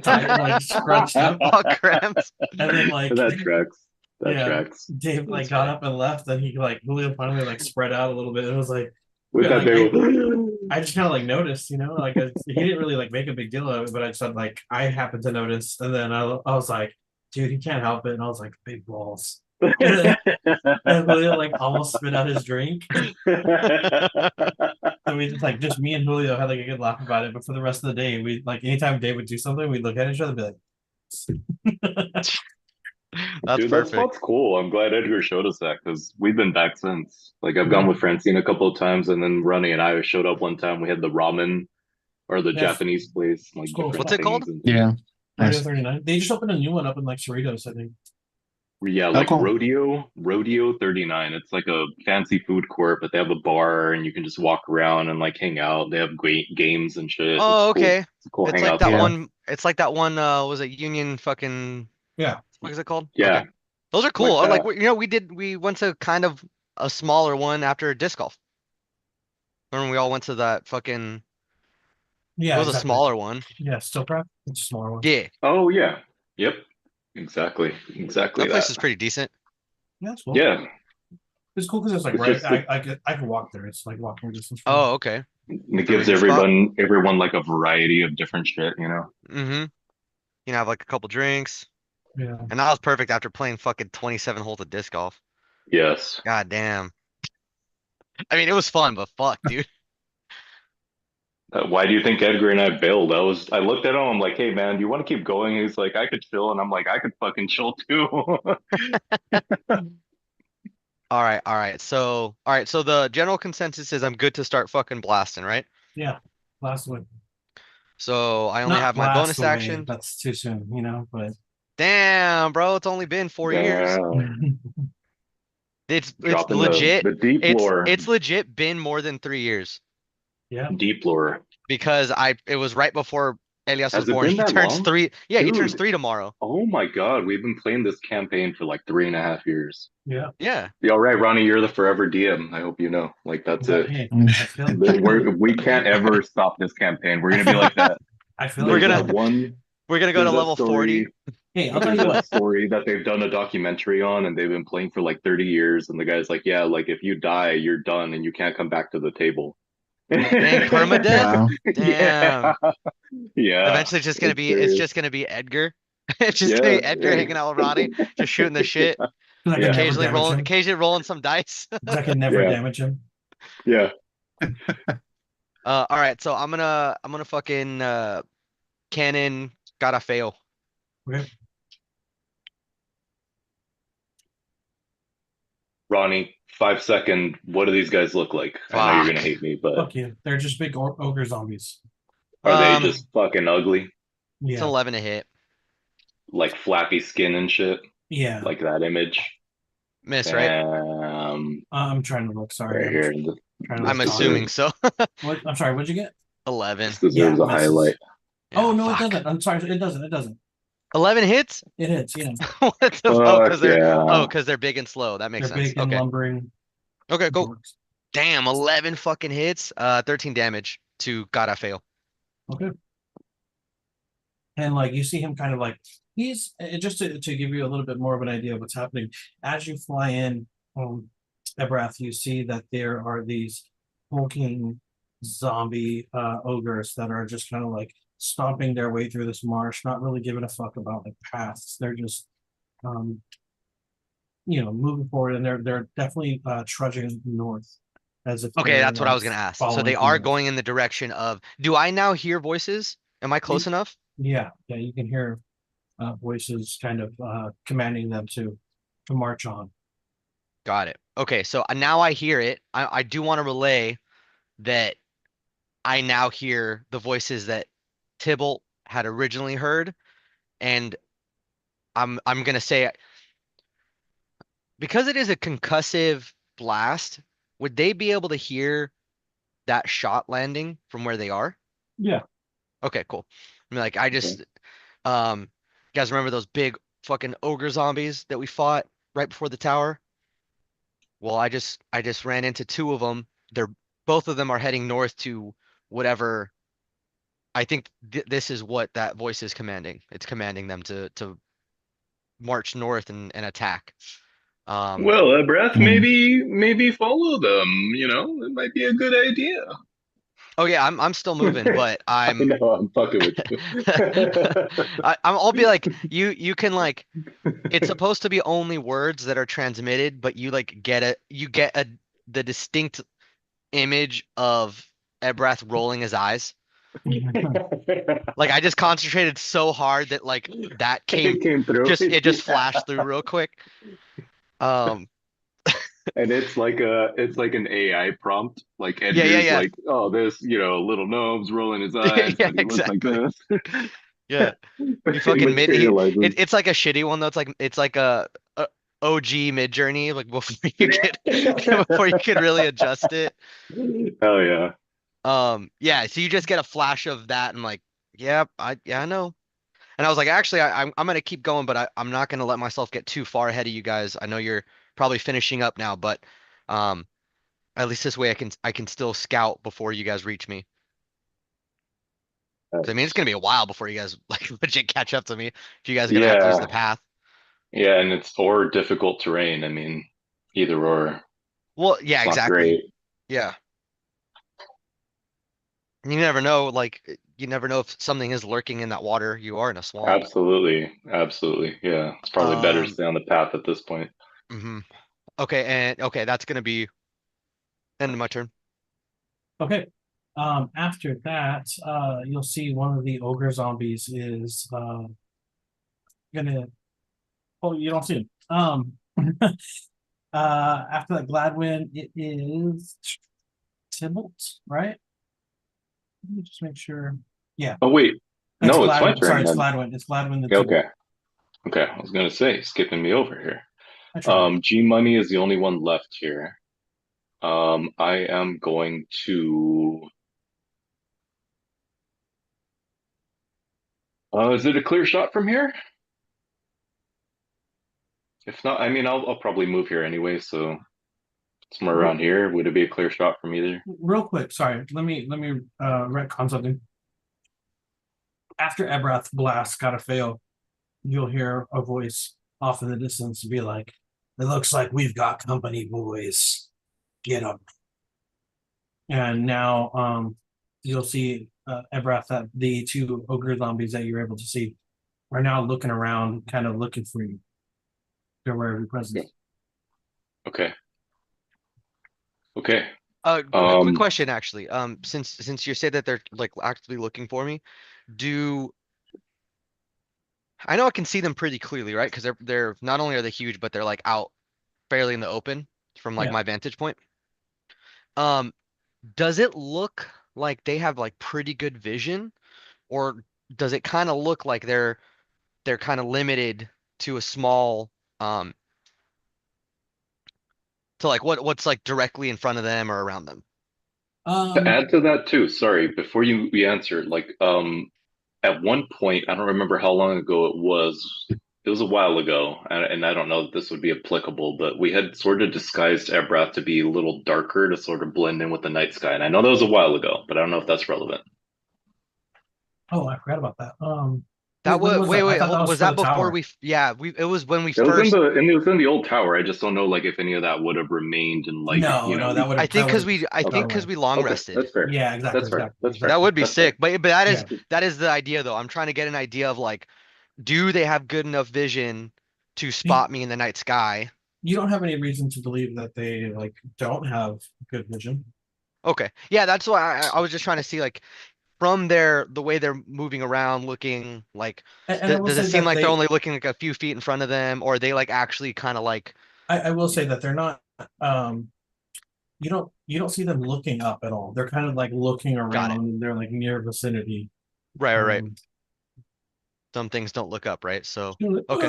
tight, like scrunched up, All cramps. and then like That tracks. That yeah, tracks. Dave like That's got funny. up and left, and he like Julio finally like spread out a little bit. It was like with Yeah, that like big I just kind of like noticed, like he didn't really like make a big deal of it, but I just said like I happened to notice, and then I was like, dude, he can't help it, and I was like, big balls, and Julio like almost spit out his drink, and we just me and Julio had like a good laugh about it. But for the rest of the day, we like anytime Dave would do something, we'd look at each other and be like, That's Dude, that perfect. spot's cool. I'm glad Edgar showed us that because we've been back since. Like I've gone yeah, with Francine a couple of times, and then Ronnie and I showed up one time. We had the ramen or the yes, Japanese place, it's like cool different What's it spot. called? things and things. Yeah. Rodeo Nice. 39. They just opened a new one up in like Cerritos, I think. Yeah, Oh, like cool. Rodeo 39. It's like a fancy food court, but they have a bar and you can just walk around and like hang out. They have great games and shit. It's Oh, cool. okay. It's a cool It's like hangout that Yeah. spot. one. It's like that one. Was it Union fucking? Yeah, What is it called? Okay, Yeah, those are cool. like Or like that. we went to kind of a smaller one after disc golf. Remember we all went to that fucking. It yeah, was a exactly. smaller one. Yeah, still prep. It's a smaller one. Yeah, Oh yeah. Yep. Exactly. Exactly that place that. is pretty decent. Yeah, it's cool. Yeah. It's cool because it's like It's right. just it, I can walk there. It's like walking distance from me. Oh, okay. it gives Familiar spot. everyone like a variety of different shit, you know? Mm-hmm. You know, have like a couple drinks, Yeah. and that was perfect after playing fucking 27 holes of disc golf. Yes. God damn. I mean, it was fun, but fuck, dude. Why do you think Edgar and I bailed? I looked at him, I'm like, hey man, do you want to keep going? He's like, I could chill, and I'm like, I could fucking chill too. All right. So the general consensus is I'm good to start fucking blasting, right? Yeah. Last one. So I only Not have my blast bonus away. action. That's too soon, but Damn, bro, it's only been 4 years. Damn. It's Dropping legit. the deep lore. It's legit been more than 3 years yeah. Deep lore. because I it was right before Elias was Has it born. been He that turns long? 3. Yeah, he turns Dude, 3 tomorrow. oh my God, we've been playing this campaign for like 3.5 years. Yeah. Yeah. Yeah, all right, Ronnie, you're the forever DM. I hope you know. Like that's Well, it. hey, Mm. We can't ever stop this campaign. We're gonna be like that. I feel We're like There's gonna that one. we're gonna go to There's that level 40. story. hey, I'll tell There's you that what. story that they've done a documentary on, and they've been playing for like 30 years. And the guy's like, "Yeah, like if you die, you're done, and you can't come back to the table." Dang, permadeath? Wow. Yeah, Damn. yeah, Eventually it's it's serious. just gonna be Edgar. It's just gonna Yeah, be Edgar hanging out with Ronnie, just shooting the shit, 'Cause I can yeah, never damage him. occasionally rolling some dice. 'Cause I can never yeah, damage him. yeah. All right, so I'm gonna fucking cannon gotta fail. Okay. Ronnie, 5 second. What do these guys look like? I know you're gonna Fuck. hate me, but Fuck you. They're just big ogre zombies. are they Um, just fucking ugly? it's Yeah. 11 to hit. Like flappy skin and shit? Yeah. Like that image? Miss, right? I'm trying to look. Sorry. Right I'm here. trying to This I'm look. Talk. assuming deserves so. What? I'm sorry. What'd you get? 11. this Yeah. deserves a Misses. highlight. Oh, Yeah, no, it fuck. doesn't. I'm sorry. It doesn't. It doesn't. 11 hits? It hits. Yeah. What the oh, Fuck yeah. because they're big and slow. That makes They're sense. big and Okay. lumbering Okay, cool. dorks. Damn, 11 fucking hits. 13 damage to gotta fail. Okay. And like you see him kind of like he's just to give you a little bit more of an idea of what's happening as you fly in Ebrath, you see that there are these hulking zombie ogres that are just kind of like stomping their way through this marsh, not really giving a fuck about like paths. They're just um moving forward, and they're definitely trudging north as if Okay, they're that's what I like was gonna ask. So following they from are north. going in the direction of, do I now hear voices? Am I close enough? Yeah, you can hear voices kind of commanding them to march on. Got it. Okay, so now I hear it. I do want to relay that I now hear the voices that Tybalt had originally heard, and I'm gonna say because it is a concussive blast, would they be able to hear that shot landing from where they are? Yeah. Okay, cool. I mean, like I Okay. just you guys remember those big fucking ogre zombies that we fought right before the tower? Well, I just ran into two of them. They're both of them are heading north to whatever. I think this is what that voice is commanding. It's commanding them to march north and attack. Well, a breath, Mm. maybe follow them. It might be a good idea. Oh yeah, I'm still moving, but I know, I'm fucking with you. I'll be like you can like it's supposed to be only words that are transmitted, but you get a the distinct image of Ebrath rolling his eyes. Like I just concentrated so hard that like that came It came through. just it just Yeah. flashed through real quick. Um And it's like an AI prompt. Like yeah, Edgar's yeah. like, oh, this, little gnome's rolling his eyes, Yeah, but he looks like exactly. this. Yeah. He It fucking materializes. it's like a shitty one though. It's like a OG mid journey like before you could before you could really adjust it. Hell yeah. Yeah, so you just get a flash of that and like, yeah, I know. And I was like, actually, I'm gonna keep going, but I'm not gonna let myself get too far ahead of you guys. I know you're probably finishing up now, but um, at least this way I can still scout before you guys reach me. 'Cause I mean, it's gonna be a while before you guys like legit catch up to me. If you guys are gonna have to use the Yeah. path. Yeah, and it's or difficult terrain. I mean, either or. Well, yeah, It's not exactly. great. Yeah, you never know. Like, you never know if something is lurking in that water. You are in a swamp. Absolutely. Absolutely. Yeah. It's probably better to Um, stay on the path at this point. mhm. Okay, and okay, that's gonna be end of my turn. Okay. After that, you'll see one of the ogre zombies is gonna. Oh, you don't see him. After that Gladwin, it is Tybalt, right? Let me just make sure. Yeah, Oh wait. it's No, it's my Gladwin. Sorry, turn it's then. Gladwin. It's Gladwin the Yeah, Tybalt. okay. Okay. I was gonna say, skipping me over here. I tried. G Money is the only one left here. I am going to. Is it a clear shot from here? If not, I mean, I'll probably move here anyway. So somewhere around here, would it be a clear shot from either? Real quick, sorry. Let me retcon something. After Ebrath blast gotta fail, you'll hear a voice off in the distance be like, "It looks like we've got company, boys. Get up." And now, you'll see Ebrath that the two ogre zombies that you're able to see are now looking around, kind of looking for you. They're aware of your Okay. presence. Okay. Okay. A quick Um, question actually. Since you said that they're like actively looking for me, do I know I can see them pretty clearly, right? Because they're not only are they huge, but they're like out fairly in the open from like Yeah. my vantage point. Um, does it look like they have like pretty good vision, or does it kind of look like they're kind of limited to a small to like what's like directly in front of them or around them? to Um. add to that too, sorry, before you answer, like, at one point, I don't remember how long ago it was. It was a while ago, and I don't know if this would be applicable, but we had sort of disguised Ebrath to be a little darker to sort of blend in with the night sky. And I know that was a while ago, but I don't know if that's relevant. Oh, I forgot about that. That When was was wait, that? I wait, thought that hold, was was for that the before tower. we? Yeah, we it was when we It was in first. the old tower. I just don't know, like, if any of that would have remained in, like, No, no, we. I Okay, think that because would. we long okay, rested. that's fair. Yeah, exactly, That's fair. exactly, That's fair. That exactly. would be That's fair. sick. But that is Yeah, the idea though. I'm trying to get an idea of like, do they have good enough vision to you, spot me in the night sky? you don't have any reason to believe that they like don't have good vision. Okay. Yeah, that's why I was just trying to see like from the way they're moving around, looking like, And I will does it say seem that like they're they, only looking like a few feet in front of them, or are they like actually kind of like, I will say that they're not. Um, you don't see them looking up at all. They're kind of like looking got it? around. And they're like near vicinity. Right, right, right. Um, Some things don't look up, right? So, you're like, okay.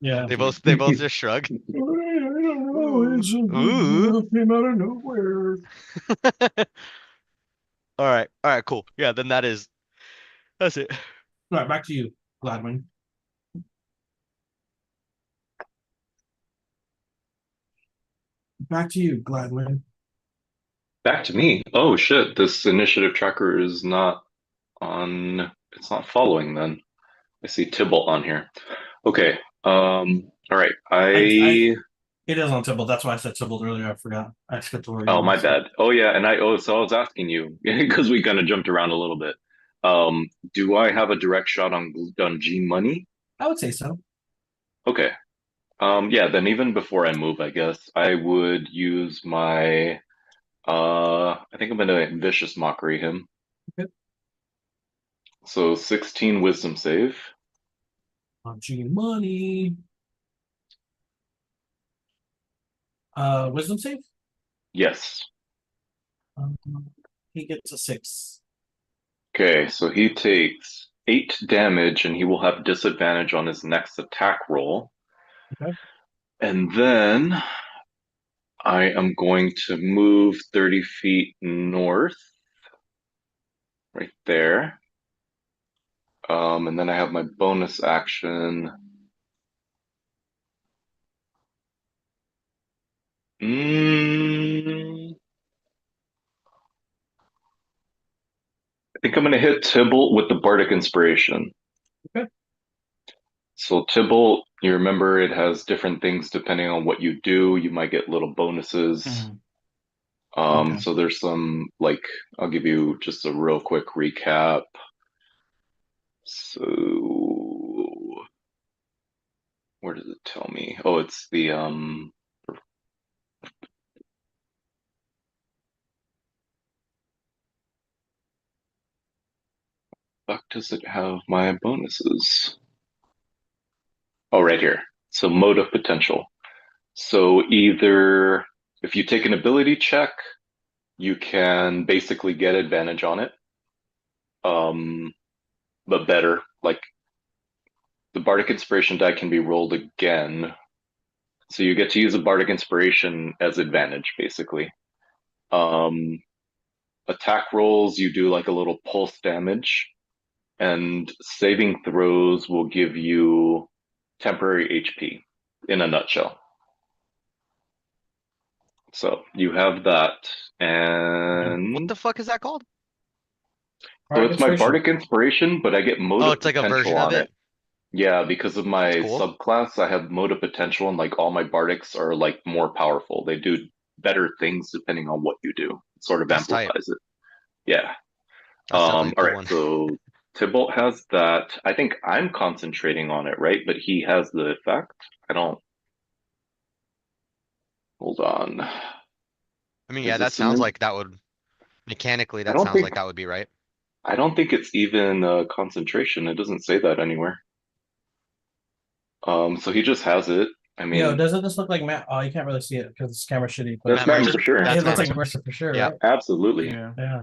yeah. They both just shrug. I don't know. Ooh, It's ooh. came out of nowhere. All right, cool. Yeah, then that's it. All right, back to you, Gladwin. Back to you, Gladwin. Back to me. Oh shit! This initiative tracker is not on. It's not following. Then I see Tybalt on here. Okay. All right. It is on Tybalt. That's why I said Tybalt earlier. I forgot. I skipped over you. Oh, my bad. Oh, yeah. So I was asking you because we kind of jumped around a little bit. Do I have a direct shot on G Money? I would say so. Okay. Yeah, then even before I move, I guess I would use my I think I'm gonna vicious mockery him. Okay. So 16 wisdom save. On G Money. Wisdom save? Yes. Um, he gets a 6. Okay, so he takes 8 damage and he will have disadvantage on his next attack roll. Okay. And then I am going to move 30 feet north, right there. And then I have my bonus action. I think I'm going to hit Tybalt with the Bardic Inspiration. Okay. So Tybalt, you remember it has different things depending on what you do. You might get little bonuses. Mhm. Okay. So there's some, like, I'll give you just a real quick recap. So where does it tell me? Oh, it's the fuck does it have my bonuses? Oh, right here. So mode of potential. So either if you take an ability check, you can basically get advantage on it. But better. Like the Bardic Inspiration die can be rolled again. So you get to use a Bardic Inspiration as advantage, basically. Um, Attack rolls, you do like a little pulse damage, and saving throws will give you temporary HP in a nutshell. So you have that, What and the fuck is that called? so Bardic it's my Inspiration. Bardic Inspiration, but I get Mode Oh, of it's like a Potential version of on it. it. Yeah, because of my That's cool. subclass, I have Mode of Potential, and like all my Bardics are like more powerful. They do better things depending on what you do. It sort of That's tight. amplifies it. Yeah. That's definitely a All cool right, one. so Tybalt has that. I think I'm concentrating on it, right? But he has the effect. I don't. Hold on. I mean, yeah, Is that this sounds in? like that would mechanically, I that don't sounds think. like that would be right. I don't think it's even concentration. It doesn't say that anywhere. So he just has it. I Yo, mean, doesn't this look like Matt? Oh, you can't really see it because it's camera shitty, but that's Matt Matt Mercer. for sure. it That's looks Matt like Mercer. Mercer for sure, Yeah. right? Absolutely. Yeah. Yeah.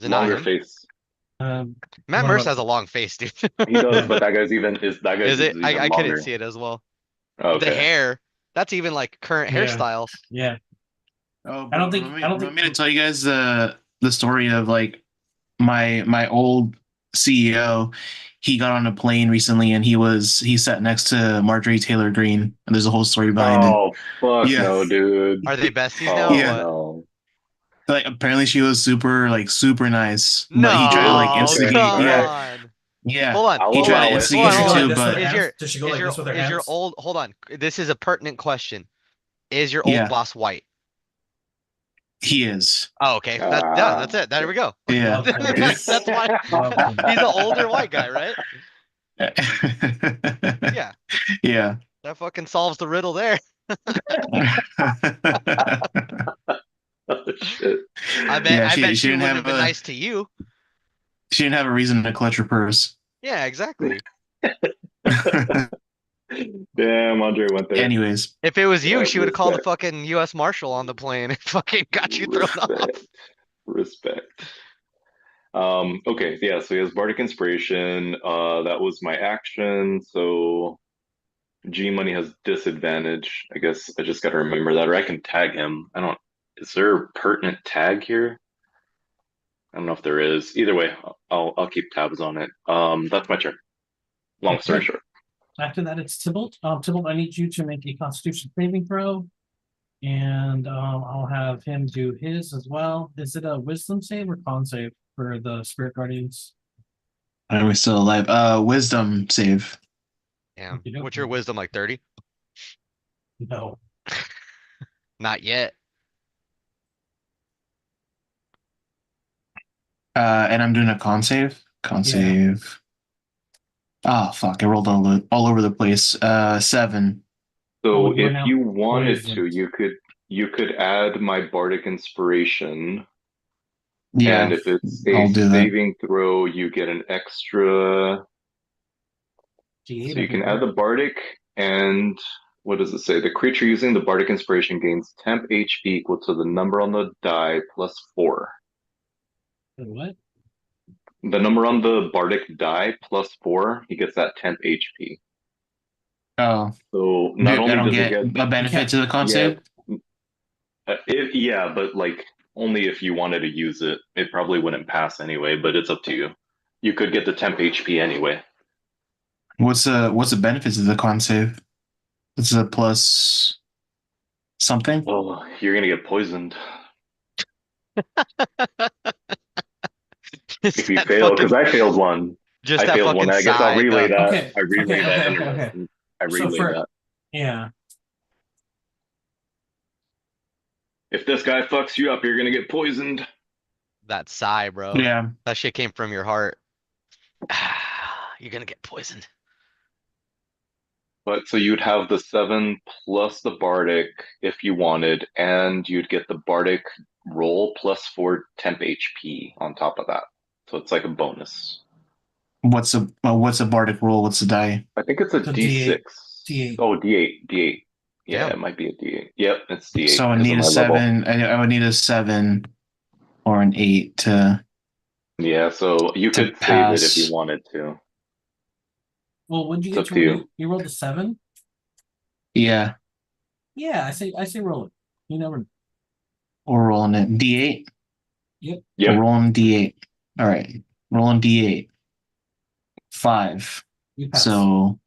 Is it not Longer him? face. Um, Matt what Mercer about has a long face, dude. He does, but that guy's Is is it? even I couldn't longer. see it as well. The Okay. hair, that's even like current Yeah. hairstyle. yeah. Oh, I don't think want I don't me think to tell you guys the story of like my old CEO. He got on a plane recently and he sat next to Marjorie Taylor Greene, and there's a whole story behind it. Oh, fuck Yeah. no, dude. Are they besties now or Oh Yeah. what? no. Like apparently she was super nice, but he tried to like No, Okay. instigate. All come Yeah, right. on. yeah. Hold on, I'll He hold tried on, to allow it. hold Does on, instigate she it hold go like too, on. this with her but Is hands? your Does she go like this with her is your hands? old hold on. This is a pertinent question. Is your old yeah, boss white? he is. Oh, okay. That's it. There we go. Yeah. Love him. That's why Love him. he's an older white guy, right? Yeah, Yeah. that fucking solves the riddle there. Oh, shit. Yeah, I bet she she didn't wouldn't have have been a nice to you. a reason to clutch her purse. Yeah, exactly. Damn, Andre went there. Anyways, If it was you, Yeah, she would have called the respect. fucking U.S. Marshal on the plane and fucking got you thrown Respect. off. Respect. Okay, yeah, so he has Bardic Inspiration. That was my action. So G Money has disadvantage. I guess I just gotta remember that, or I can tag him. I don't. Is there a pertinent tag here? I don't know if there is. Either way, I'll keep tabs on it. That's my turn. Long story Okay. short. After that, it's Tybalt. Tybalt, I need you to make a Constitution saving throw, and I'll have him do his as well. Is it a Wisdom save or Con save for the Spirit Guardians? are we still alive? Wisdom save. Damn. You don't What's your wisdom, like 30? know. Not yet. And I'm doing a con save. Con Yeah. save. Oh fuck! I rolled all over the place. 7. So you are if now you wanted to, poisoned. you could add my bardic inspiration, and Yeah, if it's I'll a do that. saving throw, you get an extra. D8, So I you can think, add right? the bardic, and what does it say? The creature using the bardic inspiration gains temp HP equal to the number on the die plus 4. What? The number on the bardic die plus 4, he gets that temp HP. Oh, So not I only don't does it get get, a You benefit can't. to the con yeah, save. yeah, but like only if you wanted to use it. It probably wouldn't pass anyway, but it's up to you. You could get the temp HP anyway. What's the benefit to the con save? It's a plus something. Well, you're gonna get poisoned if Just you that fail, because fucking, I failed one. just I that failed one. fucking I guess I'll sigh, relay the that. Okay. I relay that Okay. intermission. I So relay for that. yeah. If this guy fucks you up, you're gonna get poisoned. that sigh, bro. Yeah. That shit came from your heart. You're gonna get poisoned. But so you'd have the 7 plus the bardic if you wanted, and you'd get the bardic roll plus 4 temp HP on top of that. So it's like a bonus. What's a bardic roll? What's the die? I think it's a The D6. D8. D8. Oh, D8. D8. Yeah, Damn. it might be a D8. Yep, it's D8 So I because of need a my level. 7. I would need a 7 or an 8 Yeah, so you to could save it if you pass. wanted to. Well, when did you It's get up to to you. you rolled a 7? Yeah, Yeah, I say roll it. You never. we're rolling it. D8. Yep. We're Yep, rolling D8. All right, rolling D8. 5. You pass. So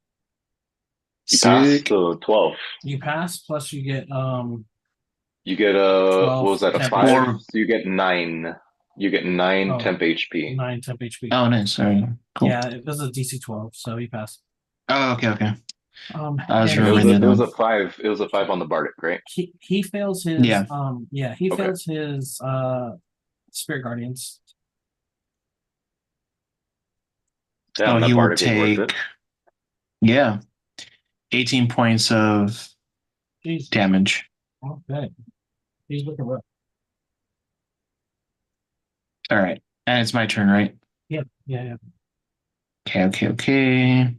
you pass sick. the 12. You pass. Plus you get You get what 12 was that, a temp 5? HP. Or So you get 9. You get 9 Oh, temp HP. 9 temp HP. oh, nice. All right, cool. Yeah, it was a DC 12, so you pass. Oh, okay. I was And And it was he a remembering the it other was a one. 5. It was a 5 on the bardic, right? he fails his Yeah. he Okay. fails his spirit guardians. So Damn, that he will bardic was worth take it. 18 points of Jeez. damage. Okay. He's looking rough. All right, and it's my turn, right? Yeah. Okay.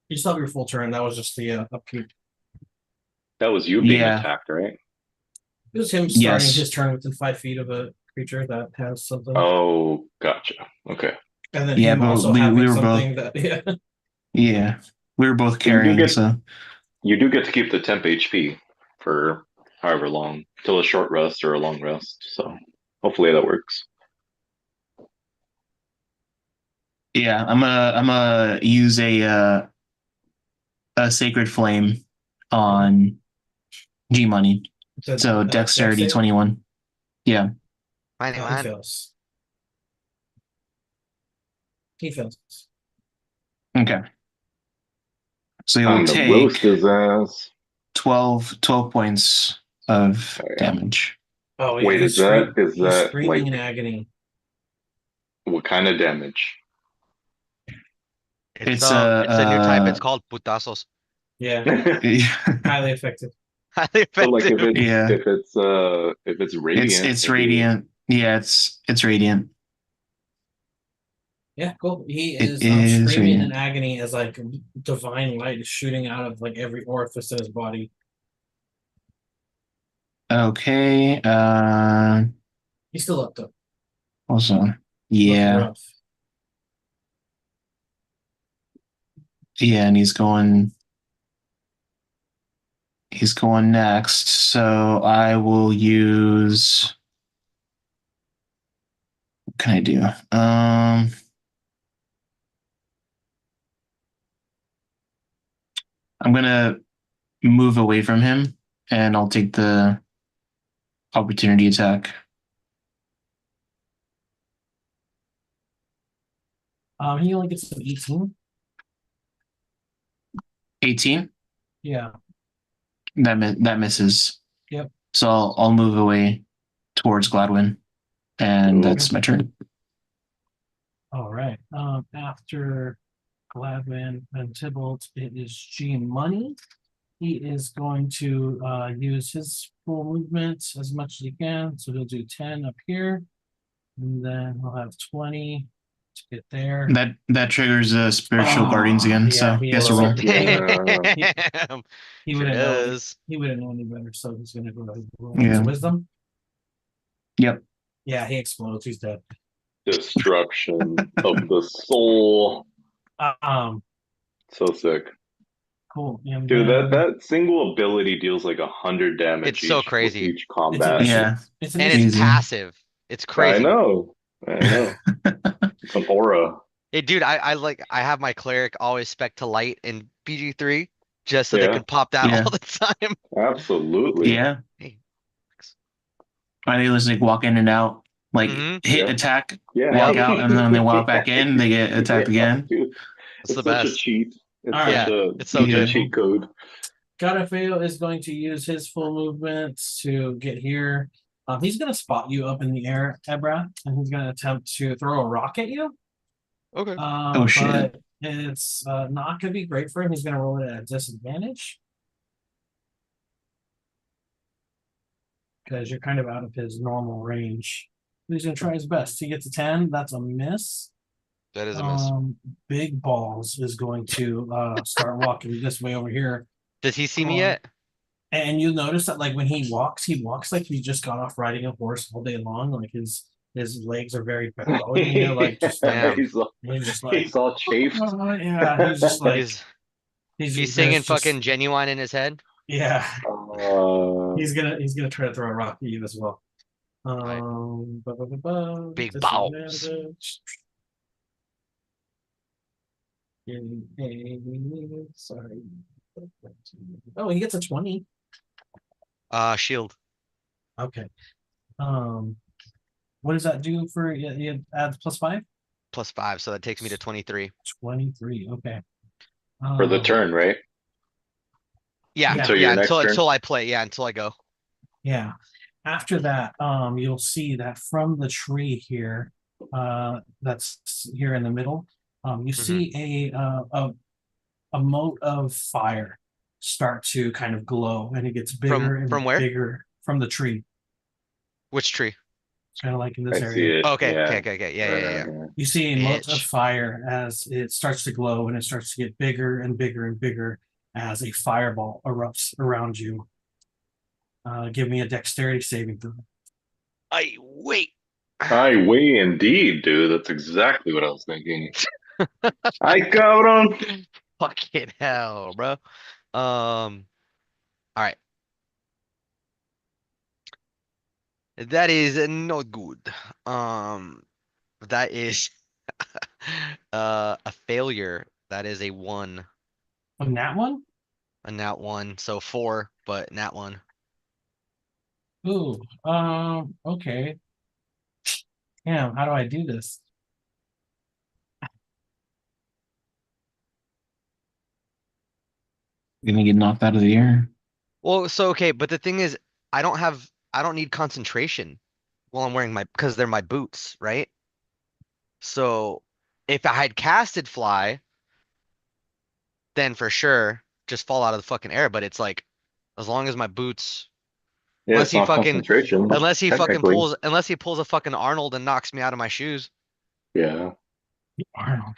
You still have your full turn. That was just the upkeep. That was you being Yeah. attacked, right? It was him starting Yes. his turn within 5 feet of a creature that has something. Oh, gotcha. Okay. And then Yeah, him but also we having were something both. that Yeah, we were both So you do carrying. get So to keep the temp HP for however long, till a short rest or a long rest. So hopefully that works. yeah, I'm gonna use a sacred flame on G Money. the So deck dexterity save. 21. Yeah. Fine, He man. fails. He fails. Okay. So you'll Time to roast take his ass. 12 points of Oh, yeah. damage. Oh yeah, Wait, is he's that screaming like in agony. what kind of damage? It's a new type. It's called putazos. Yeah, yeah. highly effective. Highly So like effective. if it's It's radiant, it's it'd be radiant. Yeah, it's radiant. Yeah, cool. He It is is screaming in radiant. agony as like divine light is shooting out of like every orifice in his body. Okay. He's still up though. Also, Looking yeah. rough. Yeah, and he's going next. So I will use, what can I do? I'm gonna move away from him and I'll take the opportunity attack. He only gets an 18. 18. Yeah. That misses. Yep. So I'll move away towards Gladwin, and Ooh. that's my turn. All right. After Gladwin and Tybalt, it is G Money. He is going to use his full movement as much as he can. So he'll do 10 up here. And then he'll have 20 to get there. That triggers spiritual guardians again. Yeah, So he guess a is. roll. Yeah. Damn. He Sure wouldn't know. does. He wouldn't know any better, so he's gonna go ahead and roll Yeah. his wisdom. Yep. Yeah, he explodes. He's dead. Destruction of the soul. Um, So sick. cool. And Dude, then that single ability deals like 100 damage It's so each with crazy. each combat. Yeah. it's And it's Easy. passive. It's I crazy. know. It's an aura. Hey, dude, I have my cleric always spec to light in BG3 just so they Yeah. can pop that Yeah. all the time. Absolutely. Yeah. Hey. I think it was like walk in and out, like Mhm. hit Yeah. attack, Yeah. walk out, and then when they walk back Yeah. in, they get attacked Yeah, again. dude. It's the It's such a best. cheat. It's All such right. a It's so such a good. cheat code. Garafeo is going to use his full movement to get here. He's gonna spot you up in the air, Ebra, and he's gonna attempt to throw a rock at you. Okay. Oh, shit. But it's not gonna be great for him. He's gonna roll it at a disadvantage. Because you're kind of out of his normal range. He's gonna try his best. He gets a 10. That's a miss. That is a miss. Big Balls is going to start walking this way over here. Does he see me yet? And you'll notice that like when he walks like he just got off riding a horse all day long. Like his legs are very bowing, you know, like just Damn. he's just like he's all chafed. yeah, he's just like He's singing fucking Genuine in his head. yeah. Uh, He's gonna try to throw a rock at you as well. Big balls. Disadvantage. Sorry. Oh, he gets a 20. Shield. Okay. What does that do for you? Adds +5? +5, so that takes me to 23. 23. Okay. for the turn, right? Yeah, Until yeah, your next turn. until I play, yeah, until I go. Yeah. After that, you'll see that from the tree here, that's here in the middle, you see a mote of fire start to kind of glow, and it gets bigger and From where? bigger from the tree. Which tree? Kind of like in this I area. see it. Okay, Yeah. okay, yeah. You see a mote of Bitch. fire as it starts to glow, and it starts to get bigger and bigger and bigger as a fireball erupts around you. Give me a dexterity saving throw. I wait. I weigh indeed, dude. That's exactly what I was thinking. I got him. Fucking hell, bro. All right. That is not good. That is a failure. That is a 1. On that one? A nat 1, so 4, but nat 1. Ooh, okay. Damn, how do I do this? You're gonna get knocked out of the air. Well, so okay, but the thing is, I don't need concentration while I'm wearing because they're my boots, right? So if I had casted fly, then for sure just fall out of the fucking air. But it's like, as long as my boots, Yeah, unless it's he not fucking, concentration. Technically. unless he pulls a fucking Arnold and knocks me out of my shoes. Yeah. Arnold.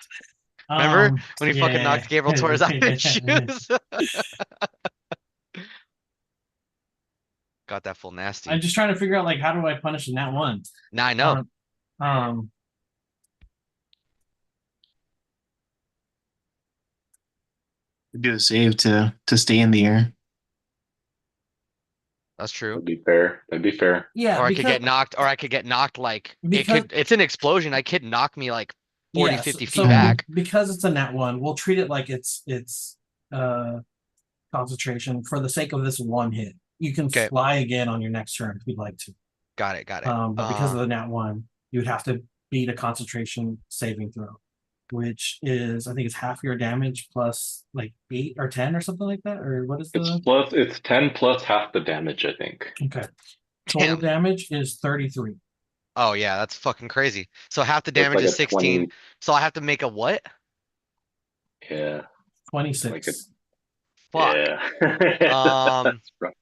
Remember when he fucking yeah. knocked Gabriel Torres out of his shoes? Got that full nasty. I'm just trying to figure out like how do I punish in that one? Now I know. Do a save to stay in the air. That's true. That'd be fair. That'd be fair. Yeah, Or I could get knocked like Because- it's an explosion. I could knock me like 40, yes, 50 feet so back. because it's a nat one, we'll treat it like it's concentration for the sake of this one hit. You can Okay. fly again on your next turn if you'd like to. Got it. But because of the nat one, you'd have to beat a concentration saving throw. which is I think it's half your damage plus like 8 or 10 or something like that. Or what is the It's 10 plus half the damage, I think. okay? Total Damn. damage is 33. Oh yeah, that's fucking crazy. So half the So it's damage like is a 16. 20. So I have to make a what? Yeah. 26. Fuck. Yeah. Um, That's rough.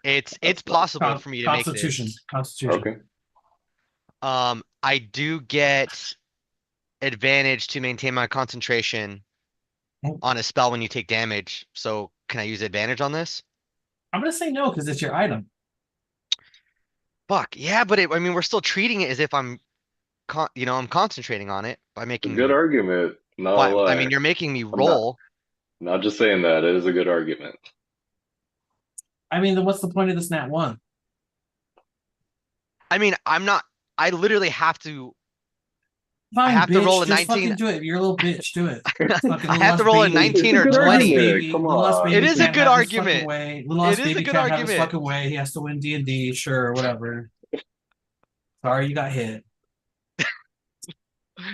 it's That's rough. possible for me to make Constitution. this. Constitution. Okay. I do get advantage to maintain my concentration Oh. on a spell when you take damage. So can I use advantage on this? I'm gonna say no because it's your item. Fuck. Yeah, but I mean, we're still treating it as if I'm concentrating on it by A making good me. argument. Not a Why? I lie. mean, you're making me I'm not roll. not just saying that. It is a good argument. I mean, then what's the point of this nat one? I mean, I'm not. I literally have to. I Fine, have to roll bitch. a Just 19. fucking do it. You're a little bitch. Do it. Fucking I little have to ass roll a baby. 19 It's a or good Little ass 20. argument. baby. Come Little ass on. It baby is a can't good have his fucking argument. way. Little It ass is a baby good can't have his argument. fucking way. He has to win D&D. Sure, whatever. Sorry, you got hit.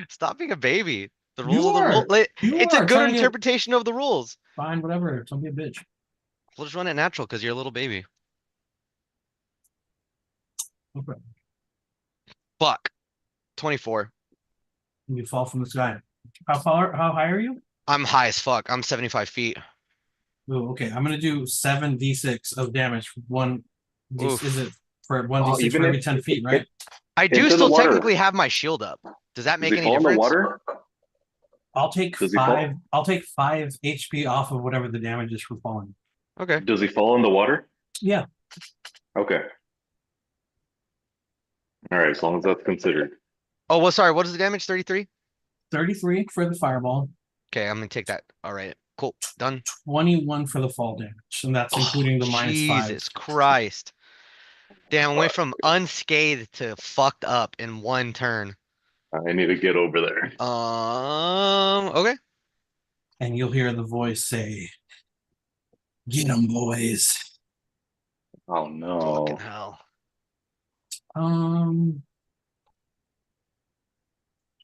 Stop being a baby. The rules You are the rule. are. You It's a are good trying to get interpretation of the rules. fine. Whatever. Don't be a bitch. We'll just run it natural because you're a little baby. Okay. Fuck. 24. You fall from the sky. How far? How high are you? I'm high as fuck. I'm 75 feet. Oh, okay. I'm gonna do 7d6 of damage. One. Is it Oof. for 1d6 Even for every if 10 feet, right? I do into the still water. technically have my shield up. Does that Does make he any fall in the difference? water? I'll take Does he five. fall? I'll take 5 HP off of whatever the damage is for falling. Okay. Does he fall in the water? Yeah. Okay. All right, as long as that's considered. Oh, well, sorry. What is the damage? 33? 33 for the fireball, Okay, I'm gonna take that. All right. Cool. Done. 21 for the fall damage, and that's Oh, including the -5. Jesus Christ. Damn, I went from unscathed to fucked up in one turn. I need to get over there. Okay. And you'll hear the voice say, "Get 'em, boys." Oh no. Fucking hell. Um.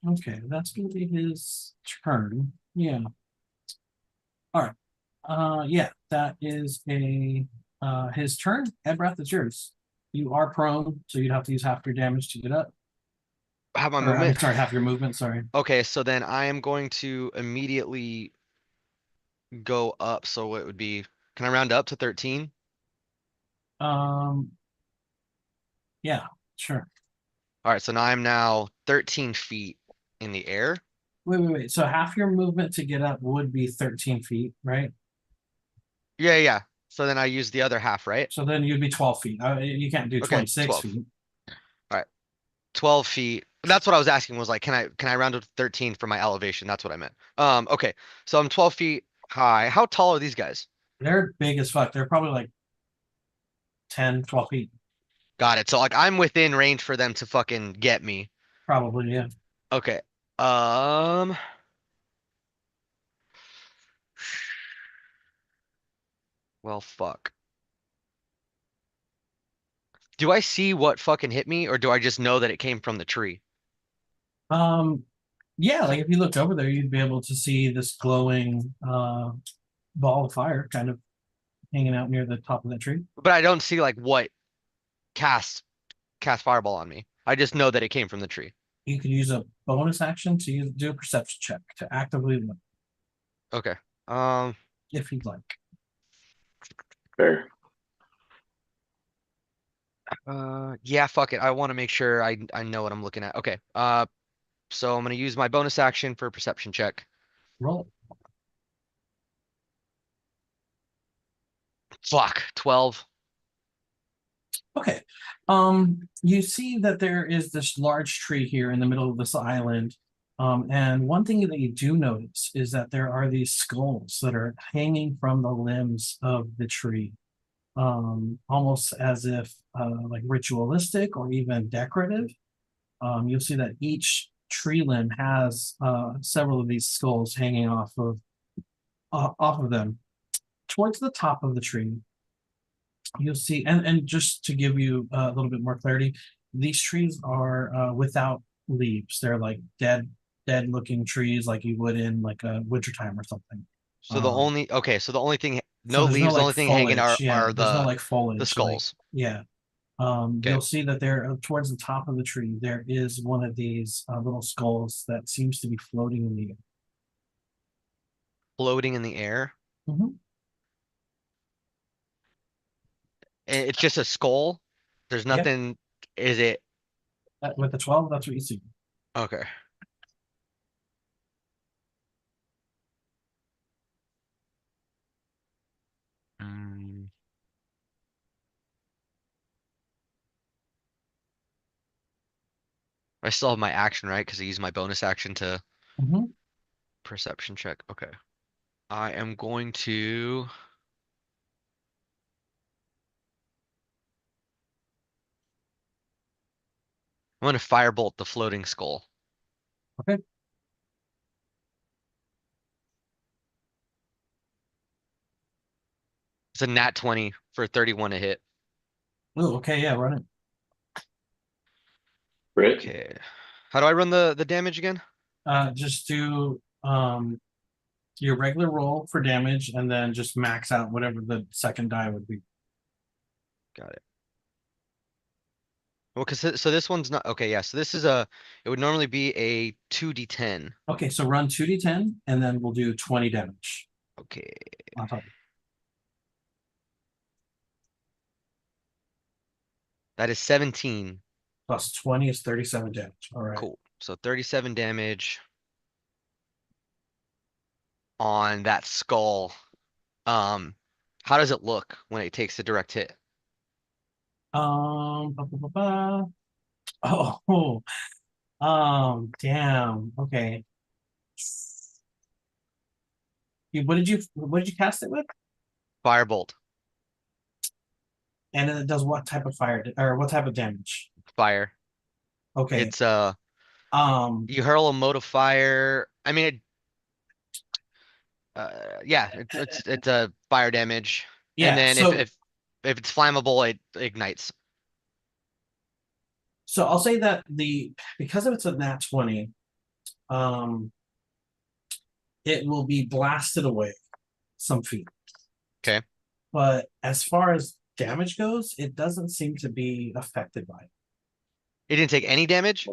Okay, that's gonna be his turn. Yeah. All right. Yeah, that is a his turn. Ebrath, it's yours. You are prone, so you'd have to use half your damage to get up. Have my Or, I mean, movement. sorry, half your movement. Sorry. Okay, so then I am going to immediately go up. So it would be, can I round up to 13? Um. Yeah, sure. All right, so now I'm now 13 feet in the air. Wait. So half your movement to get up would be 13 feet, right? Yeah, yeah. So then I use the other half, right? So then you'd be 12 feet. You can't do Okay, 26 12. feet. 12 feet. That's what I was asking was like, can I round up to 13 for my elevation? That's what I meant. Okay. So I'm 12 feet high. How tall are these guys? They're big as fuck. They're probably like 10, 12 feet. Got it. So like I'm within range for them to fucking get me. Probably, yeah. Okay. Um, well, fuck. Do I see what fucking hit me or do I just know that it came from the tree? Yeah, like if you looked over there, you'd be able to see this glowing ball of fire kind of hanging out near the top of that tree. But I don't see like what cast fireball on me. I just know that it came from the tree. You could use a bonus action to do a perception check to actively look Okay. if you'd like. Fair. Yeah, fuck it. I want to make sure I know what I'm looking at. Okay. So I'm gonna use my bonus action for a perception check. Roll. Fuck, 12. Okay. You see that there is this large tree here in the middle of this island. And one thing that you do notice is that there are these skulls that are hanging from the limbs of the tree. Almost as if like ritualistic or even decorative. You'll see that each tree limb has several of these skulls hanging off of them. Towards the top of the tree, you'll see, and just to give you a little bit more clarity, these trees are without leaves. They're like dead dead looking trees like you would in like a wintertime or something. So the only okay, so the only thing, So no there's no leaves, the like only thing hanging foliage. are Yeah, are there's no the like foliage. Like skulls. yeah. Okay. You'll see that there towards the top of the tree there is one of these little skulls that seems to be floating in the air. Floating in the air. Mhm. It's just a skull. There's Yep. nothing. Is it With the 12, that's what you see. okay? Mm, I still have my action, right? Because I use my bonus action to Mhm. perception check. Okay. I am going to. I'm going to firebolt the floating skull. Okay. It's a nat 20 for 31 to hit. Oh, okay, yeah, run it. Right? Okay. How do I run the damage again? Just do your regular roll for damage and then just max out whatever the second die would be. Got it. Well, because so this one's not okay. Yeah, so this is a. It would normally be a 2d10. Okay, so run 2d10 and then we'll do 20 damage Okay. on top. That is 17. Plus 20 is 37 damage. All right. Cool. So 37 damage on that skull. How does it look when it takes the direct hit? Ba, ba, ba, ba. Oh, damn. Okay. What did you cast it with? Firebolt. And then it does what type of fire or what type of damage? Fire. Okay. It's Um, you hurl a mote of fire. I mean it yeah, it's a fire damage. And yeah, then if so if it's flammable, it ignites. I'll say that because of it's a nat 20, um, it will be blasted away some feet. Okay. But as far as damage goes, it doesn't seem to be affected by it. It didn't take any damage?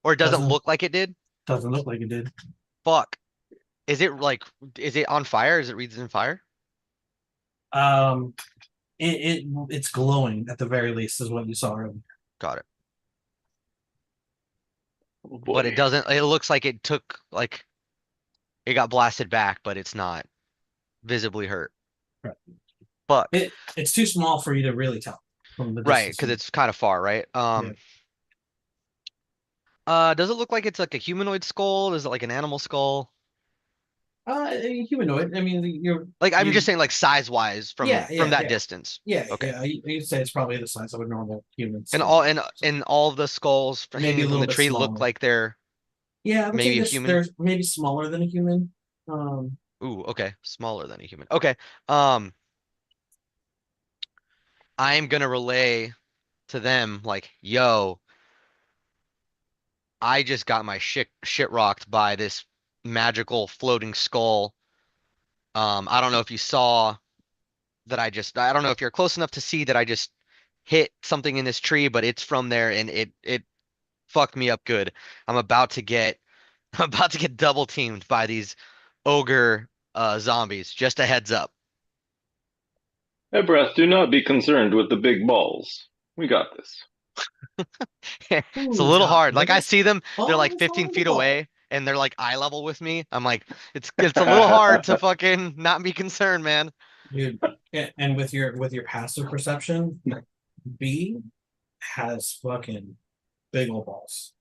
Or it doesn't Doesn't look like it did? doesn't look like it did. Fuck. Is it like is it on fire? Is it reads in fire? Um, it's glowing at the very least, is what you saw earlier. Got it. Oh But it boy. doesn't it looks like it took like it got blasted back, but it's not visibly hurt. Right. Fuck. It's too small for you to really tell from the Right, distance. because it's kind of far, right? Yeah. Does it look like it's like a humanoid skull? Is it like an animal skull? Humanoid. I mean, Like I'm just you saying like size wise yeah, from yeah, that yeah, distance. yeah, Okay. yeah. You'd say it's probably the size of a normal human And skull. and all of the skulls Maybe hanging a from little the bit tree look smaller. like they're Yeah, I would say maybe a this. human. They're maybe smaller than a human. Ooh, okay. Smaller than a human. Okay. Um, I'm gonna relay to them like, yo, I just got my shit rocked by this magical floating skull. I don't know if you saw that I don't know if you're close enough to see that I just hit something in this tree, but it's from there and it fucked me up good. I'm about to get I'm about to get double teamed by these ogre zombies. Just a heads up. Ebreth, do not be concerned with the big balls. We got this. It's a Who's little got hard. Like I biggest see them, they're like balls 15 on the feet ball? away and they're like eye level with me. I'm like, it's a little hard to fucking not be concerned, man. Dude, and with your passive perception, B has fucking big old balls.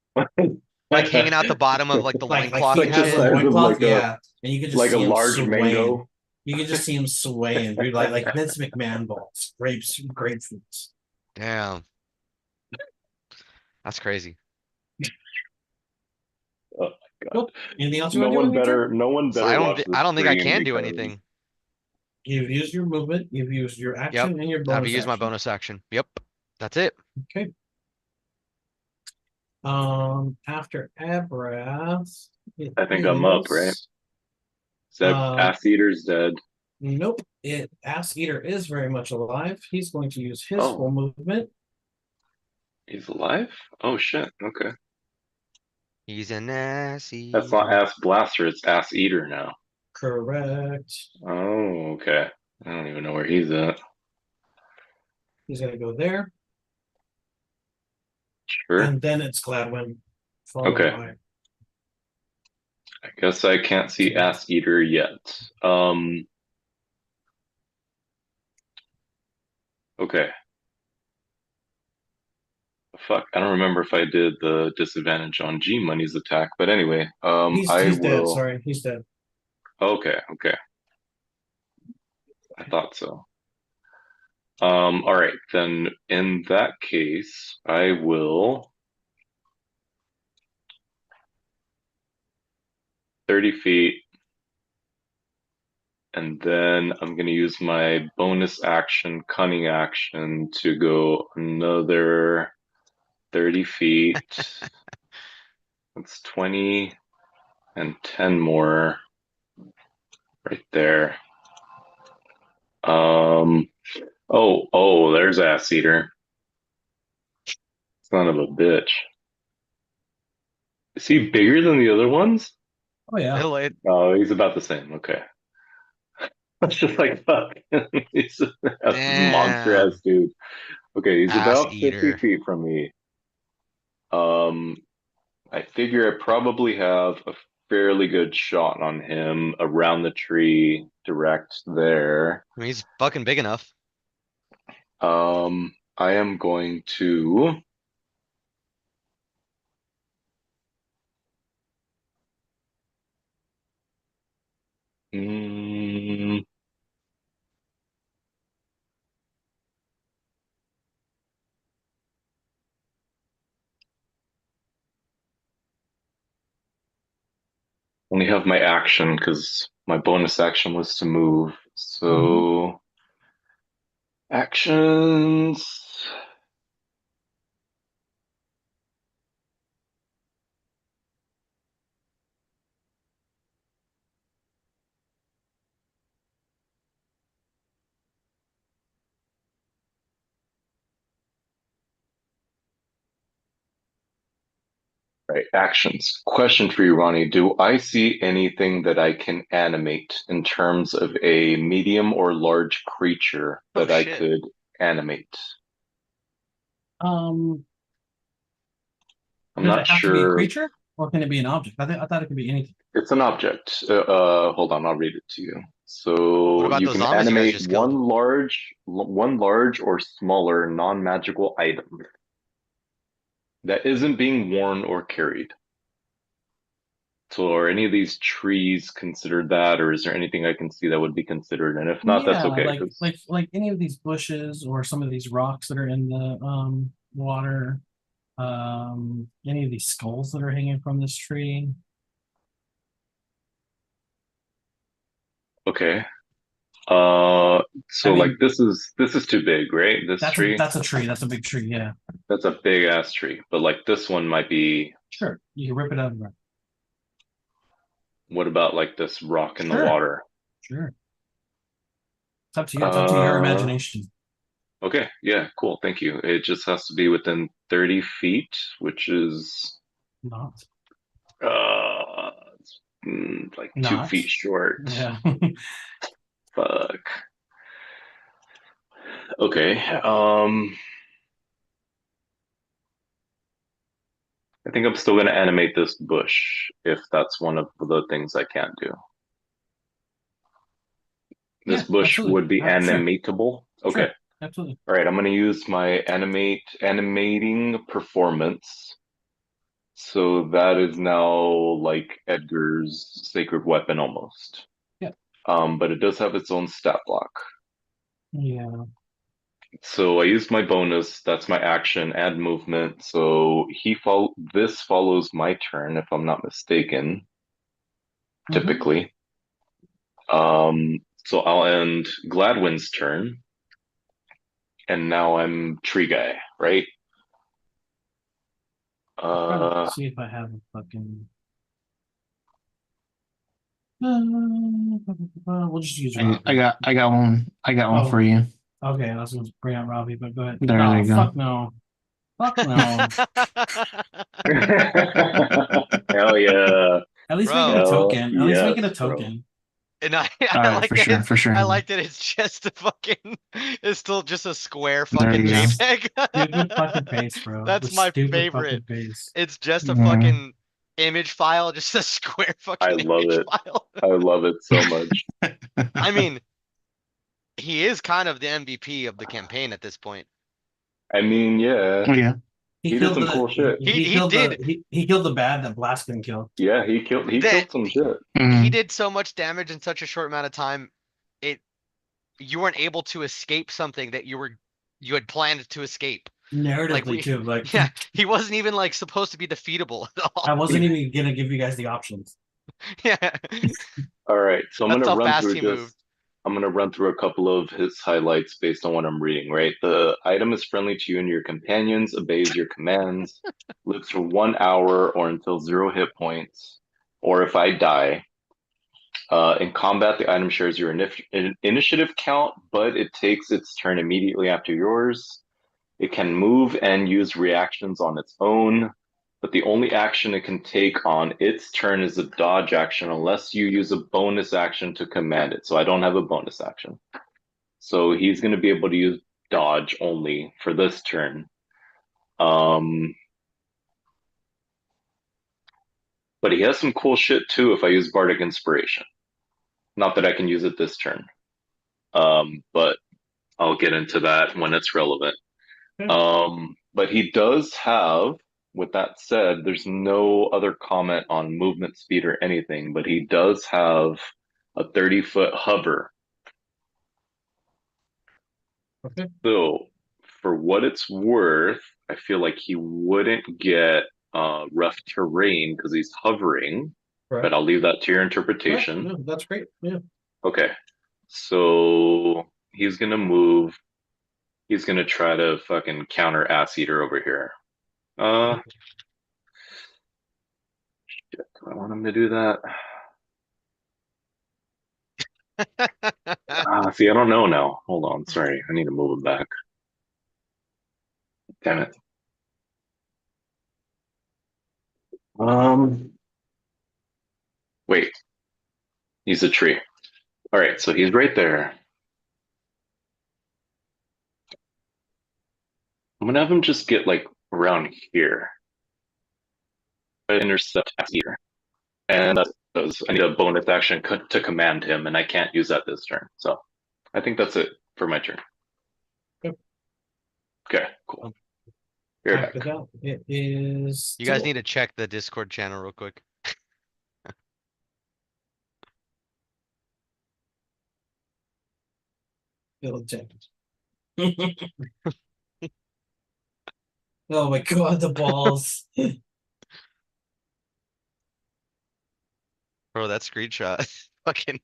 Like hanging out the bottom of like the Like loincloth he and Like the has the shit. size of loincloth, yeah, and you can just like a see him large swaying. mango. You can just see him swaying, dude, like Vince McMahon balls, grapefruits. Damn, that's crazy. Oh my god. Nope. Anything else you want to do on your turn? No one So better watch the I don't think I stream can do because anything. You've used your movement, you've used your Yep. action and your I have to bonus use my action. bonus action. Yep. That's it. Okay. After Abrath, it I think I'm up, right? is Except um Ass Eater's dead. nope. It Ass Eater is very much alive. He's going to use his full Oh, movement. he's alive? Oh shit. Okay. He's an ass That's not eater. Ass Blaster, it's Ass Eater now. Correct. Oh, okay. I don't even know where he's at. He's gonna go there. Sure. And then it's Gladwin, followed Okay. by I guess I can't see Ass Eater yet. Okay. Fuck. I don't remember if I did the disadvantage on G Money's attack, but anyway, I he's dead. will. Sorry, he's dead. Okay, okay. I thought so. All right, then in that case, I will 30 feet, and then I'm gonna use my bonus action, cunning action, to go another 30 feet. That's 20 and 10 more right there. Um, oh, there's Ass Eater. Son of a bitch. Is he bigger than the other ones? Oh yeah. Oh, he's about the same. Okay. It's just like, fuck. He's a monster ass Damn. dude. Okay, he's Ass about 50 eater. feet from me. Um, I figure I probably have a fairly good shot on him around the tree, direct there. I mean, he's fucking big enough. I am going to. Mm, only have my action because my bonus action was to move. Mhm. So actions. Right, actions. Question for you, Ronnie. Do I see anything that I can animate in terms of a medium or large creature Oh that I shit. could animate? Um, I'm does not it have to be a sure. creature or can it be an object? I thought it could be anything. It's an object. Hold on, I'll read it to you. What So about you those can zombies you guys animate just killed? one large or smaller non-magical item that isn't being worn or carried. So are any of these trees considered that, or is there anything I can see that would be considered? And if not, that's Yeah, okay, because like any of these bushes or some of these rocks that are in the water. Any of these skulls that are hanging from this tree. okay. I So like mean, this is too big, right? This tree, that's a tree. That's a big tree. Yeah, that's a big ass tree. But like this one might be. sure. You can rip it out of there. What about like this rock in the Sure, water? sure. It's up to you. It's up to your Uh, imagination. okay, yeah, cool, thank you. It just has to be within 30 feet, which is Not, uh like 2 feet not. short. Yeah. Fuck. Okay. I think I'm still gonna animate this bush if that's one of the things I can't do. This Yeah, bush absolutely. would be Sure, animatable. Okay. sure, absolutely. All right, I'm going to use my animating performance. So that is now like Edgar's sacred weapon almost. Yeah, But it does have its own stat block. yeah. So I used my bonus, that's my action and movement. So this follows my turn if I'm not mistaken, Mm-hmm. typically. So I'll end Gladwin's turn, and now I'm tree guy, right? See if I have a fucking. We'll just use Robbie. I got one. I got one Oh. for you. Okay, I was going to bring out Robbie, but go ahead. There No, you go. fuck no. Fuck no. Hell yeah. At least make it a Bro. token. At least make it a Yes, bro. token. And I Alright, like for that sure, it's, for sure. I like that it's just a fucking it's still just a square There fucking you go. Stupid JPEG. fucking face, bro. That's The my stupid favorite. fucking face. It's just a Mhm. fucking image file, just a square I fucking love image it. file. I love it so much. I mean, he is kind of the MVP of the campaign at this point. I mean, yeah, Oh yeah. he did some cool shit. He did he killed the bad that Blast didn't kill. Yeah, he killed that some shit. he Mhm. did so much damage in such a short amount of time. It you weren't able to escape something that you had planned to escape. Like Narratively too. Like yeah, he wasn't even like supposed to be defeatable at all. I wasn't even gonna give you guys the options. Yeah, All right, so that's how fast he moved. I'm gonna run through a couple of his highlights based on what I'm reading, right? The item is friendly to you and your companions, obeys your commands, lives for 1 hour or until 0 hit points, or if I die. In combat, the item shares your initiative count, but it takes its turn immediately after yours. It can move and use reactions on its own, but the only action it can take on its turn is a dodge action unless you use a bonus action to command it. So I don't have a bonus action. So he's going to be able to use dodge only for this turn. But he has some cool shit too if I use Bardic Inspiration. Not that I can use it this turn. But I'll get into that when it's relevant. But he does have, with that said, there's no other comment on movement speed or anything, but he does have a 30-foot hover. Okay. So, for what it's worth, I feel like he wouldn't get rough terrain because he's hovering, but I'll leave that to your interpretation. No, that's great. Yeah. Okay. So, he's going to move. He's going to try to fucking counter Ass Eater over here. Shit, do I want him to do that? See, I don't know now. Hold on, sorry. I need to move him back. Damn it. Wait. He's a tree. All right, so he's right there. I'm gonna have him just get like around here. Intercept here. And that's I need a bonus action to command him, and I can't use that this turn. So I think that's it for my turn. Yep. Okay, cool. You're back. After that, it is. You guys need to check the Discord channel real quick. It'll check. Oh my god, the balls. Bro, that screenshot. Fucking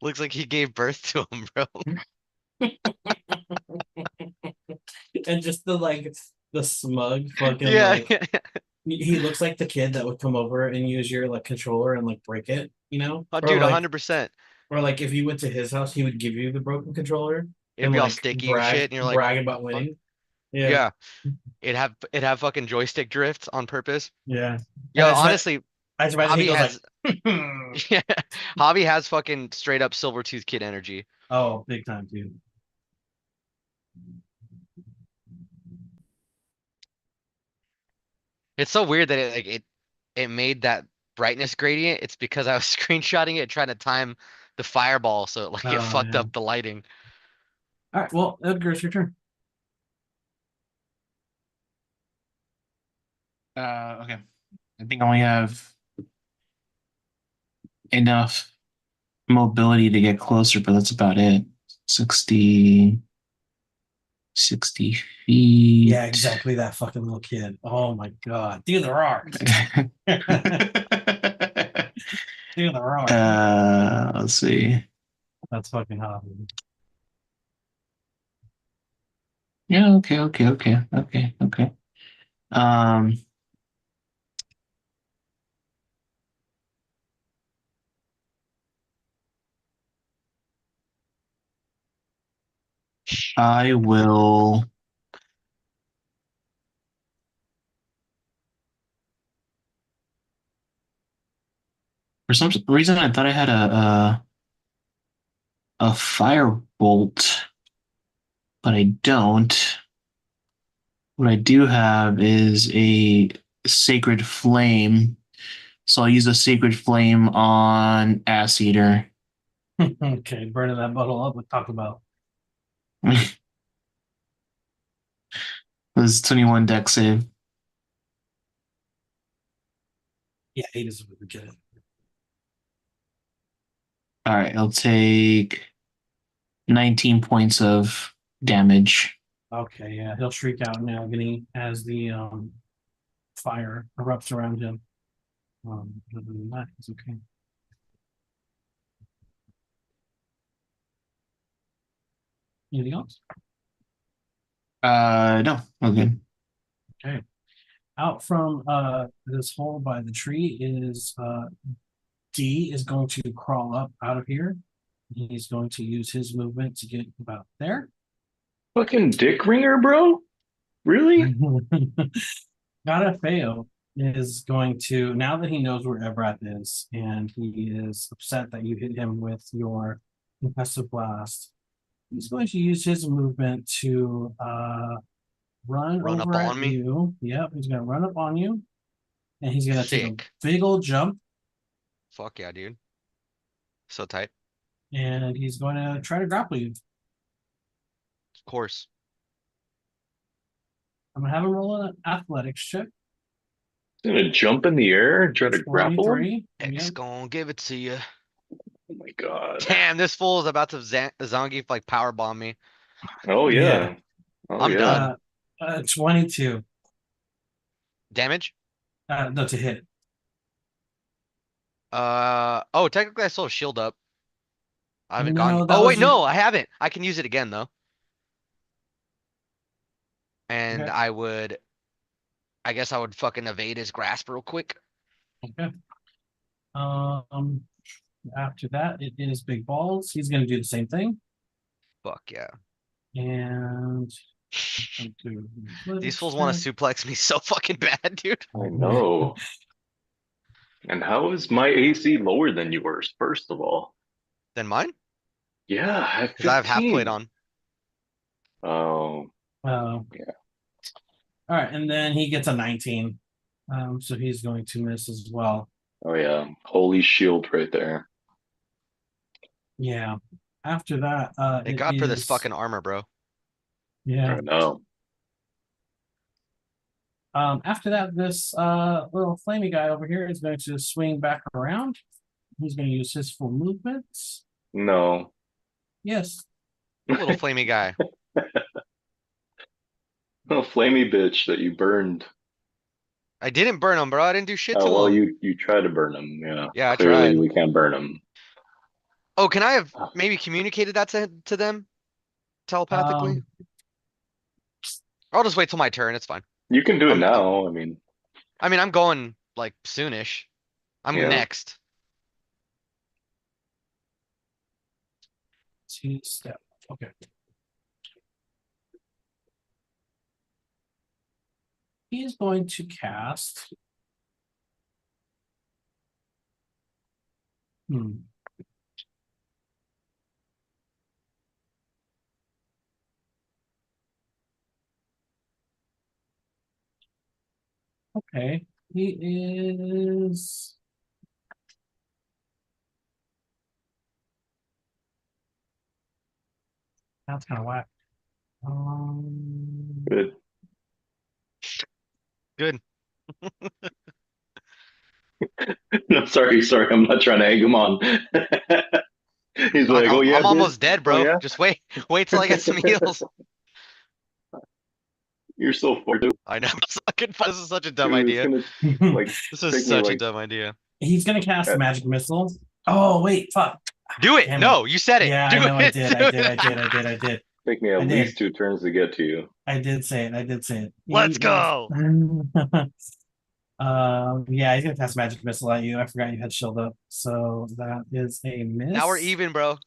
looks like he gave birth to him, bro. And just the smug fucking Yeah. he looks like the kid that would come over and use your like controller and like break it, you know? Oh, Or dude, like 100%. or like if you went to his house, he would give you the broken controller It'd and be all like sticky and shit, and you're like, brag about fuck? winning. Yeah. It'd have fucking joystick drifts on purpose. Yeah. Yo, And honestly, I just imagine he Hobby goes has like yeah, Hobby has fucking straight up Silvertooth Kid energy. oh, big time, dude. It's so weird that it made that brightness gradient. It's because I was screenshotting it trying to time the fireball so it Oh, fucked yeah. up the lighting. All right, well, Edgar, it's your turn. Okay. I think I only have enough mobility to get closer, but that's about it. 60 feet. Yeah, exactly that fucking little kid. Oh my god. Do the rocks. Do the rocks. Let's see. That's fucking hot. Yeah, okay. Um, I will. For some reason, I thought I had a firebolt, but I don't. What I do have is a sacred flame, so I'll use a sacred flame on Ass Eater. Okay, burning that bottle up. We talked about. This 21 deck save. Yeah, 8 is what we get it. All right, I'll take 19 points of damage. Okay, yeah, he'll shriek out in agony as the fire erupts around him. Other than that, it's okay. Anything else? No, okay. Okay. Out from this hole by the tree is D is going to crawl up out of here. He's going to use his movement to get about there. Fucking dick ringer, bro. Really? Garafeo is going to, now that he knows where Evrath is, and he is upset that you hit him with your Impressive Blast, he's going to use his movement to run Run up over at on me. you. Yep, he's going to run up on you, and he's going to take a Sick. big old jump, Fuck yeah, dude. So tight. and he's going to try to grapple you. Of course. I'm going to have him roll an athletics check. Gonna jump in the air and try to grapple him? 23. X Yep. gonna give it to you. Oh my god. Damn, this fool is about to Zangief like power bomb me. Oh yeah. Yeah. Oh I'm yeah. done. 22. Damage? No, to hit. Oh, technically I still have shield up. I haven't gotten. No, that Oh was wait, your. no, I haven't. I can use it again though. And Okay. I guess I would fucking evade his grasp real quick. Okay. Um, After that, it is Big Balls. He's going to do the same thing. Fuck yeah. And These fools want to suplex me so fucking bad, dude. I know. And how is my AC lower than yours, first of all? Then mine? Yeah, I have Because I have half plate 15. on. Oh, Yeah. All right, and then he gets a 19. So he's going to miss as well. oh yeah. Holy shield right there. Yeah. After that, Thank it God for this is- fucking armor, bro. Yeah. I know. After that, this little flamey guy over here is going to swing back around. He's going to use his full movements. No. Yes. Little flamey guy. Oh, flamey bitch that you burned. I didn't burn him, bro. I didn't do shit to Oh, well, him. you tried to burn him. Yeah. Yeah, I Clearly, tried. we can't burn him. Oh, can I have maybe communicated that to them telepathically? I'll just wait till my turn. It's fine. You can do it I'm- now. I mean, I'm going like soonish. I'm Yeah. next. 2 step. Okay. He is going to cast. Okay. He is. That's kind of whack. good. Good. No, sorry. I'm not trying to egg him on. He's like, oh yeah, I'm dude. almost dead, Oh, bro. yeah? Just wait till I get some heals. You're so far, dude. I know. This is such a dumb Dude, it's idea. gonna like This is take me, such a like- dumb idea. He's gonna cast Yeah. magic missile. Oh wait, fuck. Do it. Damn No, you said it. Yeah, Do I know I it. did. Do I it. did. take me at I least did. 2 turns to get to you. I did say it. I did say it. Let's go. Yeah, he's gonna cast magic missile at you. I forgot you had shield up, so that is a Now we're miss. even, bro.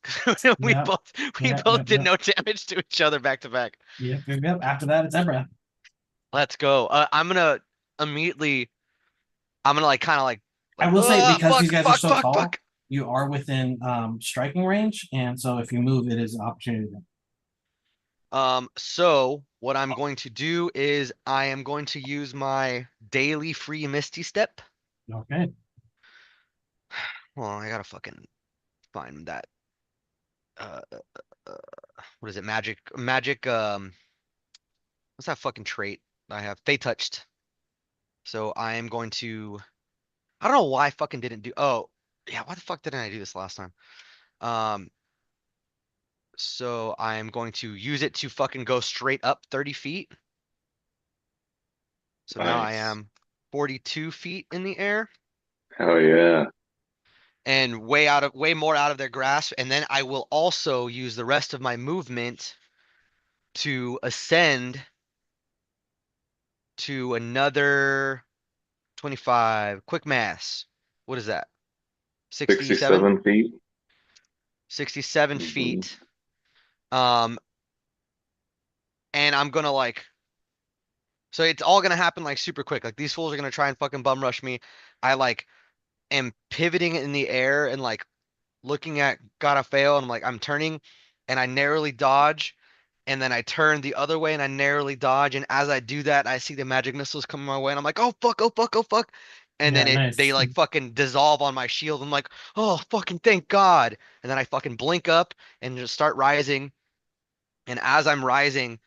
We Yep, both we yep, both yep, did yep, no damage to each other back to back. yep. After that, it's Ebra. Let's go. I'm gonna immediately. I'm gonna like kind of I like will say because these fuck guys are fuck so fuck tall, fuck. you are within striking range, and so if you move, it is an opportunity. So what I'm going to do is I am going to use my daily free Misty Step. Okay. Well, I gotta fucking find that. Uh, uh, what is it? Magic. What's that fucking trait I have? Fey touched. So I am going to. I don't know why I fucking didn't do. Oh, yeah. Why the fuck didn't I do this last time? Um. So I am going to use it to fucking go straight up 30 feet. So now I Nice. am 42 feet in the air Hell yeah. and way more out of their grasp. And then I will also use the rest of my movement to ascend to another 25. Quick mass. What is that? 67? 67 feet. 67 Hmm. feet. Um, and I'm gonna so it's all gonna happen like super quick. Like these fools are gonna try and fucking bum rush me. I like am pivoting in the air and like looking at gotta fail and I'm turning and I narrowly dodge and then I turn the other way and I narrowly dodge and as I do that I see the magic missiles coming my way and I'm like, oh fuck, oh fuck, oh fuck. And then Yeah, they nice. like fucking dissolve on my shield. I'm like, oh fucking thank God. And then I fucking blink up and just start rising. And as I'm rising,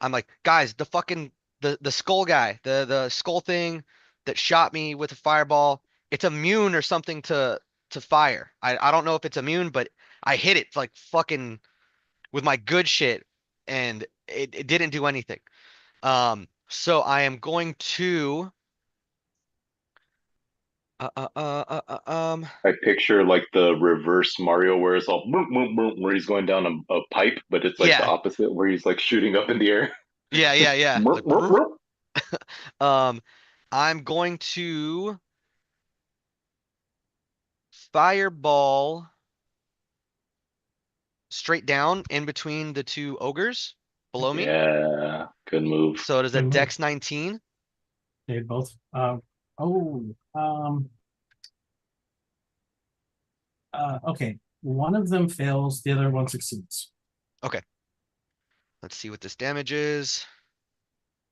I'm like, guys, the fucking the skull guy, the skull thing that shot me with a fireball, it's immune or something to fire. I don't know if it's immune, but I hit it like fucking with my good shit and it didn't do anything. So I am going to uh, uh, uh, um I picture like the reverse Mario where it's all boom, boom, boom, where he's going down a pipe, but it's like the yeah, opposite where he's like shooting up in the air. yeah. Burp, Like burp, burp. um I'm going to fireball straight down in between the two ogres below me. Yeah, good move. So it is a Good move. Dex 19. They both. Oh. Okay. One of them fails. The other one succeeds. Okay, let's see what this damage is.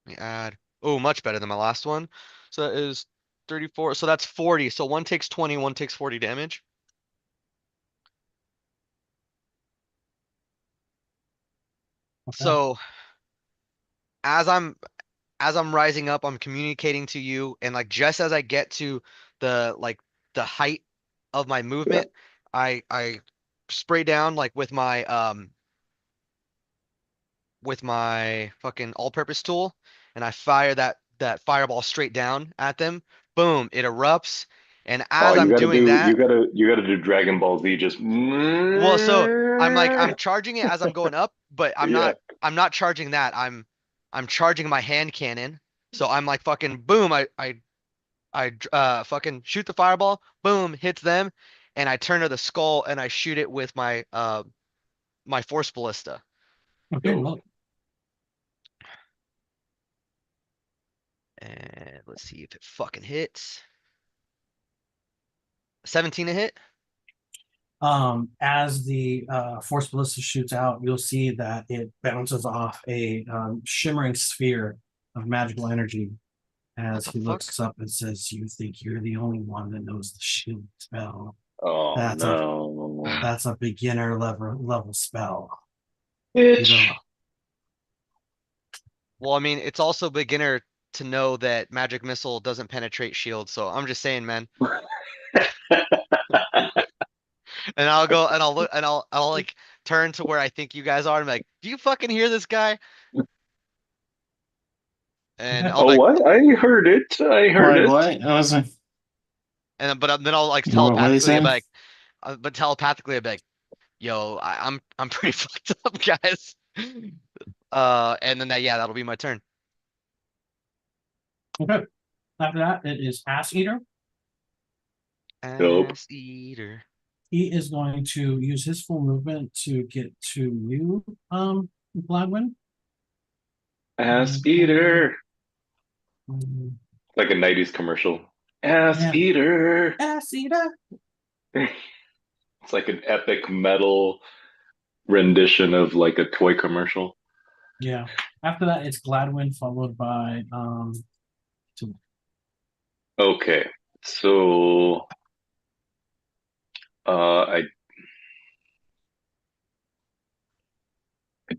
Let me add. Oh, much better than my last one. So that is 34. So that's 40. So one takes 20, one takes 40 damage. Okay. So as I'm as I'm rising up, I'm communicating to you, and like just as I get to the height of my Yeah. movement, I spray down like with my fucking all-purpose tool, and I fire that fireball straight down at them. Boom! It erupts, and Oh, as I'm doing that, you gotta do Dragon Ball Z just well, so I'm charging it as I'm going up, but yeah. I'm not charging that. I'm charging my hand cannon. So I'm like fucking boom. I fucking shoot the fireball. Boom, hits them, and I turn to the skull and I shoot it with my force ballista. Okay. Dope. Well, And let's see if it fucking hits. 17 to hit. as the force ballista shoots out, you'll see that it bounces off a shimmering sphere of magical energy What as the he fuck? looks up and says, "You think you're the only one that knows the shield spell? Oh That's a no. that's a beginner level spell. You Bitch. don't." Well, I mean, it's also beginner to know that magic missile doesn't penetrate shield. So I'm just saying, man. And I'll go and I'll look and I'll like turn to where I think you guys are and be like, do you fucking hear this guy? And Okay. I'll be Oh like, what? I heard it. I heard Like it. what? I was like, then I'll like what are they telepathically be saying? like, but telepathically I'd be like, yo, I'm pretty fucked up, guys. And then yeah, that'll be my turn. Okay. After that, it is Ass Eater. Dope. Ass eater. He is going to use his full movement to get to you, Gladwin. Ass eater. Um, Like a 90s commercial. Ass yeah. eater. Ass Eater. It's like an epic metal rendition of like a toy commercial. Yeah. After that, it's Gladwin followed by Okay. So I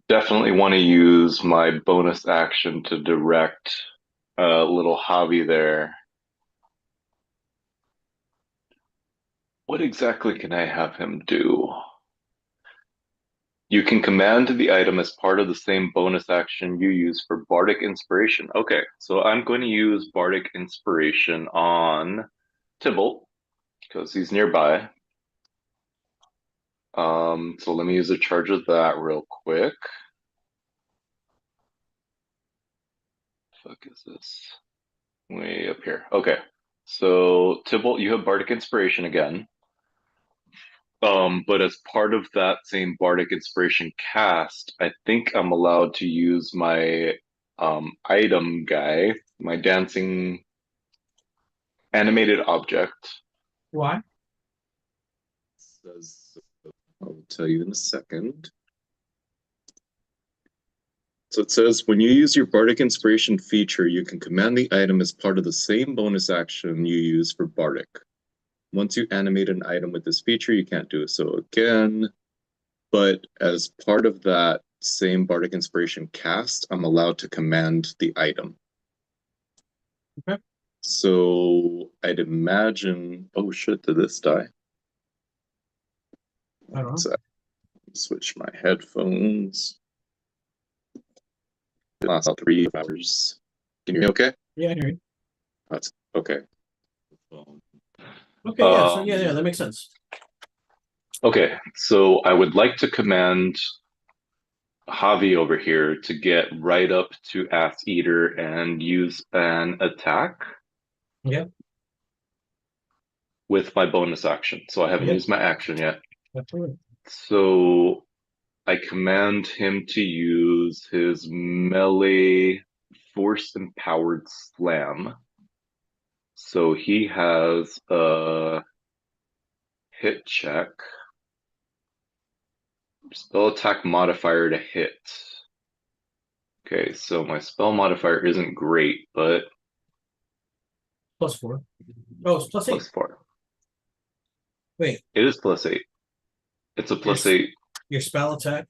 definitely want to use my bonus action to direct a little hobby there. What exactly can I have him do? You can command the item as part of the same bonus action you use for Bardic Inspiration. Okay, so I'm going to use Bardic Inspiration on Tybalt because he's nearby. So let me use a charge of that real quick. Fuck is this? Way up here. Okay. So Tybalt, you have Bardic Inspiration again. But as part of that same Bardic Inspiration cast, I think I'm allowed to use my item guy, my dancing animated object. why? Says, I'll tell you in a second. So it says when you use your Bardic Inspiration feature, you can command the item as part of the same bonus action you use for Bardic. Once you animate an item with this feature, you can't do so again. But as part of that same Bardic Inspiration cast, I'm allowed to command the item. Okay. So I'd imagine. Oh shit! Did this die? I don't know. So switch my headphones. Last 3 hours. Can you hear me okay? Yeah, I hear you. That's okay. Okay, yeah, so yeah, that makes sense. Okay, so I would like to command Javi over here to get right up to Ass Eater and use an attack. Yeah. With my bonus action. So I haven't Yep. used my action yet. Absolutely. So I command him to use his melee force empowered slam. So he has a hit check. Spell attack modifier to hit. Okay, so my spell modifier isn't great, but +4. Oh, it's +8. +4. Wait, It is +8. It's a +8 your spell attack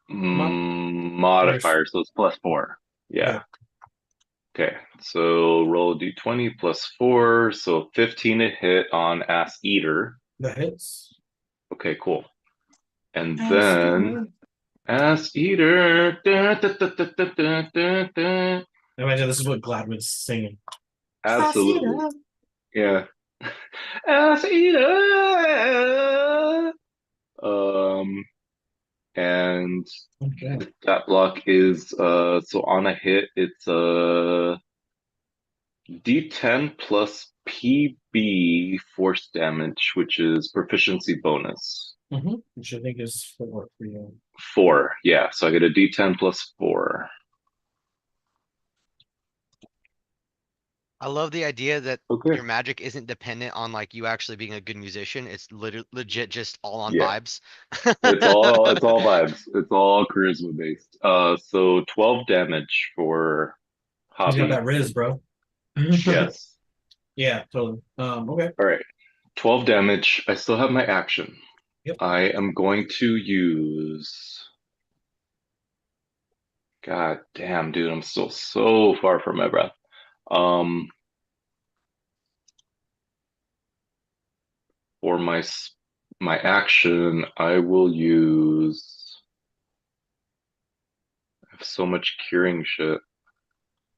mod? modifier, so it's +4. Yeah. Okay, so roll a d20 +4, so 15 to hit on Ass Eater. That hits. Okay, cool. And Ass then Eater. Ass Eater. Da, da, da, da, da, da, da, da. I imagine this is what Gladwin's singing. Absolutely. Yeah. Ass Eater. And Okay. that block is so on a hit, it's D10 plus PB force damage, which is proficiency bonus. Which I think is 4 for you. 4, yeah. So I get a D10 plus 4. I love the idea that Okay. your magic isn't dependent on like you actually being a good musician. It's legit just all on Yeah. vibes. It's all vibes. It's all charisma based. So 12 damage for He's got Hobby. that Riz, bro. Yes. Yeah, totally. Okay. All right. 12 damage. I still have my action. Yep. I am going to use. God damn, dude, I'm still so far from my breath. Um, for my action, I will use. I have so much curing shit.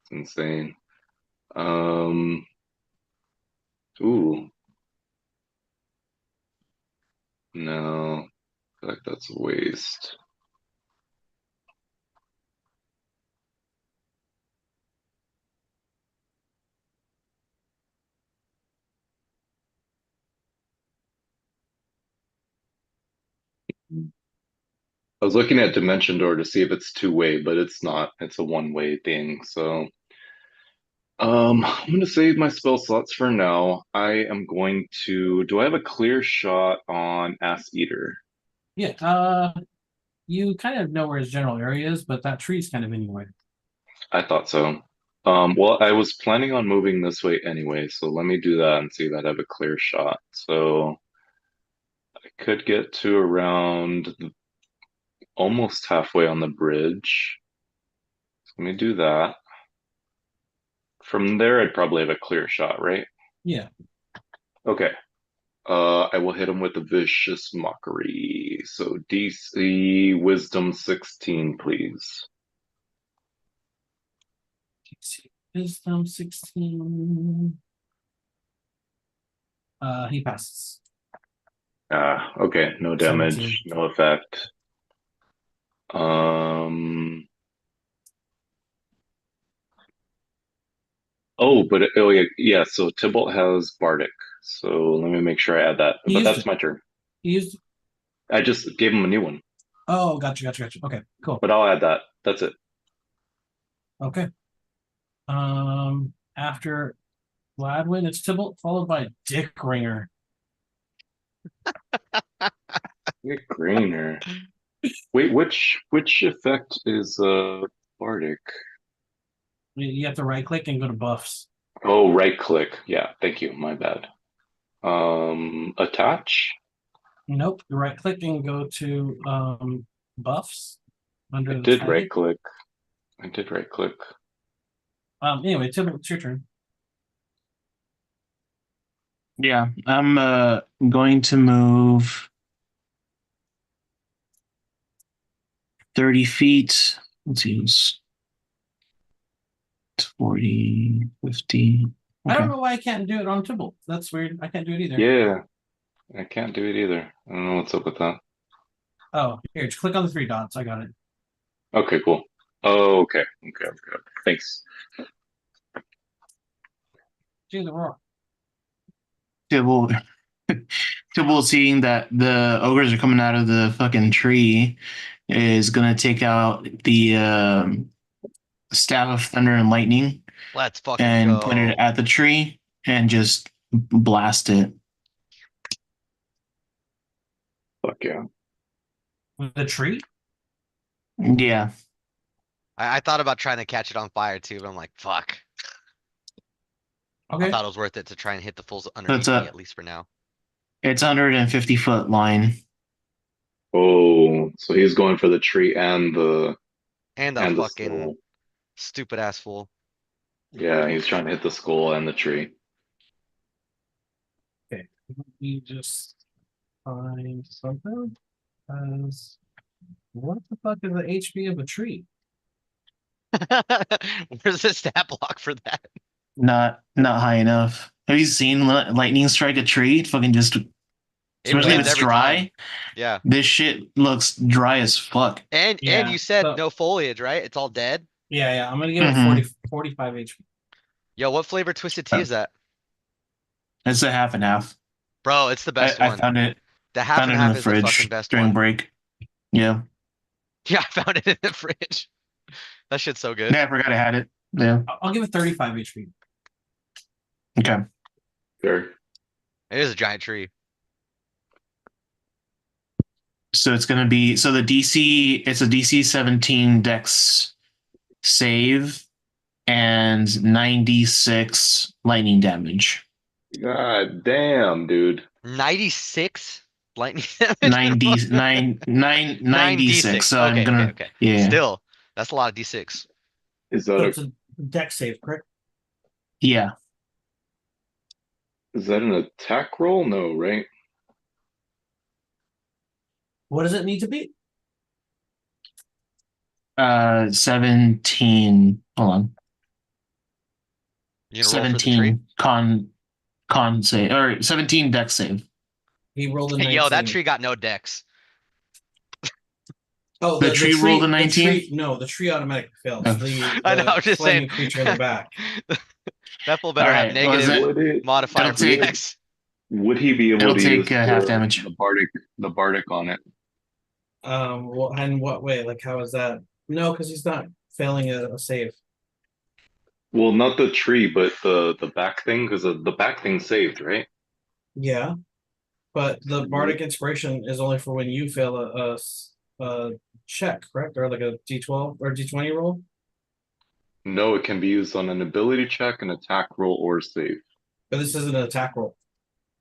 It's insane. Ooh, no, I feel like that's a waste. I was looking at Dimension Door to see if it's two-way, but it's not. It's a one-way thing. So, I'm gonna save my spell slots for now. I am going to. Do I have a clear shot on Ass Eater? Yeah, you kind of know where his general area is, but that tree's kind of in your way. I thought so. Well, I was planning on moving this way anyway, so let me do that and see that I have a clear shot. So I could get to around almost halfway on the bridge. Let me do that. From there, I'd probably have a clear shot, right? Yeah. Okay. I will hit him with a vicious mockery. So DC Wisdom 16, please. Wisdom 16. He passes. Okay, no 17. damage, no effect. Oh, yeah, yeah. So Tybalt has Bardic. So let me make sure I add that. He But used that's it. my turn. He used. I just gave him a new one, Oh, gotcha. Okay, cool. but I'll add that. That's it. Okay. After Gladwin, it's Tybalt, followed by Dick Ringer. Get greener. Wait, which effect is Bardic? You have to right click and go to buffs. Oh, right click. Yeah, thank you. My bad. Attach. Nope. You right click and go to buffs I under the did right target. click. I did right click. Anyway, Tybalt, it's your turn. Yeah, I'm going to move 30 feet. Let's see, it's 40, 50. I don't Okay. know why I can't do it on Tybalt. That's weird. I can't do it either. Yeah, I can't do it either. I don't know what's up with that. Oh, here, just click on the three dots. I got it. Okay, cool. Oh, okay. Thanks. Do the roar. Tibble, Tibble, seeing that the ogres are coming out of the fucking tree, is gonna take out the staff of thunder and lightning Let's fucking and point it go. at the tree and just blast it. Fuck yeah. The tree? Yeah, I thought about trying to catch it on fire too, but I'm like, fuck. I Okay. thought it was worth it to try and hit the fools that's underneath me, a at least for now. it's 150-foot line. Oh, so he's going for the tree And a and the fucking skull. stupid ass fool. Yeah, he's trying to hit the skull and the tree. Okay. Let me just find something. As what the fuck is the HP of a tree? Where's the stat block for that? Not high enough. Have you seen lightning strike a tree? It fucking just, It especially if wins it's every time. dry. Yeah. This shit looks dry as fuck. And Yeah, you said so- no foliage, right? It's all dead. Yeah. I'm gonna give it Mhm. 45 HP. Yo, what flavor twisted tea is that? It's a half and half. Bro, it's the best I one. found it The half and in half the is the fucking fridge best during one. break. Yeah. Yeah, I found it in the fridge. That shit's so good. Yeah, I forgot I had it. Yeah. I'll give it 35 HP. Okay. Fair. It is a giant tree. So it's gonna be the DC. It's a DC 17 Dex save and 96 lightning damage. God damn, dude. 96 lightning damage. 96. 9d6. So I'm gonna Okay. yeah Still, that's a lot of d6. Is So that it's a deck save, correct? yeah. is that an attack roll? No, right? What does it need to be? 17. Hold on. You gonna roll for the tree? 17 con save or 17 Dex save. He rolled a 19. Yo, that tree got no decks. Oh, The tree rolled a 19? No, the tree automatically fails. Oh. I know, I'm just flaming saying. creature in the back. That fool better have Alright, was negative it? Would it modifier It'll for take- decks. would he be able It'll to take use half damage. the bardic on it? Well, and what way? Like, how is that? No, because he's not failing a save. Well, not the tree, but the back thing, because the back thing saved, right? Yeah, but the bardic inspiration is only for when you fail a check, correct? Or like a D12 or D20 roll. No, it can be used on an ability check, an attack roll, or save. But this isn't an attack roll.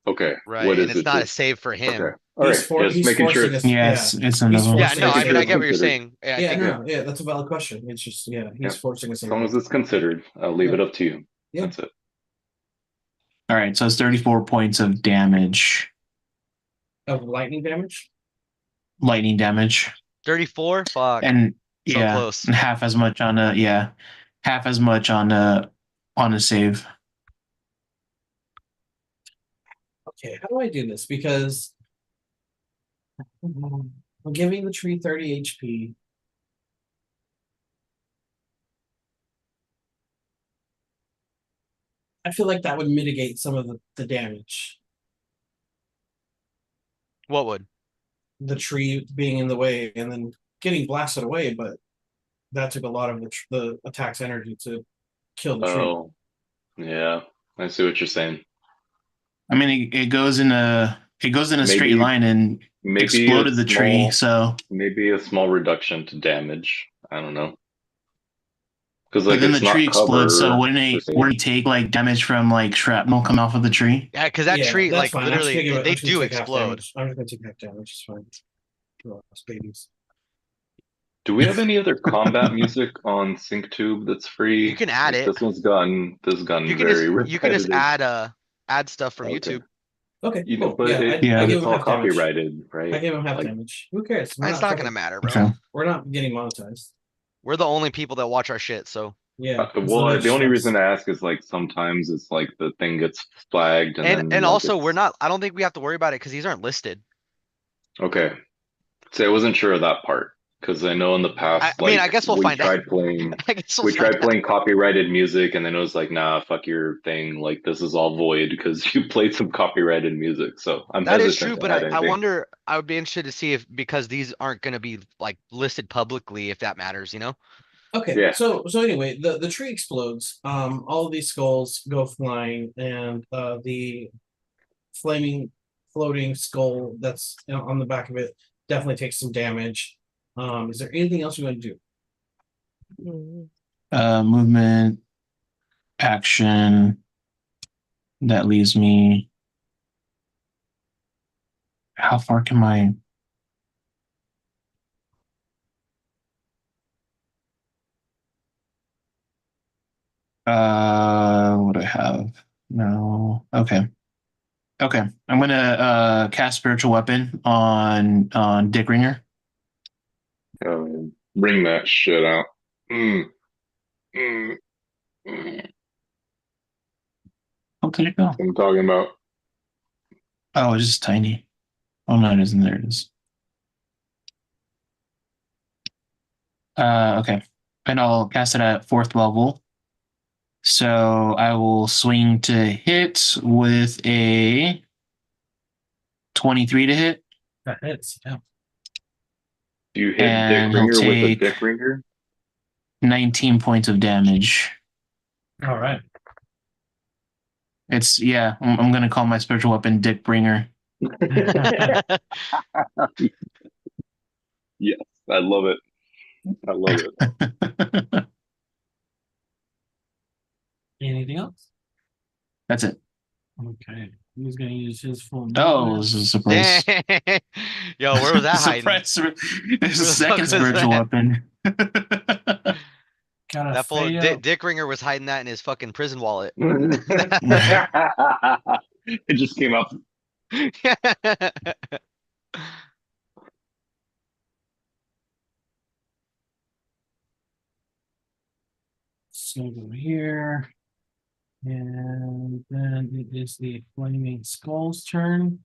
Okay, Right, what and is it's it? not a Just save for okay. him. All right, just He's making sure forcing it's us. Yeah, Yeah, it's he's another. Yeah, forcing no, us I to mean I save get what one. you're considered. saying. Yeah, I Yeah, think Yeah, no, yeah, that's a valid question. It's just yeah. he's forcing a As save long one. as it's considered, I'll leave Yeah. it up to you. Yeah. That's it. All right, so it's 34 points of damage, Of lightning damage. lightning damage, 34. Fuck, and so yeah, close. and half as much on a half as much on a save. Okay, how do I do this? Because I'm giving the tree 30 HP. I feel like that would mitigate some of the damage. What would? The tree being in the way and then getting blasted away, but that took a lot of the attack's energy to kill the tree. Oh, yeah. I see what you're saying. I mean, it goes in a straight Maybe line and maybe a exploded the tree. So, maybe a small reduction to damage. I don't know. Because but like then the it's tree not explodes. So cover per wouldn't se. it take like damage from like shrapnel coming off of the tree? Yeah, because that Yeah, tree, that's like fine. I'm just literally, gonna give it. I'm they just gonna do take half explode. damage. I'm just gonna take half damage. It's fine. Oh, babies. Do we have any other combat music on SyncTube that's You free? can add Like it. this has gotten very You can just repetitive. add stuff from Okay. YouTube. Okay, You know, cool. but Yeah, I Yeah. gave it's him all half damage. copyrighted, I right? gave him half Like, damage. Who cares? We're It's not not gonna fucking. matter, bro. Okay. We're not getting monetized. We're the only people that watch our shit, so. Yeah. So well, that the just only sucks. reason I ask is like sometimes it's like the thing gets flagged and then And like also we're it's not. I don't think we have to worry about it because these aren't listed. okay. So I wasn't sure of that part because I know in the I past, mean, like I guess we'll find out. I guess we'll we find tried out. playing copyrighted music, and then it was like, nah, fuck your thing. Like this is all void because you played some copyrighted music. So I'm That is hesitant true, to but add I anything. wonder. I would be interested to see if because these aren't going to be like listed publicly, if that matters. You know. Okay, Yeah. so anyway, the tree explodes. All of these skulls go flying, and the flaming, floating skull that's on the back of it definitely takes some damage. Is there anything else you want to do? Movement, action. That leaves me. How far can my? What do I have? No. Okay. Okay. I'm gonna cast spiritual weapon on Dick Ringer. Bring that shit out. Mm, mm, mm. Oh, did it go? I'm talking about. Oh, it's just tiny. Oh no, it isn't. There it is. Okay. And I'll cast it at 4th level. So I will swing to hit with a 23 to hit. That hits. Yeah. Do you hit And Dick he'll Ringer with a take Dick Ringer? 19 points of damage. All right. It's I'm gonna call my spiritual weapon Dick Bringer. Yes, I love it. I love it. Anything else? That's it. Okay. He's gonna use his full Oh, movement. this is a surprise. Dang. Yo, where was that hiding? Surprise! It's the Where the fuck second was spiritual that? weapon. Gotta That fool fail. Dick Ringer was hiding that in his fucking prison wallet. It just came out. So go here. And then it is the Flaming Skull's turn.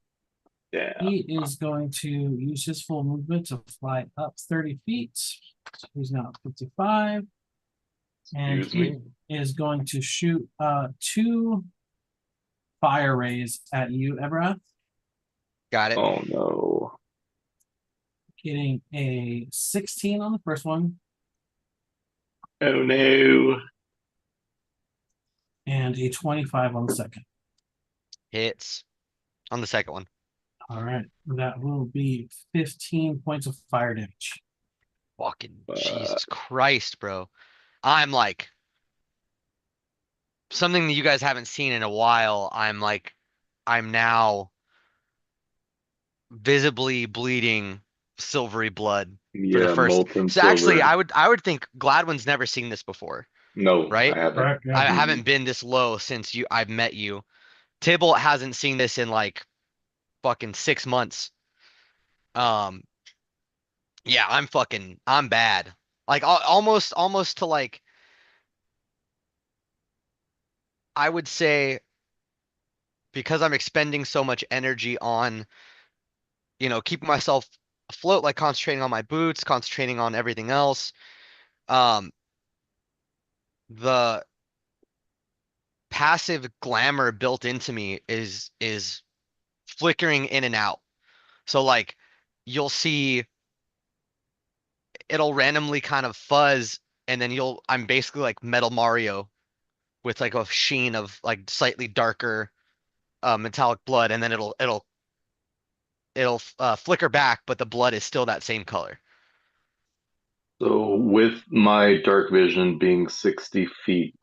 Yeah. He is going to use his full movement to fly up 30 feet. So he's now at 55. And Excuse me. he is going to shoot 2 fire rays at you, Ebra. Got it. Oh no. Getting a 16 on the first one Oh no. and a 25 on the second. Hits on the second one. All right. That will be 15 points of fire damage. Fucking Jesus Christ, bro. I'm like something that you guys haven't seen in a while. I'm now visibly bleeding silvery blood for the Yeah, first. molten So actually, silver. I would think Gladwin's never seen this before, No, I right? haven't. Correct. Yeah. I Mm-mm. haven't been this low since I've met you. Tybalt hasn't seen this in like fucking 6 months. Um, yeah, I'm bad. Like almost to like I would say because I'm expending so much energy on, keeping myself afloat, like concentrating on my boots, concentrating on everything else. Um, the passive glamour built into me is flickering in and out. So like you'll see it'll randomly kind of fuzz and then I'm basically like Metal Mario with like a sheen of like slightly darker metallic blood and then it'll flicker back but the blood is still that same color. So with my dark vision being 60 feet,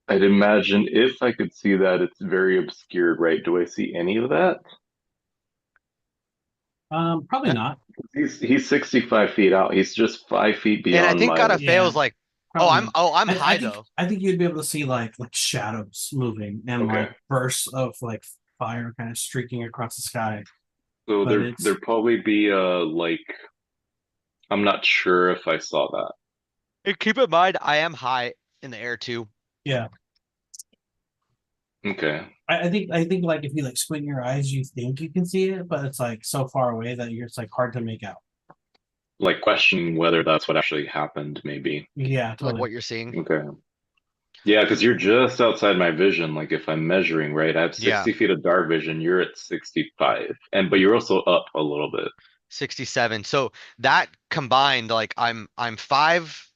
I'd imagine if I could see that, it's very obscured, right? Do I see any of that? Probably Uh, not. He's 65 feet out. He's just 5 feet And I beyond think my. gotta fail Yeah. is like, oh, Probably I'm not. oh I'm I high think though. I think you'd be able to see like shadows moving and Okay. like bursts of like fire kind of streaking across the sky. So But there it's probably be like I'm not sure if I saw that. And keep in mind, I am high in the air too. yeah. Okay. I think like if you like squint your eyes, you think you can see it, but it's like so far away that it's like hard to make out. Like questioning whether that's what actually happened, maybe. Yeah, Like totally. what you're seeing. Okay. Yeah, because you're just outside my vision. Like if I'm measuring, right? I have Yeah, 60 feet of dark vision. You're at 65. But you're also up a little bit. 67. So that combined, like I'm 5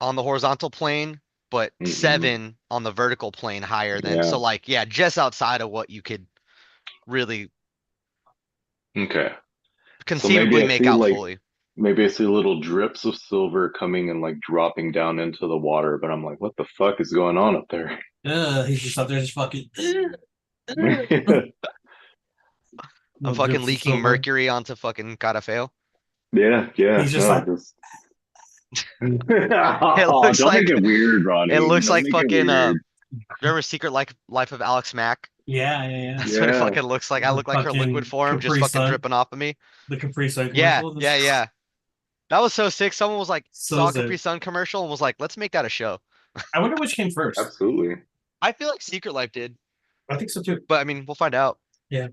on the horizontal plane, but Mm-mm. 7 on the vertical plane higher than. Yeah. So like yeah, just outside of what you could really Okay. So conceivably make out fully. maybe I see little drips of silver coming and like dropping down into the water, but I'm like, what the fuck is going on up there? He's just up there just fucking I'm little fucking drips of leaking silver. mercury onto fucking gotta fail. Yeah, He's just no, like just It oh, looks don't make like it weird, it Ronnie. looks Don't like make it fucking weird. remember Secret Life of Alex Mack? yeah. That's what it Yeah. fucking looks like. I The look like her liquid fucking form just Capri fucking Sun, dripping off of me. the Capri Sun Yeah, commercial. yeah, This yeah. That was so sick. Someone was like, so saw a Capri sick. Sun commercial and was like, let's make that a show. I wonder which came first. Absolutely. I feel like Secret Life did, I think so too. but I mean, we'll find out. Yeah.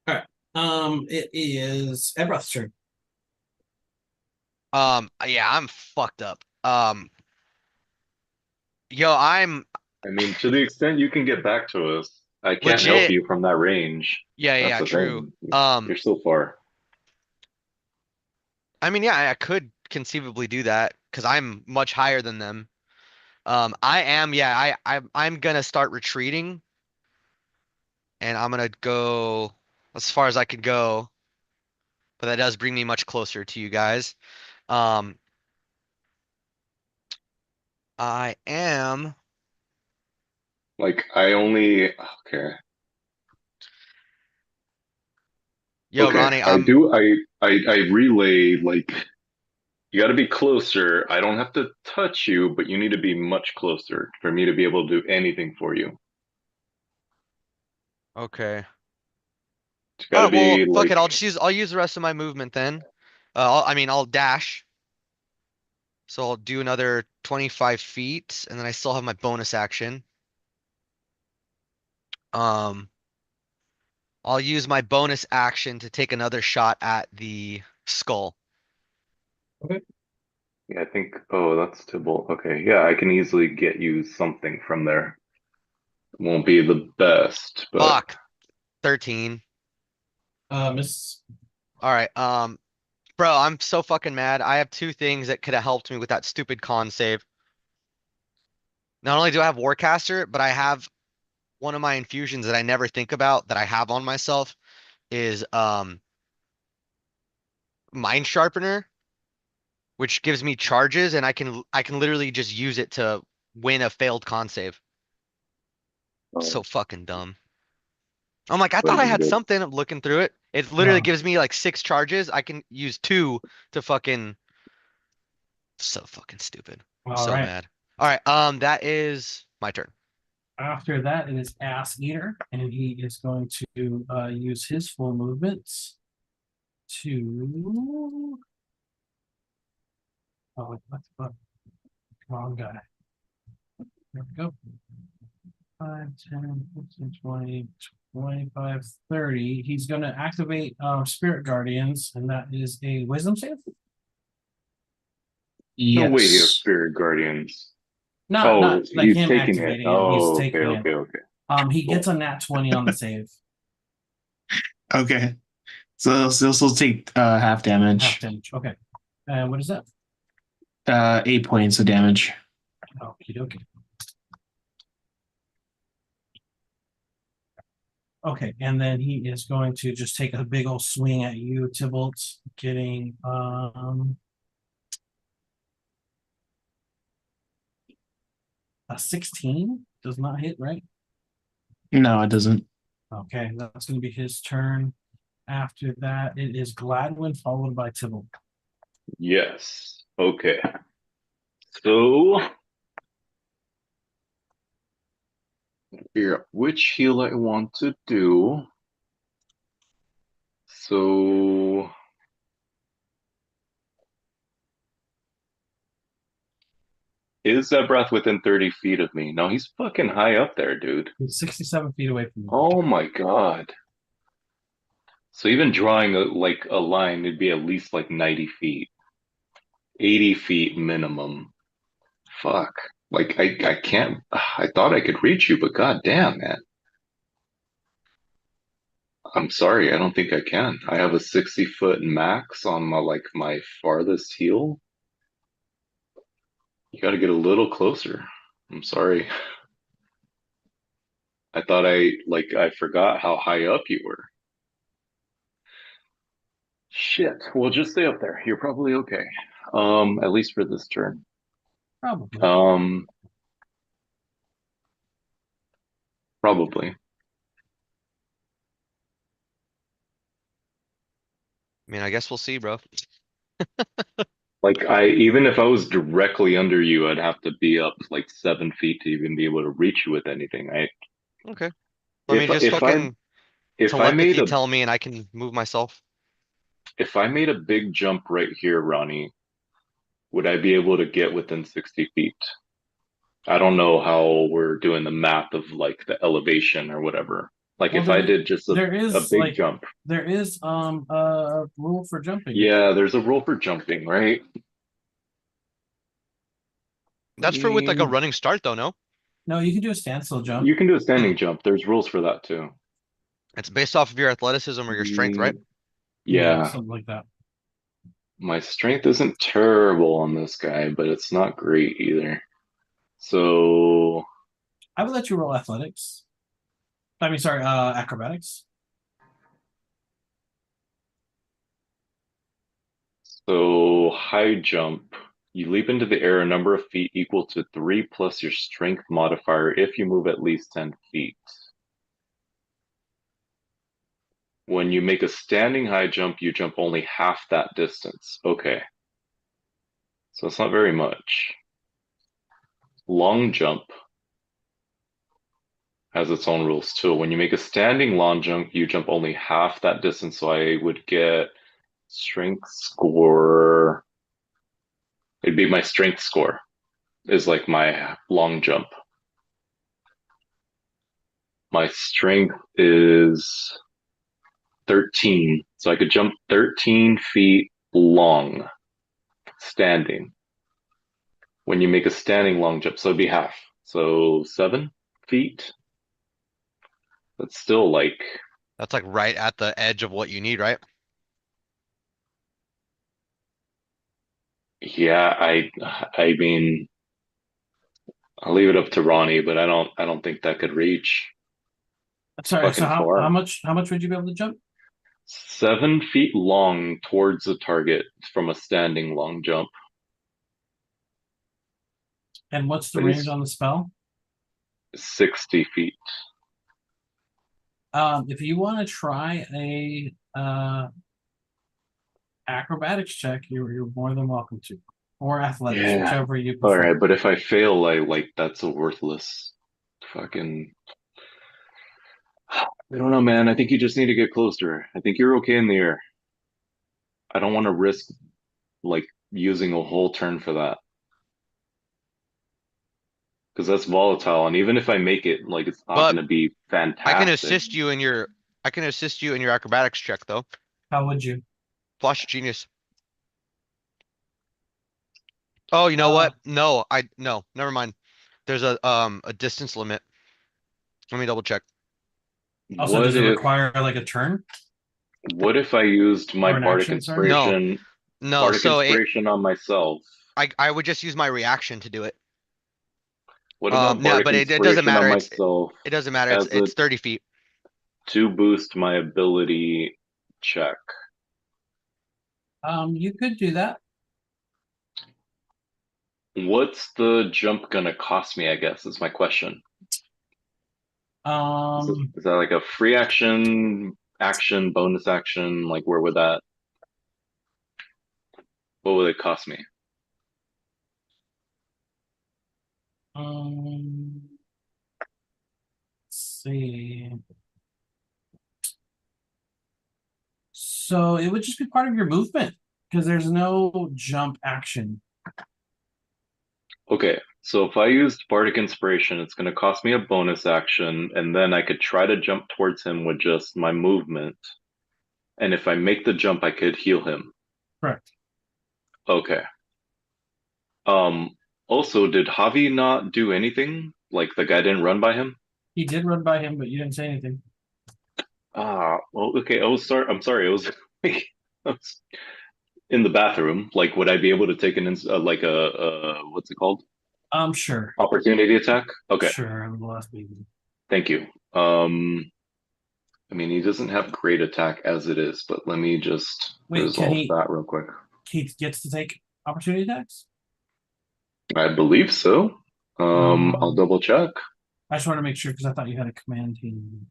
All right. It is Ebroth's turn. Yeah, I'm fucked up. Yo, I'm I mean, to the extent you can get back to us, I can't help legit. you from that range. Yeah, yeah, That's yeah, the true. thing. You're so far. I mean, yeah, I could conceivably do that because I'm much higher than them. I am, yeah, I'm gonna start retreating and I'm gonna go as far as I could go, but that does bring me much closer to you guys. Um, I am, Like I only okay. yo, Okay. Ronnie, I I'm, do I relay like you got to be closer. I don't have to touch you, but you need to be much closer for me to be able to do anything for you. okay. It's got All to right, well, be fuck like it. I'll use the rest of my movement then. I mean, I'll dash. So I'll do another 25 feet and then I still have my bonus action. Um, I'll use my bonus action to take another shot at the skull. yeah, I think oh, that's Tybalt. Okay. Yeah, I can easily get you something from there. It won't be the best, but Fuck. 13. Miss. All right. Bro, I'm so fucking mad. I have two things that could have helped me with that stupid con save. Not only do I have Warcaster, but I have one of my infusions that I never think about that I have on myself is Mind Sharpener, which gives me charges, and I can literally just use it to win a failed con save. Oh, So fucking dumb. I'm like, I but thought I you had get something. I'm looking through it. It literally No. gives me like 6 charges. I can use two to fucking. So fucking stupid. All So right. mad. All right. That is my turn. After that, it is Ass Eater, and he is going to use his full movements to. Oh, what the fuck? Wrong guy. There we go. 5, 10, 15, 20, 25, 30. He's going to activate Spirit Guardians, and that is a Wisdom save. no way he has Yes. spirit guardians. Not like He's him taking it. activating it. He's Oh, okay, taking it. okay, okay. He gets a nat 20 on the save. Okay. So this will take half Half damage. damage. Okay. What is that? 8 points of damage. Okie dokie. Okay, and then he is going to just take a big old swing at you, Tybalt, getting a 16. Does not hit, right? No, it doesn't. Okay, that's going to be his turn. After that, it is Gladwin followed by Tybalt. Yes. Okay. So figure out which heal I want to do. So is that breath within 30 feet of me? No, he's fucking high up there, dude. He's 67 feet away from you. Oh my god. So even drawing like a line, it'd be at least like 90 feet, 80 feet minimum. Fuck. Like I can't. I thought I could reach you, but god damn, man. I'm sorry, I don't think I can. I have a 60-foot max on my farthest heel. You got to get a little closer. I'm sorry. I thought I forgot how high up you were. Shit. Well, just stay up there. You're probably okay. At least for this turn. Probably. Probably. I mean, I guess we'll see, bro. Like even if I was directly under you, I'd have to be up like 7 feet to even be able to reach you with anything. Okay. Let me If just if I fucking if I made telepathy a tell me and I can move myself. if I made a big jump right here, Ronnie, would I be able to get within 60 feet? I don't know how we're doing the math of like the elevation or whatever. Like Well, if I did just there a is big jump. there is a rule for jumping. Yeah, there's a rule for jumping, right? I That's for with like a mean, running start, though, no? No, you can do a standstill jump. you can do a Hmm. standing jump. There's rules for that too. It's based off of your athleticism or your strength, right? Yeah, Yeah, something like that. my strength isn't terrible on this guy, but it's not great either. So, I would let you roll athletics. I mean, sorry, acrobatics. so high jump. You leap into the air a number of feet equal to 3 plus your strength modifier if you move at least 10 feet. When you make a standing high jump, you jump only half that distance. Okay. So it's not very much. Long jump has its own rules too. When you make a standing long jump, you jump only half that distance. So I would get strength score. It'd be my strength score is like my long jump. My strength is 13. So I could jump 13 feet long standing. When you make a standing long jump, so it'd be half. So 7 feet. That's still like That's like right at the edge of what you need, right? Yeah, I mean, I'll leave it up to Ronnie, but I don't think that could reach. It's Sorry, so fucking far. how much would you be able to jump? 7 feet long towards the target from a standing long jump. And what's the But range he's on the spell? 60 feet. If you want to try a acrobatics check, you're more than welcome to, or athletics, Yeah. whichever you All prefer. right, but if I fail, that's a worthless fucking. I don't know, man. I think you just need to get closer. I think you're okay in the air. I don't want to risk like using a whole turn for that because that's volatile. And even if I make it, like it's not But going to be I can fantastic. assist you in your I can assist you in your acrobatics check though. How would you? Flash genius. Oh, you know Uh, what? No, never mind. There's a distance limit. Let me double check. Also, What does it if require like a turn what if I used my or an action? Sorry. No, no. bardic So inspiration on myself? I would just use my reaction to do it. What about No, bardic but it doesn't inspiration on matter. myself It doesn't matter. as a It's 30 feet. to boost my ability check? You could do that. What's the jump gonna cost me, I guess, is my question. Um, Is that like a free action, bonus action? Like where would that what would it cost me? let's see. So it would just be part of your movement because there's no jump action. Okay, so if I used bardic inspiration, it's gonna cost me a bonus action, and then I could try to jump towards him with just my movement. And if I make the jump, I could heal him. Correct. Okay. Um, Also, did Javi not do anything? Like the guy didn't run by him? He did run by him, but you didn't say anything. Well, okay. I'm sorry. I was like, I was in the bathroom. Like, would I be able to take like what's it called? Sure. Opportunity attack? Okay, Sure. I'm the last baby. thank you. I mean, he doesn't have great attack as it is, but let me just Wait, can resolve that real quick. he gets to take opportunity attacks? I believe so. I'll Um, double check. I just want to make sure because I thought you had a command team.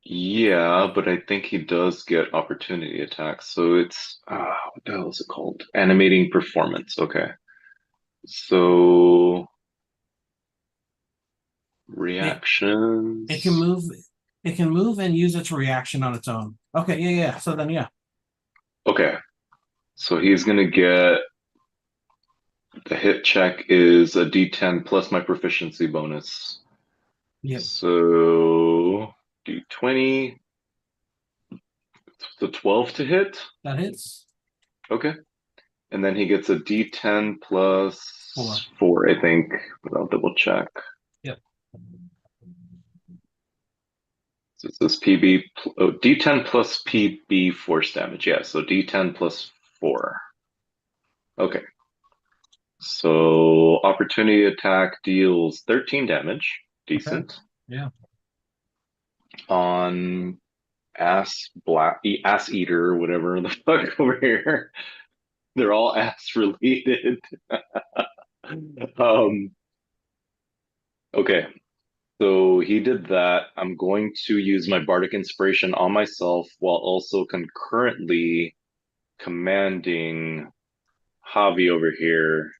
Yeah, but I think he does get opportunity attacks. So it's what the hell is it called? Animating performance. Okay. So reactions. It can move. It can move and use its reaction on its own. Okay, yeah. So then, yeah. Okay. So he's gonna get the hit check is a D10 plus my proficiency bonus. Yep. So D20, the 12 to hit. That hits. Okay. And then he gets a D10 plus Four. 4, I think, but I'll double check. Yep. So it says D10 plus PB force damage. Yeah, so D10 plus 4. Okay. So opportunity attack deals 13 damage. Okay. Decent. Yeah. On ass eater, whatever the fuck over here. They're all ass related. um okay. So he did that. I'm going to use my bardic inspiration on myself while also concurrently commanding Javi over here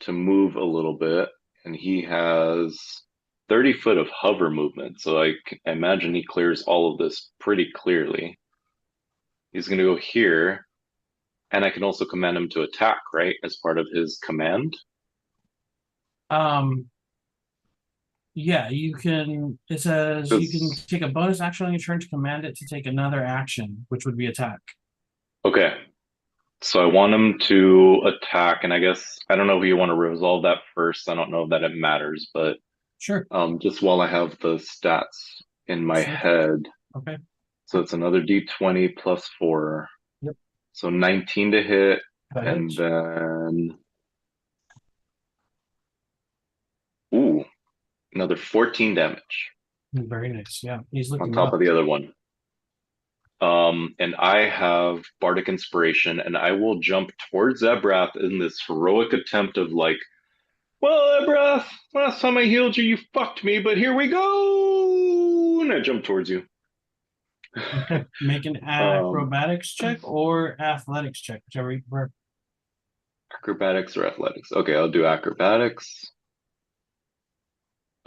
to move a little bit. And he has 30 foot of hover movement. So I can imagine he clears all of this pretty clearly. He's going to go here. And I can also command him to attack, right? As part of his command. Um. Yeah, you can. It says you can take a bonus action on your turn to command it to take another action, which would be attack. Okay. So I want him to attack, and I guess I don't know if you want to resolve that first. I don't know that it matters, but Sure. just while I have the stats in my Sure. head. Okay. So it's another d20 plus 4. Yep. So 19 to hit, That and hits. then ooh, another 14 damage Very nice. Yeah, he's on looking top rough. of the other one. And I have Bardic Inspiration, and I will jump towards Ebrath in this heroic attempt of like, well, Ebrath, last time I healed you, you fucked me, but here we go, and I jump towards you. Okay. Make an Um, acrobatics check or athletics check, whichever you prefer. Acrobatics or athletics? Okay, I'll do acrobatics.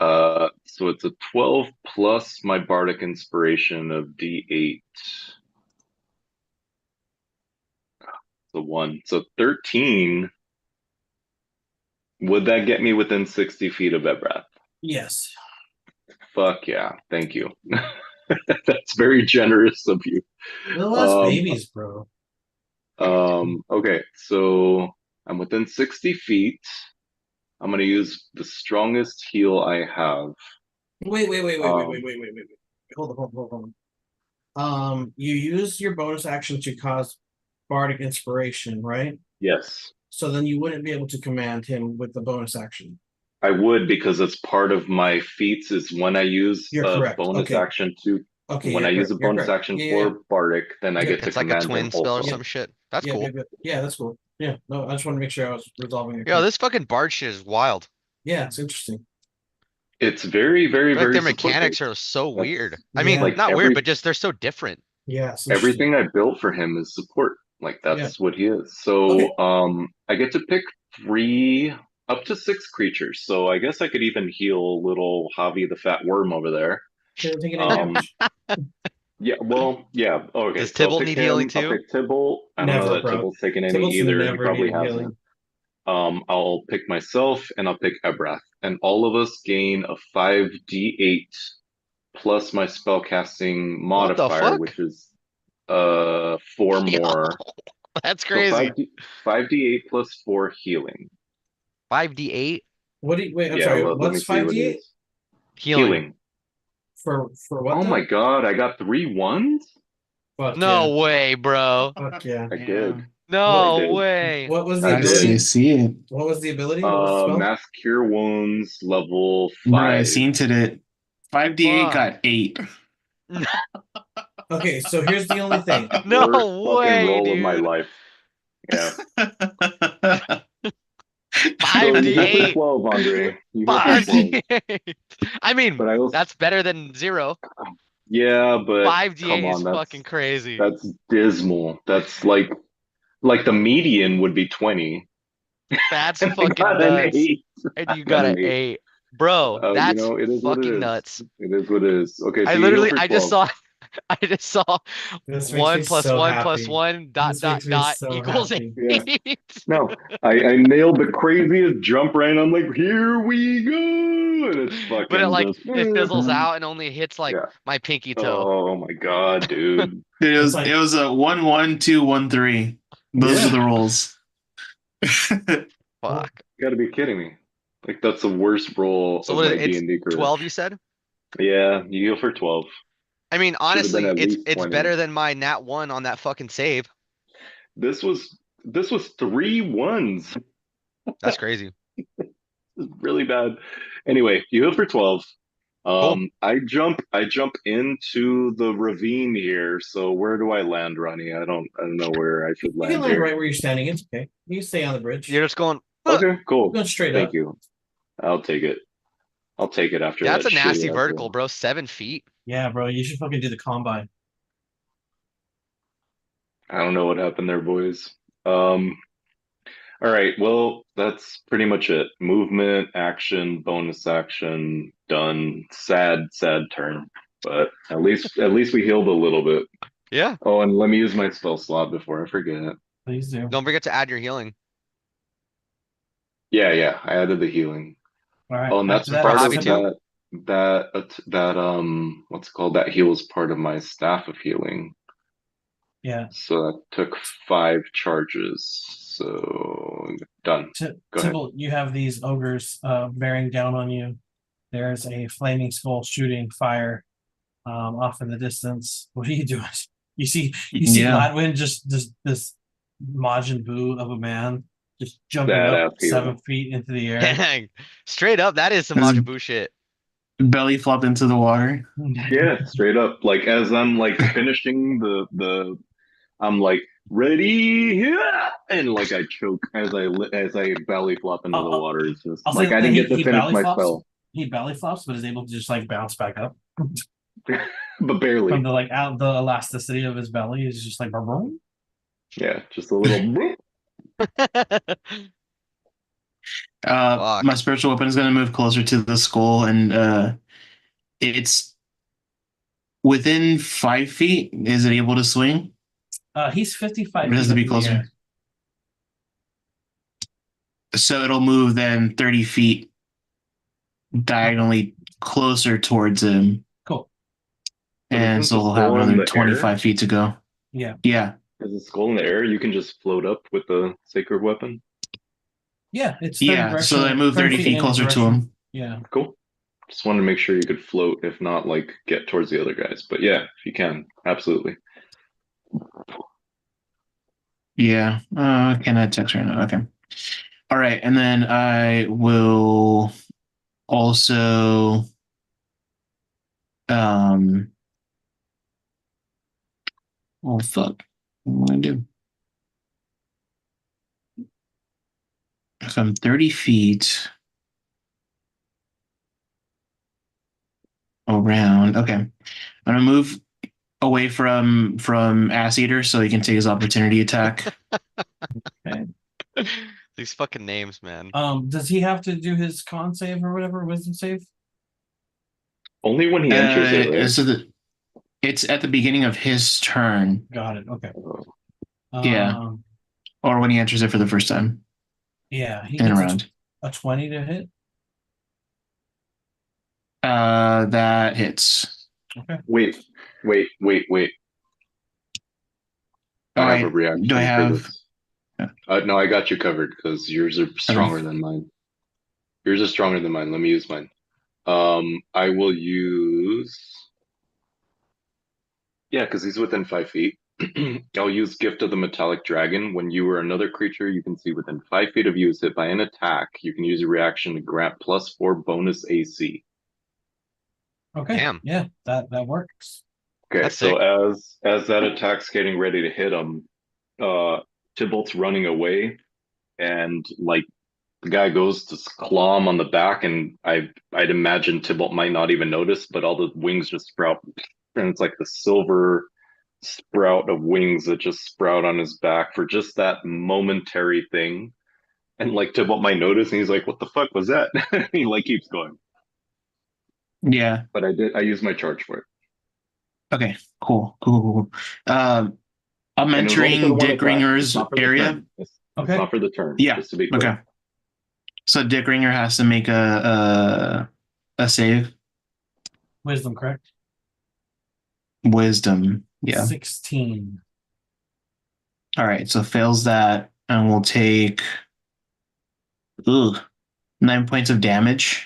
So it's a 12 plus my Bardic Inspiration of D8. So 1. So 13. Would that get me within 60 feet of Ebrath? Yes. Fuck yeah. Thank you. That's very generous of you. Little less Um, babies, bro. okay, so I'm within 60 feet. I'm gonna use the strongest heal I have. Wait. Um, Hold on. You use your bonus action to cause bardic inspiration, right? yes, So then you wouldn't be able to command him with the bonus action. I would because it's part of my feats is when I use You're a correct. bonus Okay. action to Okay, when I use a You're bonus correct. action Yeah. for Bardic, then I Yeah. get to It's like a command him twin spell or also. some shit. That's Yeah, cool. Yeah, that's cool. Yeah, no, I just want to make sure I was resolving it. Yo, this fucking bard shit is wild. Yeah, it's interesting. It's very, very, I feel like very their support mechanics based. are so That's weird. I Yeah. mean, like not weird, but just they're so different. Yeah, it's interesting. everything I built for him is support. Like that's what he is. So Okay. I get to pick 3 up to 6 creatures. So I guess I could even heal little Javi the fat worm over there. Shouldn't take any Um damage. yeah, well, yeah. Okay, Does so I'll Tybalt pick need healing him. I'll too? pick Tybalt. I don't know Never, that bro. Tybalt's taken any Tybalt's either. He never probably needed hasn't. healing. I'll pick myself and I'll pick Ebrath. And all of us gain a 5d8 plus my spellcasting What the modifier, fuck? which is 4 Yo, more. that's So crazy. 5d8 plus 4 healing. 5d8 What do you wait? I'm Yeah, sorry. let me What's see what it 5d8 is. healing. for what Oh though? my god, I got 3 ones? Fuck No way, bro. Fuck yeah. I did. No I did. way. What was the I I ability? did. see it. What was the ability? What was the spell? Mass Cure Wounds level Bro, I 5. seen it. 5d8 Fuck. got 8. Okay, so here's the only thing. No Worst fucking way, roll of my dude. life. Yeah. So you hit for 5d8. 12, Andre. You hit for 12. 5d8. I mean, But I also that's better than 0. yeah, but come 5d8 is on, fucking crazy. that's dismal. That's like the median would be 20. That's And I fucking got an nuts. 8. And I you got got an an 8. 8. Bro, that's It is what it fucking is. nuts. It is what it is. Okay, I so you heal literally, for I just 12. saw, I just saw This makes me 1 plus so 1 plus happy. 1 This makes me so equals happy. 8. Yeah. No, I nailed the craziest jump right. I'm like, here we go. And it's But it fucking like, just it fizzles out and only hits like yeah. my pinky toe. Oh my god, dude. It It's was like- it was a 1-1-2-1-3. Those Yeah. are the rolls. Fuck. You gotta be kidding me. Like that's the worst roll So of what my is it? It's D&D career. 12, you said? Yeah, you heal for 12. I mean, Should have been honestly, at it's least it's 20. better than my nat 1 on that fucking save. This was 3 ones. That's crazy. This is really bad. Anyway, you heal for 12. Cool. I jump into the ravine here. So where do I land, Ronnie? I don't know where I should You can land land here. right where you're standing. It's okay. You can stay on the bridge. You're just going, Okay, cool. Going straight Thank up. you. I'll take it. I'll take it after that's that a nasty shitty vertical, outro. bro. 7 feet. Yeah, bro. You should fucking do the combine. I don't know what happened there, boys. All right, well, that's pretty much it. Movement, action, bonus action, done. Sad, sad turn. But at least we healed a little bit. Yeah. Oh, and let me use my spell slot before I forget. Please do. Don't forget to add your healing. Yeah, I added the healing. All right. Oh, and that's after that, part of Javi too? that what's it called? That heals part of my staff of healing. Yeah. So that took 5 charges. So done. Go ahead. Tybalt, you have these ogres bearing down on you. There's a flaming skull shooting fire off in the distance. What are you doing? You see Yeah. Gladwin just this Majin Buu of a man just jumping up Badass hero. 7 feet into the air. Dang. Straight up, that is some This Majin Buu shit. belly flop into the water. Yeah, straight up. Like as I'm like finishing the I'm like ready, yeah! And like I choke as I belly flop into the I'll, water. It's just I'll say like I that didn't get to he finish belly my flops. spell, He belly flops, but is able to just like bounce back up but barely. from the like out the elasticity of his belly is just like boom. Yeah, just a little. bloop. My Fuck. spiritual weapon is going to move closer to the skull, and it's within 5 feet. Is it able to swing? He's Or 55 does feet it up be in the closer? air. So it'll move then 30 feet diagonally closer towards him, Cool. But and isn't so the we'll have skull in another the air? 25 feet to go. Yeah. Yeah, Is the skull in the air? You can just float up with the sacred weapon. Yeah, it's 30 yeah. So I direction, move 30 30 feet in feet any closer to direction. him. Yeah. Cool. Just wanted to make sure you could float, if not like get towards the other guys. But yeah, if you can, absolutely. Yeah. Can I text right now? Okay. All right, and then I will also oh fuck. What am I do? If I'm 30 feet around, okay. I'm gonna move away from Ass Eater so he can take his opportunity attack. Okay. These fucking names, man. Does he have to do his con save or whatever, wisdom save? Only when he enters it, right? So it's at the beginning of his turn. Got it. Okay. Yeah. Or when he enters it for the first time Yeah, he in a gets round. a 20 to hit. That hits. Okay. Wait. Oh, I have a do I reaction for have? this. No, I got you covered because yours are Okay. stronger than mine. Yours are stronger than mine. Let me use mine. I will use. Yeah, because he's within 5 feet. I'll use Gift of the Metallic Dragon. When you or another creature you can see within 5 feet of you is hit by an attack, you can use a reaction to grant +4 bonus AC. Okay. Damn. Yeah, that works. Okay, That's so sick. as that attack's getting ready to hit him, Tybalt's running away, and like the guy goes to claw him on the back, and I'd imagine Tybalt might not even notice, but all the wings just sprout, and it's like the silver sprout of wings that just sprout on his back for just that momentary thing. And like Tybalt might notice, and he's like, "What the fuck was that?" He like keeps going. Yeah. But I used my charge for it, Okay. Cool. I'm and it was only for the entering one Dick attack. It's Ringer's not for the area. turn. It's Okay. not for the turn. Yeah. Just to be clear. Okay. So Dick Ringer has to make a save. Wisdom, correct? Wisdom. Yeah. 16. All right. So fails that, and we'll take 9 points of damage.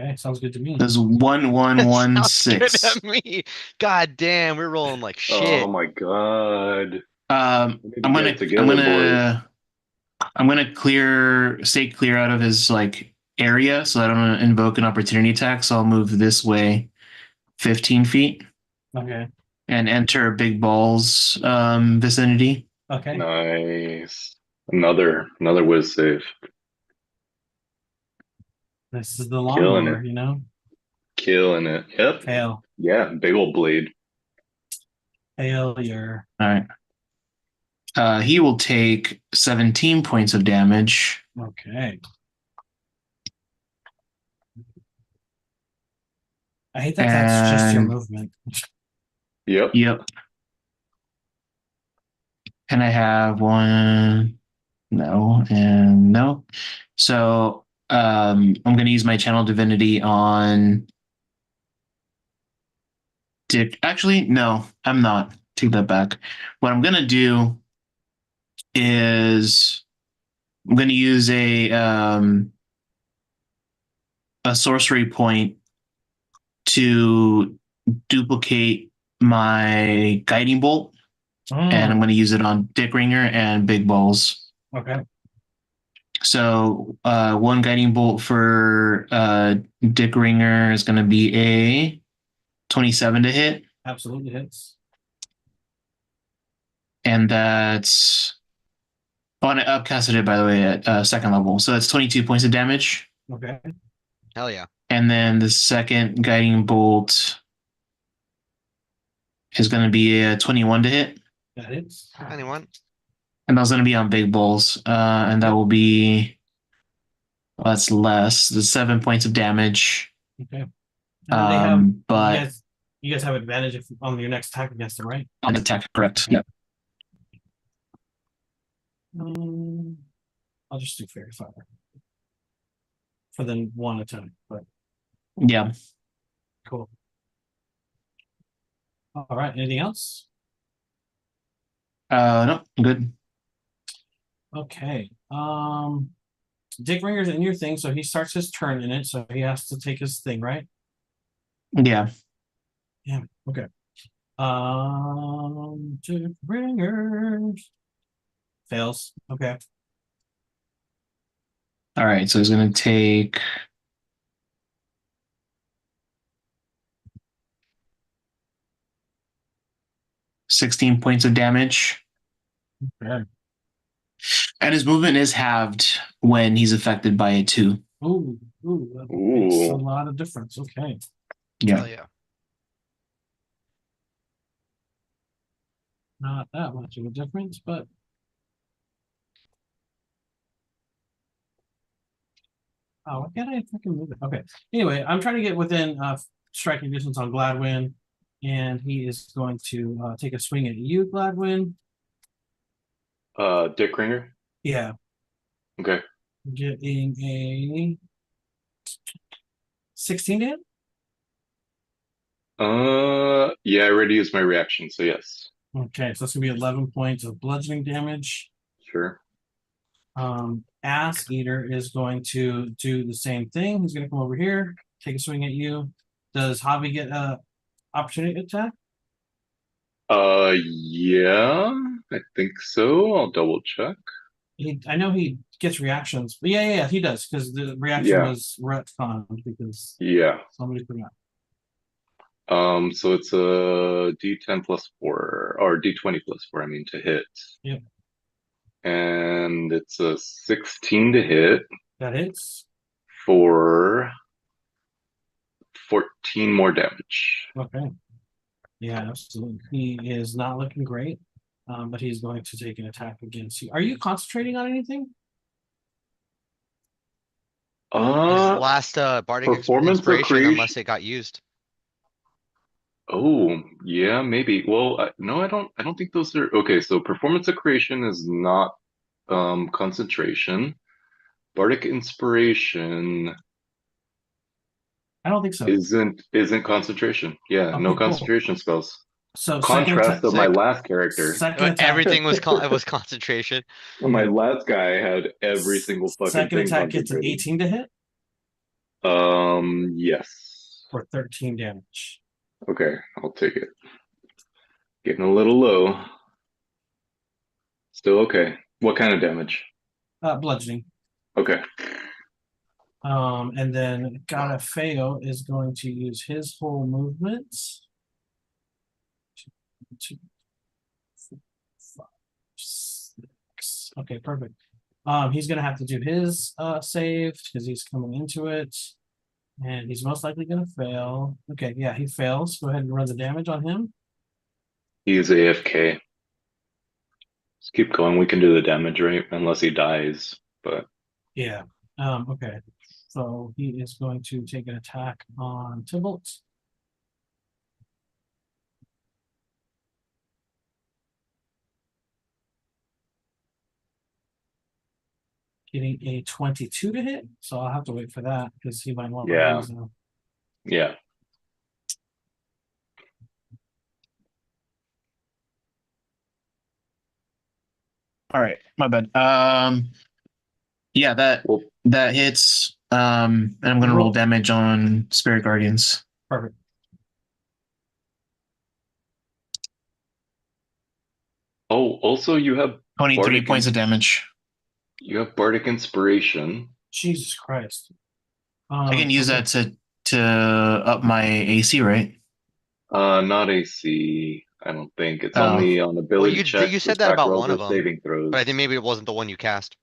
Okay, sounds good to me. There's 1 Sounds good 6. to me. God damn, we're rolling like shit. Oh my god. I'm Get gonna it together, boys. stay clear out of his like area, so I don't invoke an opportunity attack. So I'll move this way 15 feet Okay. and enter Big Ball's vicinity. Okay. Nice. Another whiz save. This is the Killing lawnmower, it. you know? Killing it. Yep. Fail. Yeah, big old blade. Failure. All right. He will take 17 points of damage. Okay. I hate that that's just your And movement. Yep. yep. Can I have one? No, and no. So I'm going to use my channel divinity on Dick. Actually, no, I'm not. Take that back. What I'm going to do is I'm going to use a sorcery point to duplicate my guiding bolt, and I'm going to use it on Dick Ringer and Big Balls. Okay. So one guiding bolt for Dick Ringer is going to be a 27 to hit. Absolutely hits. And that's on it upcasted it, by the way, at second level. So that's 22 points of damage. Okay. Hell yeah. And then the second guiding bolt is going to be a 21 to hit. That hits. Anyone? And that's going to be on Big Balls. And that will be, well, that's less. The 7 points of damage. Okay. And they have, but you guys have advantage on your next attack against them, right? on attack, correct. Yeah. I'll just do Fairy Fire for the one attack, but Yeah. cool. All right. Anything else? No, good. Okay. Dick Ringer's in your thing, so he starts his turn in it, so he has to take his thing, right? Yeah. Yeah. Okay. Dick Ringers fails. Okay. All right. So he's going to take 16 points of damage. Okay. And his movement is halved when he's affected by it too. Ooh, that makes a Ooh. lot of difference. Okay. Yeah. Hell yeah. Not that much of a difference, but why can't I fucking move it? Okay. Anyway, I'm trying to get within striking distance on Gladwin, and he is going to take a swing at you, Gladwin. Dick Ringer. Yeah, Okay. getting a 16 to hit. Yeah, I already used my reaction, so yes. Okay, so that's gonna be 11 points of bludgeoning damage. Sure. Ass Eater is going to do the same thing. He's gonna come over here, take a swing at you. Does Javi get a opportunity attack? Yeah, I think so. I'll double check. I know he gets reactions, but yeah, he does because the reaction Yeah. was retconned because Yeah. somebody forgot. So it's a D10 plus 4, or D20 plus 4, I mean, to hit. Yep. And it's a 16 to hit That hits. for 14 more damage. Okay. Yeah, absolutely. He is not looking great, but he's going to take an attack against you. Are you concentrating on anything? His last bardic Performance or inspiration, creation? unless it got used. Oh, yeah, maybe. Well, no, I don't think those are okay. So performance of creation is not concentration. Bardic inspiration I don't think so. isn't concentration. Yeah, Okay, no cool. concentration spells. So second Contrast attack, of my Sick. last character. second attack, Everything was it was concentration. My last guy had every single fucking second thing attack gets an concentrated. 18 to hit Yes. for 13 damage. Okay, I'll take it. Getting a little low. Still okay. What kind of damage? Bludgeoning. Okay. And then Garafeo is going to use his whole movement. 2, 4, 5, 6. Okay, perfect. He's gonna have to do his save because he's coming into it. And he's most likely gonna fail. Okay, yeah, he fails. Go ahead and run the damage on him. He's AFK. Let's keep going. We can do the damage, right? Unless he dies. But Yeah. Okay. So he is going to take an attack on Tybalt. Getting a 22 to hit, so I'll have to wait for that because he might want to Yeah. use them. yeah. All right, my bad. Yeah, Well, that hits. And I'm gonna roll damage on Spirit Guardians. Perfect. Oh, also you have 23 Bardic points of damage. you have Bardic Inspiration. Jesus Christ. I can use Okay. that to up my AC, right? Not AC. I don't think it's Oh, only on Well, ability you checks, said that attack about rolls, one or of them, saving but I think throws. maybe it wasn't the one you cast.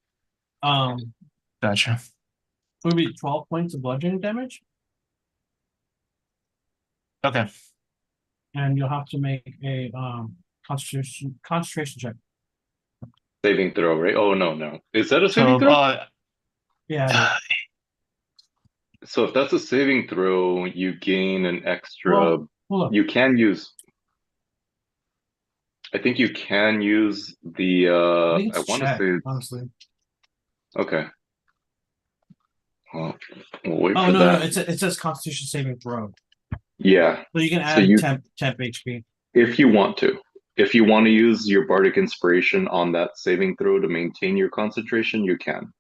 gotcha. It would be 12 points of bludgeoning damage, Okay. and you'll have to make a concentration check. Saving throw, right? Oh no. Is that a saving So, throw? Yeah, it is. So if that's a saving throw, you gain an extra. Well, hold on. You can use. I think you can use the. I think I it's want to check, say. honestly. Okay. Well, we'll wait Oh for no, that. it says Constitution saving throw, Yeah. so you can So add you, temp HP. if you want to, use your bardic inspiration on that saving throw to maintain your concentration, you can.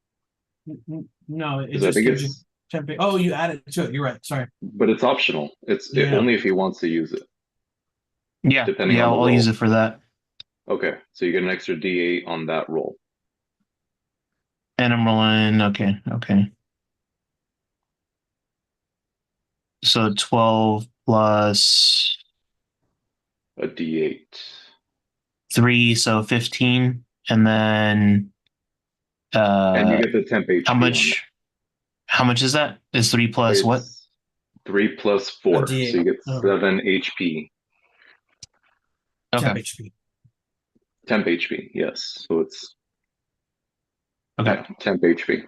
No, it Because I just think gives you it's, temp. Oh, you added to it. You're right. Sorry. but it's optional. It's Yeah. only if he wants to use it, Yeah, depending yeah, on the I'll use roll. it for that. Okay, so you get an extra D8 on that roll. And I'm rolling. Okay. So 12 plus A D8. 3, so 15. And then And you get the temp how HP on much? How much is that? Is 3 it. plus what? It's 3 plus A 4, so D8. you get Oh, 7 HP. temp Okay. HP. Temp HP, yes. So it's, Okay. yeah, temp HP.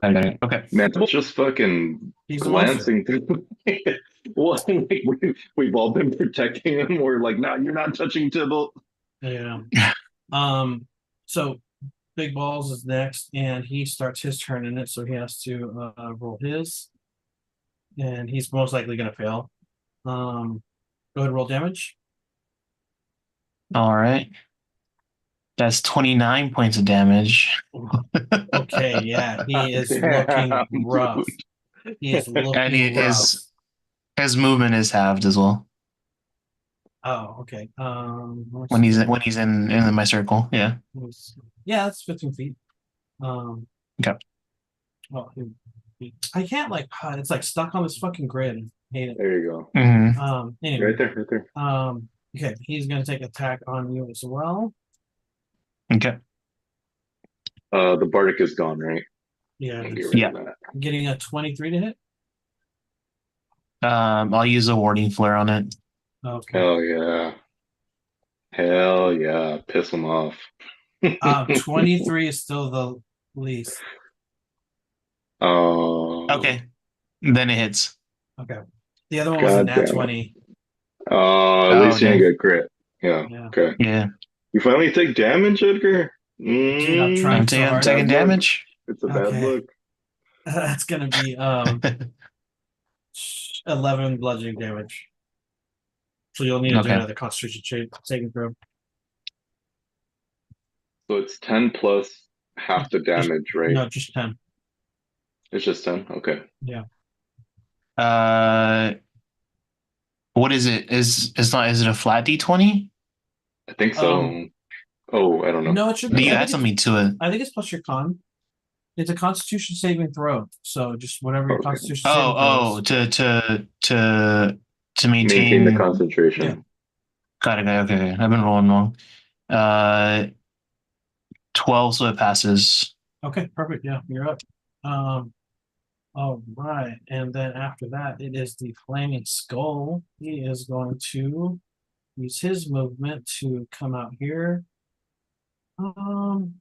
I got it. Okay. Man, it's just fucking He's a monster. glancing through. Well, like, we've all been protecting him. We're like, no, you're not touching Tybalt. Yeah. So Big Balls is next, and he starts his turn in it, so he has to roll his, and he's most likely going to fail. Go ahead and roll damage. All right. That's 29 points of damage. Okay, yeah, he is Damn, looking rough. dude. He is And looking rough. his movement is halved as well Oh, okay. when he's in my circle. Yeah. Yeah, that's 15 feet. Okay. Well, I can't it's like stuck on this fucking grid. Hate it. There you go. Mm-hmm. Anyway, Right there. okay, he's gonna take attack on you as well. Okay. The Bardic is gone, right? Yeah, Get it's rid Yeah. of that. getting a 23 to hit. I'll use a warding flare on it. Okay. Hell yeah. Piss him off. 23 is still the least. Oh. Okay. Then it hits. Okay. The other one was a God nat damn it. 20. At Oh, least you didn't dang. get crit. Yeah. Yeah. Okay. Yeah. You finally take damage, Edgar? Dude, I'm trying so I'm hard. taking Bad look. damage. It's a bad Okay. look. That's gonna be 11 bludgeoning damage. So you'll need to do Okay. another Constitution saving throw. So it's 10 plus half the damage, right? No, just 10. It's just 10? Okay. What is it? Is it a flat D20? I think so. Oh, I don't know. No, it should Do be. you add something to it? I think it's plus your con. It's a Constitution saving throw. So just whatever your Okay. Constitution saving throw Oh, is. to Maintain the maintain. concentration. Yeah. Got it. Okay. I've been rolling wrong. 12, so it passes. Okay, perfect. Yeah, you're up. All right, and then after that, it is the Flaming Skull. He is going to use his movement to come out here. Honestly,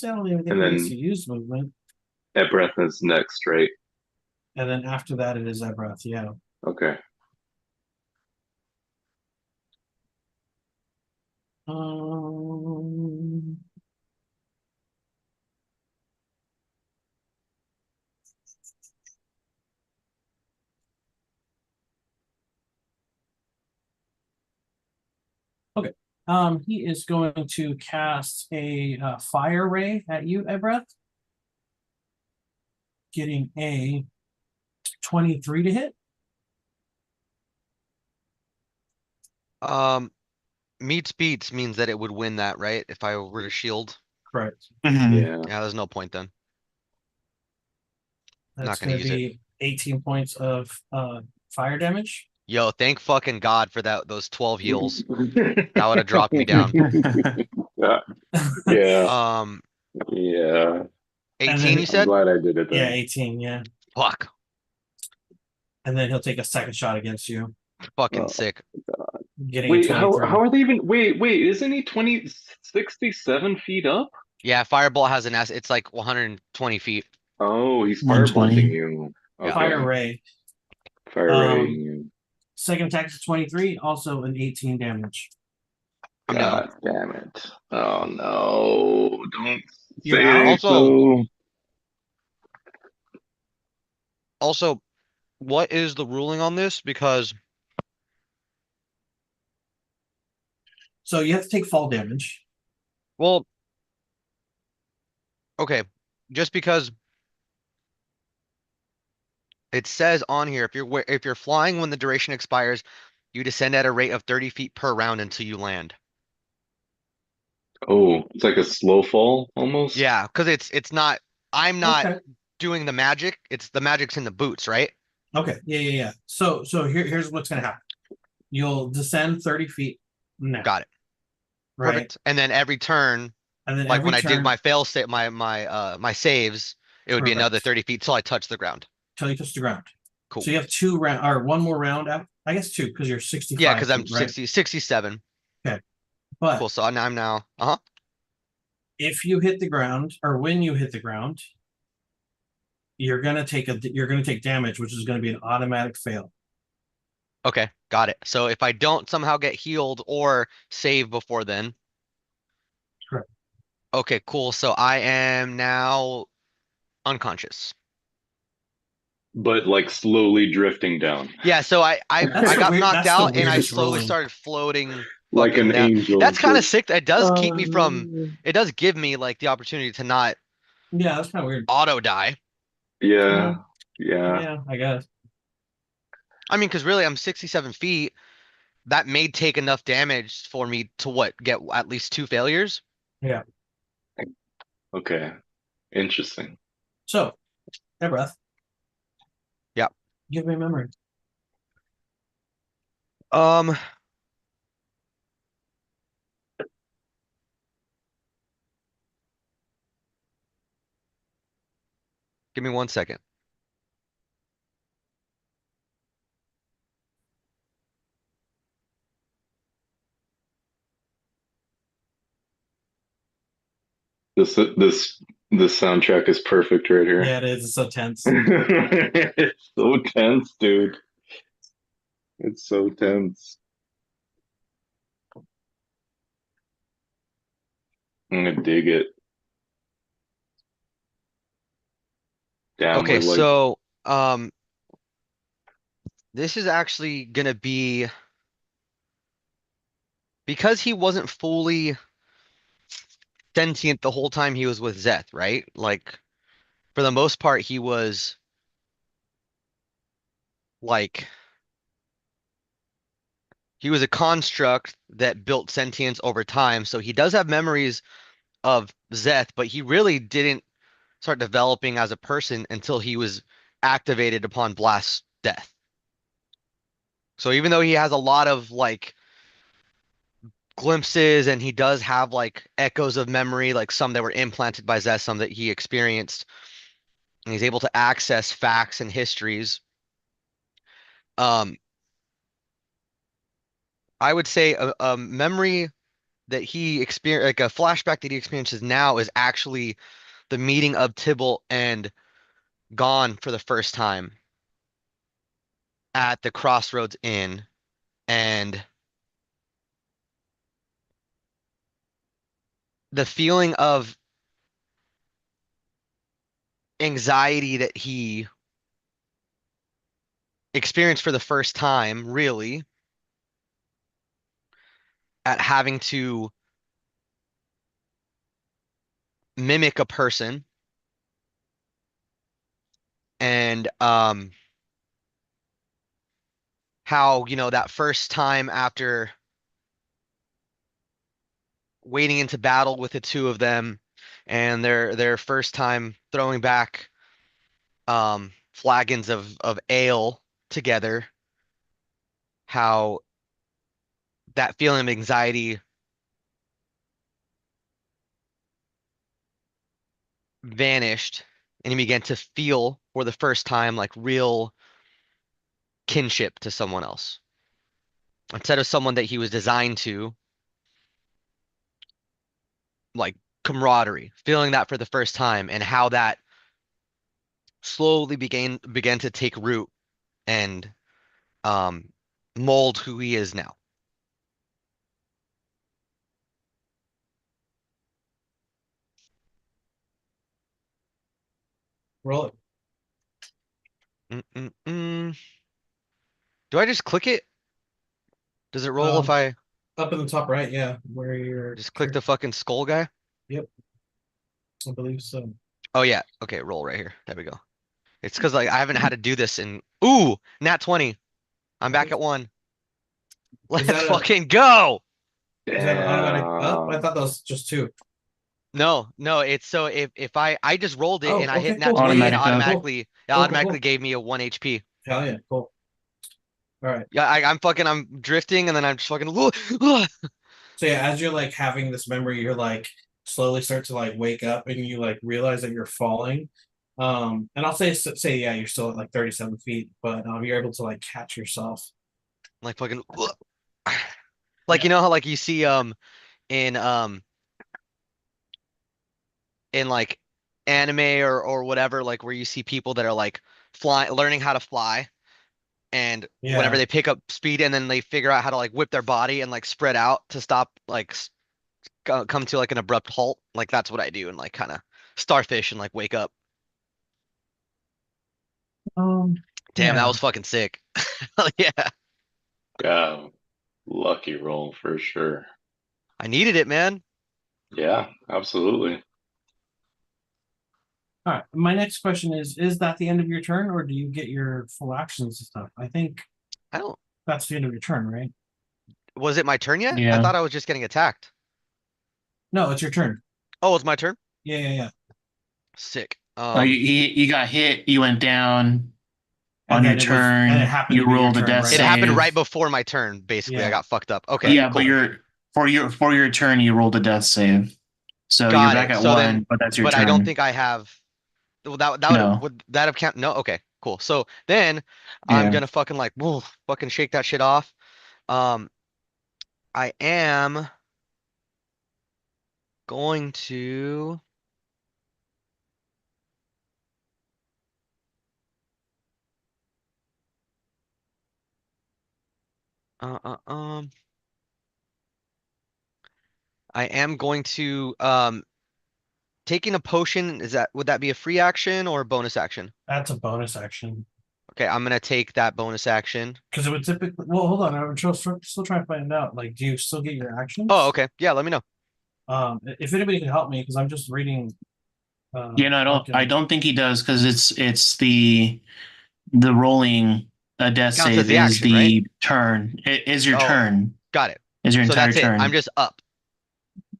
I don't even think And he needs then to use movement. Ebreth is next, right? And then after that, it is Ebrath. Yeah. Okay. Um. Okay. He is going to cast a fire ray at you, Ebrath. Getting a 23 to hit. meets beats means that it would win that, right? If I were to shield. Correct. Mhm. Yeah. Yeah, there's no point then. That's Not gonna going to use it. be 18 points of fire damage. Yo, thank fucking God for those 12 heals. That would have dropped me down. Yeah. Yeah. Um, Yeah. 18 then you I'm said? glad I did it Yeah, then. 18. Yeah, Fuck. and then he'll take a second shot against you, Fucking Oh. sick. getting a Wait, how 23. are they even wait, isn't he 67 feet up? Yeah, Firebolt has an S. It's like 120 feet. Oh, he's firebolting 120. you. Yeah. Fire Okay. ray. Fire Um, rating. Second attack is 23, also an 18 damage. I'm down. God damn it. Oh no. Don't You're say out. Also, so. also, what is the ruling on this? Because, So you have to take fall damage. well, okay, just because it says on here, if you're flying when the duration expires, you descend at a rate of 30 feet per round until you land. Oh, it's like a slow fall almost. Yeah, because it's not. I'm not Okay. doing the magic. It's the magic's in the boots, right? Okay. Yeah. So here's what's gonna happen. You'll descend 30 feet now, Got it. right? Perfect. And then every turn, And then like when every I did turn, my fail state, my saves, it would be another correct, 30 feet till I touch the ground. till you touch the ground. Cool. So you have two round or one more round out. I guess two because you're Yeah, 65 because I'm feet, right? 67. Okay. But Cool. So I'm now. Uh-huh. if you hit the ground or when you hit the ground, you're gonna take damage, which is gonna be an automatic fail. Okay, got it. So if I don't somehow get healed or save before then. Correct. Okay, cool. So I am now unconscious. But like slowly drifting down. Yeah, so I got knocked That's the out and I weirdest slowly ruling. started floating Like fucking an down. angel That's kind of just sick. It does keep me from uh, it does give me like the opportunity to not Yeah, that's kind of weird. auto die. Yeah, yeah. Yeah. yeah, I guess. I mean, because really I'm 67 feet. That may take enough damage for me to get at least 2 failures. Yeah. Okay. Interesting. So, hey, breath. Yeah. Give me a memory. Um, Give me 1 second. This soundtrack is perfect right here. Yeah, it is. It's so tense. It's so tense, dude. It's so tense. I'm gonna dig it. Damn, Okay, we're like, so um, this is actually gonna be because he wasn't fully sentient the whole time he was with Zeth, right? Like for the most part, he was like he was a construct that built sentience over time. So he does have memories of Zeth, but he really didn't start developing as a person until he was activated upon Blast's death. So even though he has a lot of like glimpses and he does have like echoes of memory, like some that were implanted by Zeth, some that he experienced, and he's able to access facts and histories. Um, I would say a memory that he experienced, like a flashback that he experiences now, is actually the meeting of Tybalt and Gon for the first time at the Crossroads Inn, and the feeling of anxiety that he experienced for the first time, really, at having to mimic a person, and how, that first time after wading into battle with the two of them, and their first time throwing back flagons of ale together, how that feeling of anxiety vanished, and he began to feel for the first time like real kinship to someone else instead of someone that he was designed to, like camaraderie, feeling that for the first time, and how that slowly began to take root and um mold who he is now. Roll it. Mm-mm-mm. Do I just click it? Does it roll if Um, I Up in the top right, yeah, where you're. just click the fucking skull guy? Yep, I believe so. Oh yeah. Okay, roll right here. There we go. It's because like I haven't had to do this in ooh, nat 20. I'm back Okay. at one. Is Let's that a fucking go. is that an automatic up? I Damn. thought that was just two. No, no, it's so if I just rolled it Oh, and I hit okay, nat cool. Yeah, 20 yeah, and Automatic yeah. up. Cool. it Cool, cool, automatically cool. gave me a 1 HP. Hell yeah, cool. All right. Yeah, I'm drifting and then I'm just fucking So yeah, as you're like having this memory, you're like slowly start to like wake up and you like realize that you're falling. And I'll say yeah, you're still at like 37 feet, but you're able to like catch yourself. like fucking like Yeah. you know how like you see in in like anime or whatever, like where you see people that are like flying, learning how to fly, and whenever Yeah. they pick up speed and then they figure out how to like whip their body and like spread out to stop like come to like an abrupt halt, like that's what I do and like kind of starfish and like wake up. Um, Damn, that yeah. was fucking sick. Hell yeah, Yeah. Lucky roll for sure. I needed it, man. Yeah, absolutely. All right. My next question is that the end of your turn or do you get your full actions and stuff? I think I don't. that's the end of your turn, right? Was it my turn yet? I Yeah. thought I was just getting attacked. No, it's your turn. Oh, it's my turn. Yeah, yeah, yeah. Sick. Oh, you got hit. You went down And on your then it turn. happened to You be your rolled a turn, death right? It happened right save. before my turn. Basically, I Yeah. got fucked up. Okay, Yeah, but cool. for your turn, you rolled a death save. So you're Got back it. at So then, one, but that's your but I don't turn. think I have. Well, that No. would that have count? No. Okay, cool. So then I'm Yeah. gonna fucking like, woo, fucking shake that shit off. Um, I am going to. Uh, uh, um, I am going to taking a potion. Would that be a free action or a bonus action? That's a bonus action. Okay, I'm gonna take that bonus action. Because it would typically, well, hold on, I'm still trying to find out. Like, do you still get your Oh, actions? okay. Yeah, let me know. If anybody can help me, because I'm just reading. Yeah, no, I don't. I Fucking, don't think he does because it's the rolling a death Counts as save the is action, right? the turn. It is your Oh, turn. got it. Is your So entire that's it. I'm turn. just up.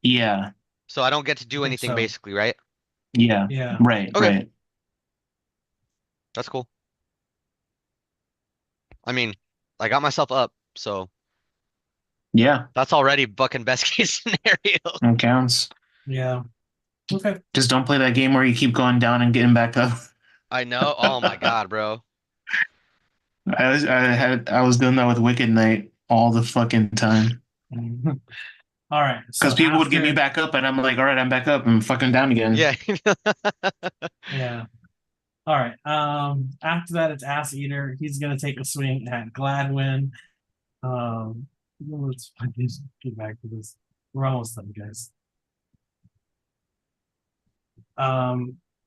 Yeah. So I don't get to I do think anything so. basically, right? Yeah. Yeah. Right. Okay, Right. that's cool. I mean, I got myself up, so Yeah. that's already fucking best case scenario. It counts. Yeah. Okay. Just don't play that game where you keep going down and getting back up. I know. Oh my God, bro. I was doing that with Wicked Knight all the fucking time. All right. Because So people would get me after, back up, and I'm like, all right, I'm back up. I'm fucking down again. Yeah. yeah. All right. After that, it's Ass Eater. He's gonna take a swing at Gladwin. Let's get back to this. We're almost done, guys.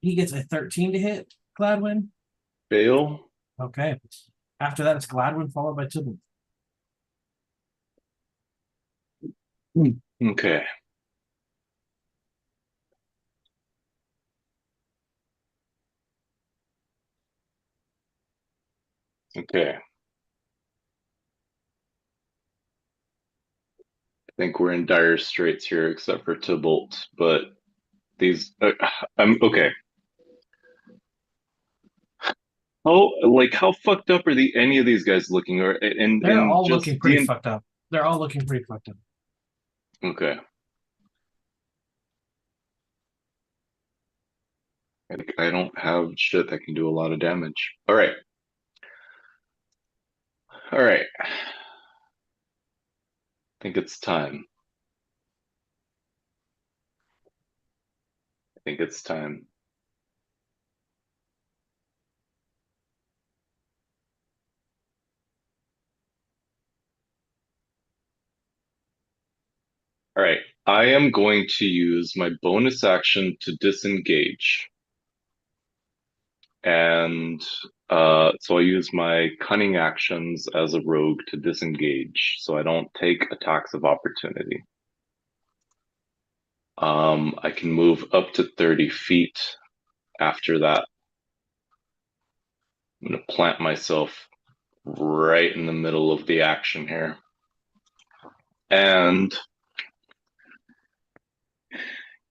He gets a 13 to hit Gladwin. Fail. Okay. After that, it's Gladwin followed by Tibble. Okay. Okay. think we're in dire straits here, except for Tybalt. But these, I'm okay. How fucked up are any of these guys looking? Or They're and all just looking D pretty and fucked up. They're all looking pretty fucked up. okay. I don't have shit that can do a lot of damage. All right. All right. I think it's time. I think it's time. All right. I am going to use my bonus action to disengage. And so I use my cunning actions as a rogue to disengage, so I don't take attacks of opportunity. I can move up to 30 feet after that. I'm going to plant myself right in the middle of the action here. And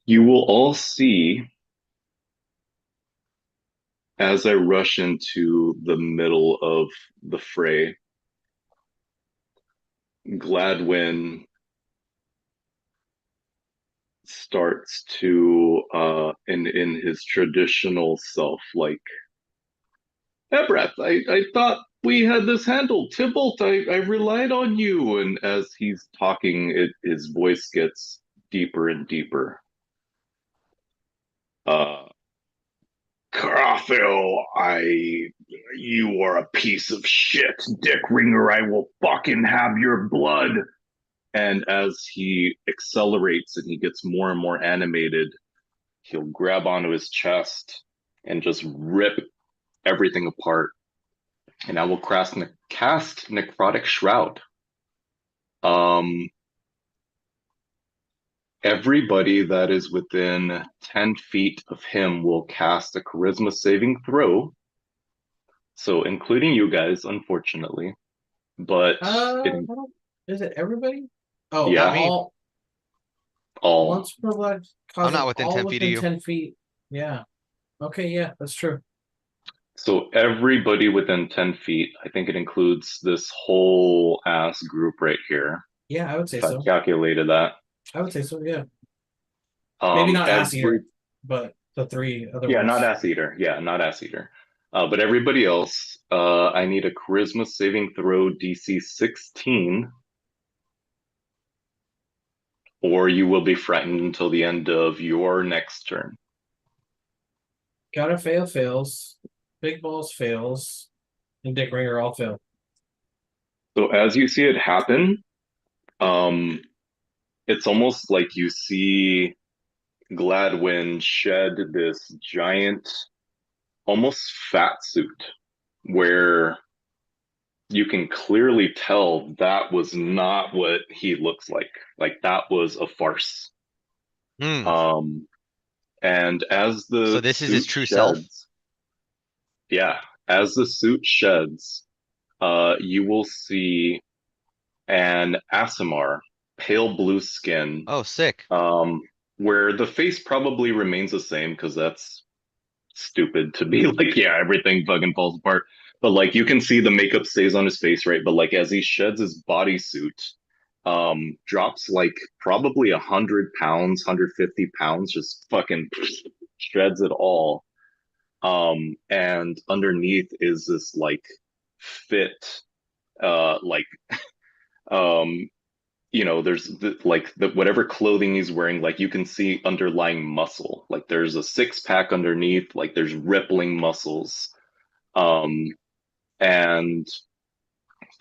you will all see as I rush into the middle of the fray, Gladwin starts to in his traditional self, like, Ebreth, I thought we had this handled. Tybalt, I relied on you. And as he's talking, his voice gets deeper and deeper. Carafil, you are a piece of shit, Dick Ringer. I will fucking have your blood. And as he accelerates and he gets more and more animated, he'll grab onto his chest and just rip everything apart. And I will cast Necrotic Shroud. Everybody that is within 10 feet of him will cast a charisma saving throw. So, including you guys, unfortunately. But Is it everybody? Oh, yeah, Not me. all. Once per blood I'm causing not within all 10 feet of within you. 10 feet. Yeah. Okay, yeah, that's true. So everybody within 10 feet, I think it includes this whole ass group right here. Yeah, I would say If I so. calculated that. I would say so, yeah. Maybe not ass eater, but the three other Yeah, ones. not ass eater. Yeah, not ass eater. But everybody else, I need a charisma saving throw DC 16, or you will be frightened until the end of your next turn. Gotta fail fails. Big balls fails. And Dick Ringer all fail. So as you see it happen, it's almost like you see Gladwin shed this giant, almost fat suit where you can clearly tell that was not what he looks like. Like that was a farce. Hmm. And as the So this is his suit true self? sheds, yeah, as the suit sheds, you will see an Asimar, pale blue skin, Oh, sick. where the face probably remains the same because that's stupid to be like, yeah, everything fucking falls apart. But like you can see the makeup stays on his face, right? But like as he sheds his bodysuit, drops like probably 100 pounds, 150 pounds, just fucking shreds it all. And underneath is this like fit, like um there's the whatever clothing he's wearing, like you can see underlying muscle, like there's a six pack underneath, like there's rippling muscles. And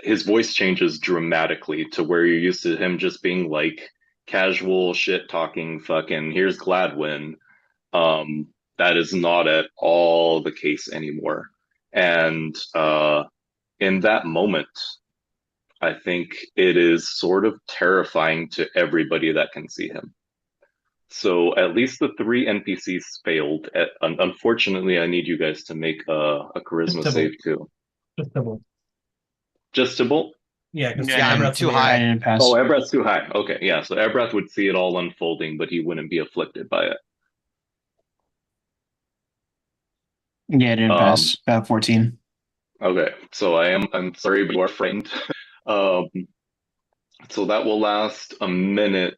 his voice changes dramatically to where you're used to him just being like casual shit talking fucking here's Gladwin. That is not at all the case anymore. And in that moment, I think it is sort of terrifying to everybody that can see him. So at least the three NPCs failed. Unfortunately, I need you guys to make a charisma Just save too. Just double. Just to bolt. Yeah, because Yeah, I'm too high. I didn't pass. Oh, Ebrath's too high. Okay, yeah. So Ebrath would see it all unfolding, but he wouldn't be afflicted by it. Yeah, I didn't pass. 14. Okay, so I'm sorry, but you are frightened. um, so that will last a minute.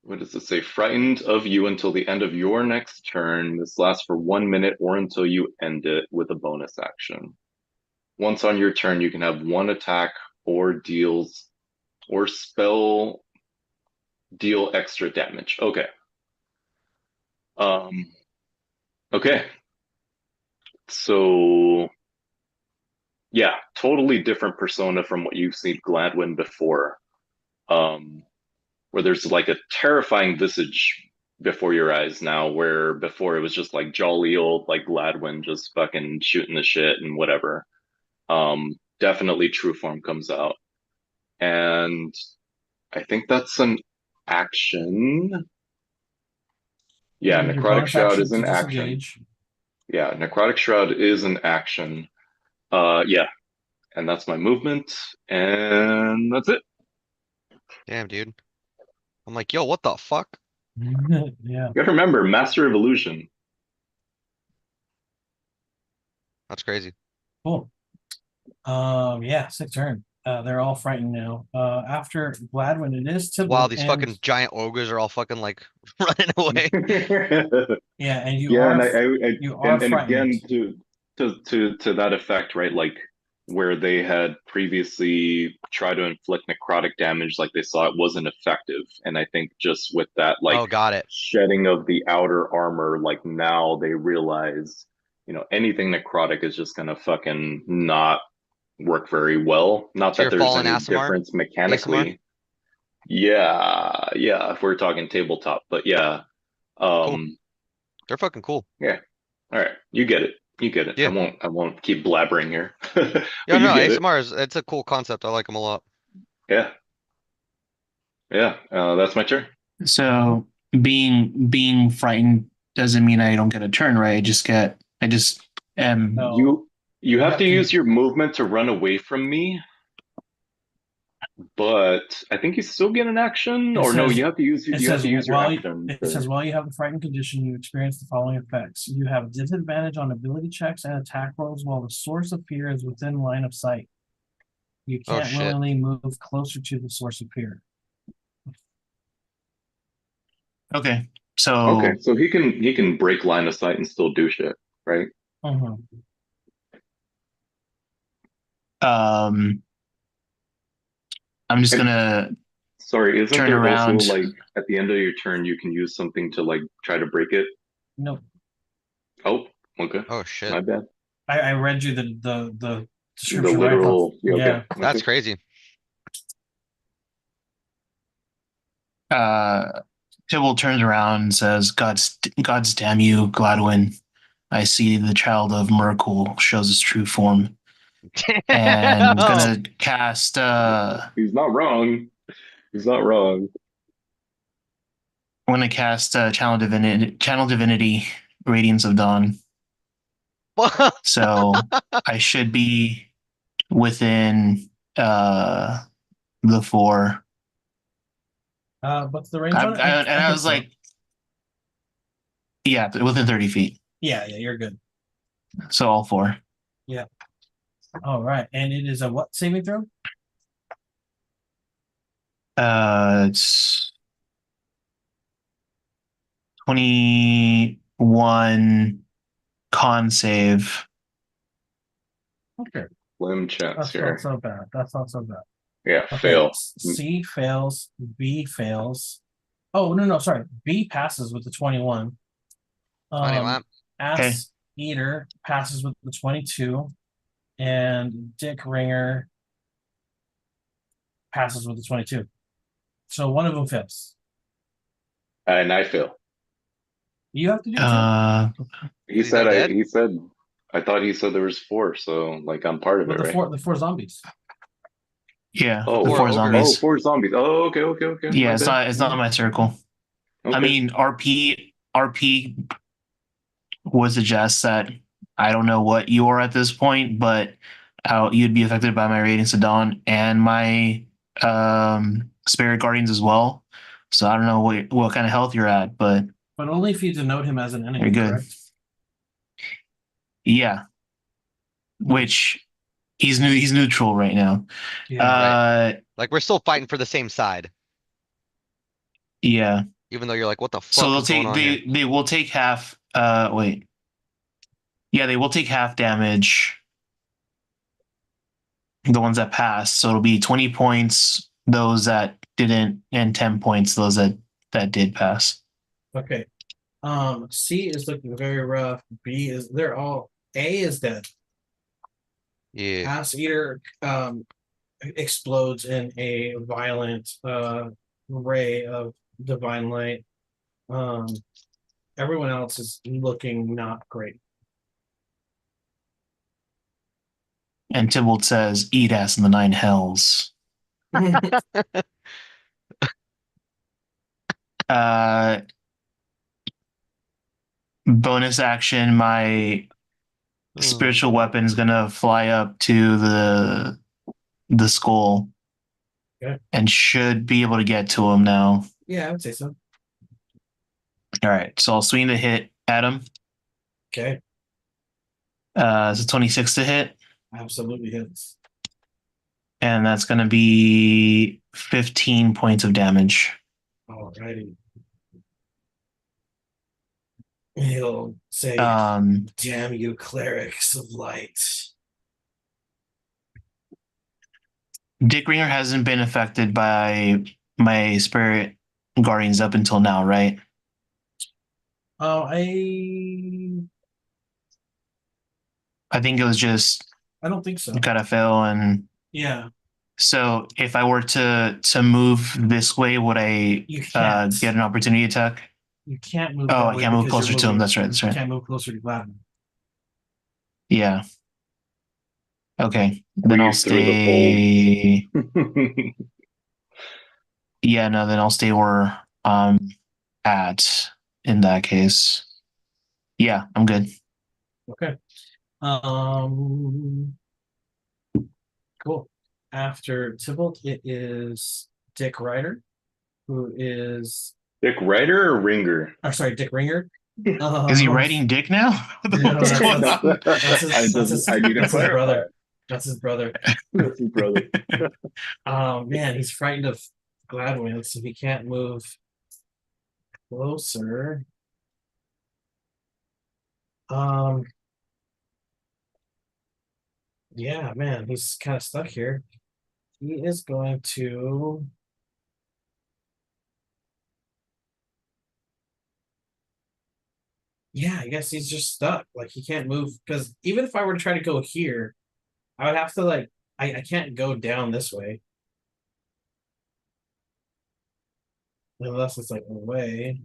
What does it say? Frightened of you until the end of your next turn. This lasts for 1 minute or until you end it with a bonus action. Once on your turn, you can have one attack or spell deal extra damage. Okay. Um, okay. So yeah, totally different persona from what you've seen Gladwin before. Where there's like a terrifying visage before your eyes now, where before it was just like jolly old like Gladwin just fucking shooting the shit and whatever. Definitely true form comes out. And I think that's an action. Yeah, Your Necrotic bonus Shroud action is to an action. disengage. Yeah, Necrotic Shroud is an action. Yeah, and that's my movement, and that's it. Damn, dude. I'm like, yo, what the fuck? Yeah. You gotta remember, Master of Illusion. That's crazy. Cool. Yeah, sick turn. They're all frightened now. After Gladwin, it is Wow, Tibble, these and fucking giant ogres are all fucking like running away. yeah, and Yeah, and you are and frightened. again to that effect, right? Like where they had previously tried to inflict necrotic damage, like they saw it wasn't effective, and I think just with that like Oh, got it. shedding of the outer armor, like now they realize, anything necrotic is just gonna fucking not work very well. Not So that you're there's falling any Asimar? difference Asimar? mechanically. Yeah, if we're talking tabletop, but yeah. Cool. Um, They're fucking cool. yeah. All right. You get it. You get it. Yeah. I won't keep blabbering here. Yeah, But you no, get it. ASMR it's a cool concept. I like them a lot. Yeah. Yeah. That's my turn. So being frightened doesn't mean I don't get a turn, right? I just am. No. You have have to to- use your movement to run away from me, but I think you still get an action. It Or no, says- you have to use It you have says to use your while action. it says while you have the frightened condition, you experience the following effects. You have disadvantage on ability checks and attack rolls while the source of fear is within line of sight. You Oh, can't shit. willingly move closer to the source of fear. Okay. So Okay, so he can break line of sight and still do shit, right? Mhm. um I'm just And- gonna Sorry, isn't turn there also around. like at the end of your turn you can use something to like try to break it? No, Oh, okay. Oh, shit. My bad. I read you the The description right. literal. Yeah, okay. Yeah. That's Okay. crazy. Tybalt turns around and says, God's damn you, Gladwin. I see the child of Merkul shows its true form. And Oh, gonna cast He's not wrong. He's not wrong. Channel Divinity, Radiance of Dawn. So I should be within the 4. But the range on it, I think was so. like, yeah, within 30 feet. yeah, you're good. So all 4. All right, and it is a what saving throw? It's 21 con save. Okay, Slim chance that's here. not so bad. That's not so bad. Yeah, Okay, fail. C fails. B fails. Oh no, sorry. B passes with the 21. Funny lamp. Ass Eater passes with the 22, and Dick Ringer passes with the 22. So one of them fails. And I fail. You have to do it too. He Is he said not dead? he said I thought he said there was 4, so like I'm part of With it, the right? four zombies. Yeah, Oh, the 4 4 ogres. zombies. 4 zombies. Oh, okay. Yeah, My it's bad. not my circle. Okay. I mean, RP would suggest that I don't know what you are at this point, but how you'd be affected by my Radiance of Dawn and my Spirit Guardians as well. So I don't know what kind of health you're at, but But only if you denote him as an enemy, you're good. correct? Yeah, which he's neutral right now. Yeah. Like we're still fighting for the same side, Yeah. even though you're like, what the So fuck is going on here? they will take half. Wait. Yeah, they will take half damage. The ones that pass, so it'll be 20 points those that didn't, and 10 points those that did pass. Okay. C is looking very rough. B is they're all A is dead. Yeah. Ass Eater explodes in a violent ray of divine light. Um everyone else is looking not great. And Tybalt says, "Eat ass in the 9 hells." Uh, bonus action, my spiritual weapon is gonna fly up to the skull, Okay. and should be able to get to him now. Yeah, I would say so. All right, so I'll swing the hit at him. Okay. It's a 26 to hit, Absolutely hits. and that's gonna be 15 points of damage. Alrighty. He'll say, damn you, clerics of light. Dick Ringer hasn't been affected by my spirit guardians up until now, right? Oh, I think it was just I don't think so. gotta fail, and Yeah, so if I were to move this way, would I you can't. get an opportunity attack? You can't move Oh, that I way can't move because you're closer to him. moving. That's right. That's You right. can't move closer to Gladden. Yeah. Okay. Then I'll Breathe through the stay. Yeah, no, then I'll stay where I'm at in that case. Yeah, I'm good. Okay. Cool. After Tybalt, it is Dick Ryder, who is Dick Ryder or Ringer? sorry, Dick Ringer. Is he writing dick now? What the No, fuck's going that's- on? I need to that's his clarify. brother. That's his brother. That's his brother. Oh man, he's frightened of Gladwin, so he can't move closer. Yeah, man, he's kind of stuck here. He is going to. Yeah, I guess he's just stuck. Like he can't move because even if I were to try to go here, I would have to like I can't go down this way. Unless it's like away.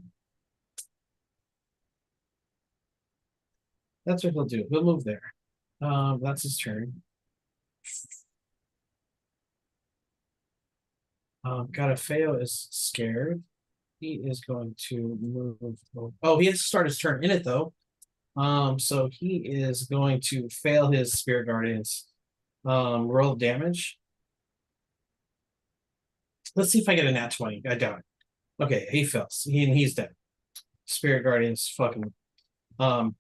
That's what he'll do. He'll move there. That's his turn. Godofeo is scared. He is going to move. Oh, he has to start his turn in it though. So he is going to fail his Spirit Guardians. Roll damage. Let's see if I get a nat 20. I doubt it. Okay, he fails. He's dead. Spirit Guardians fucking.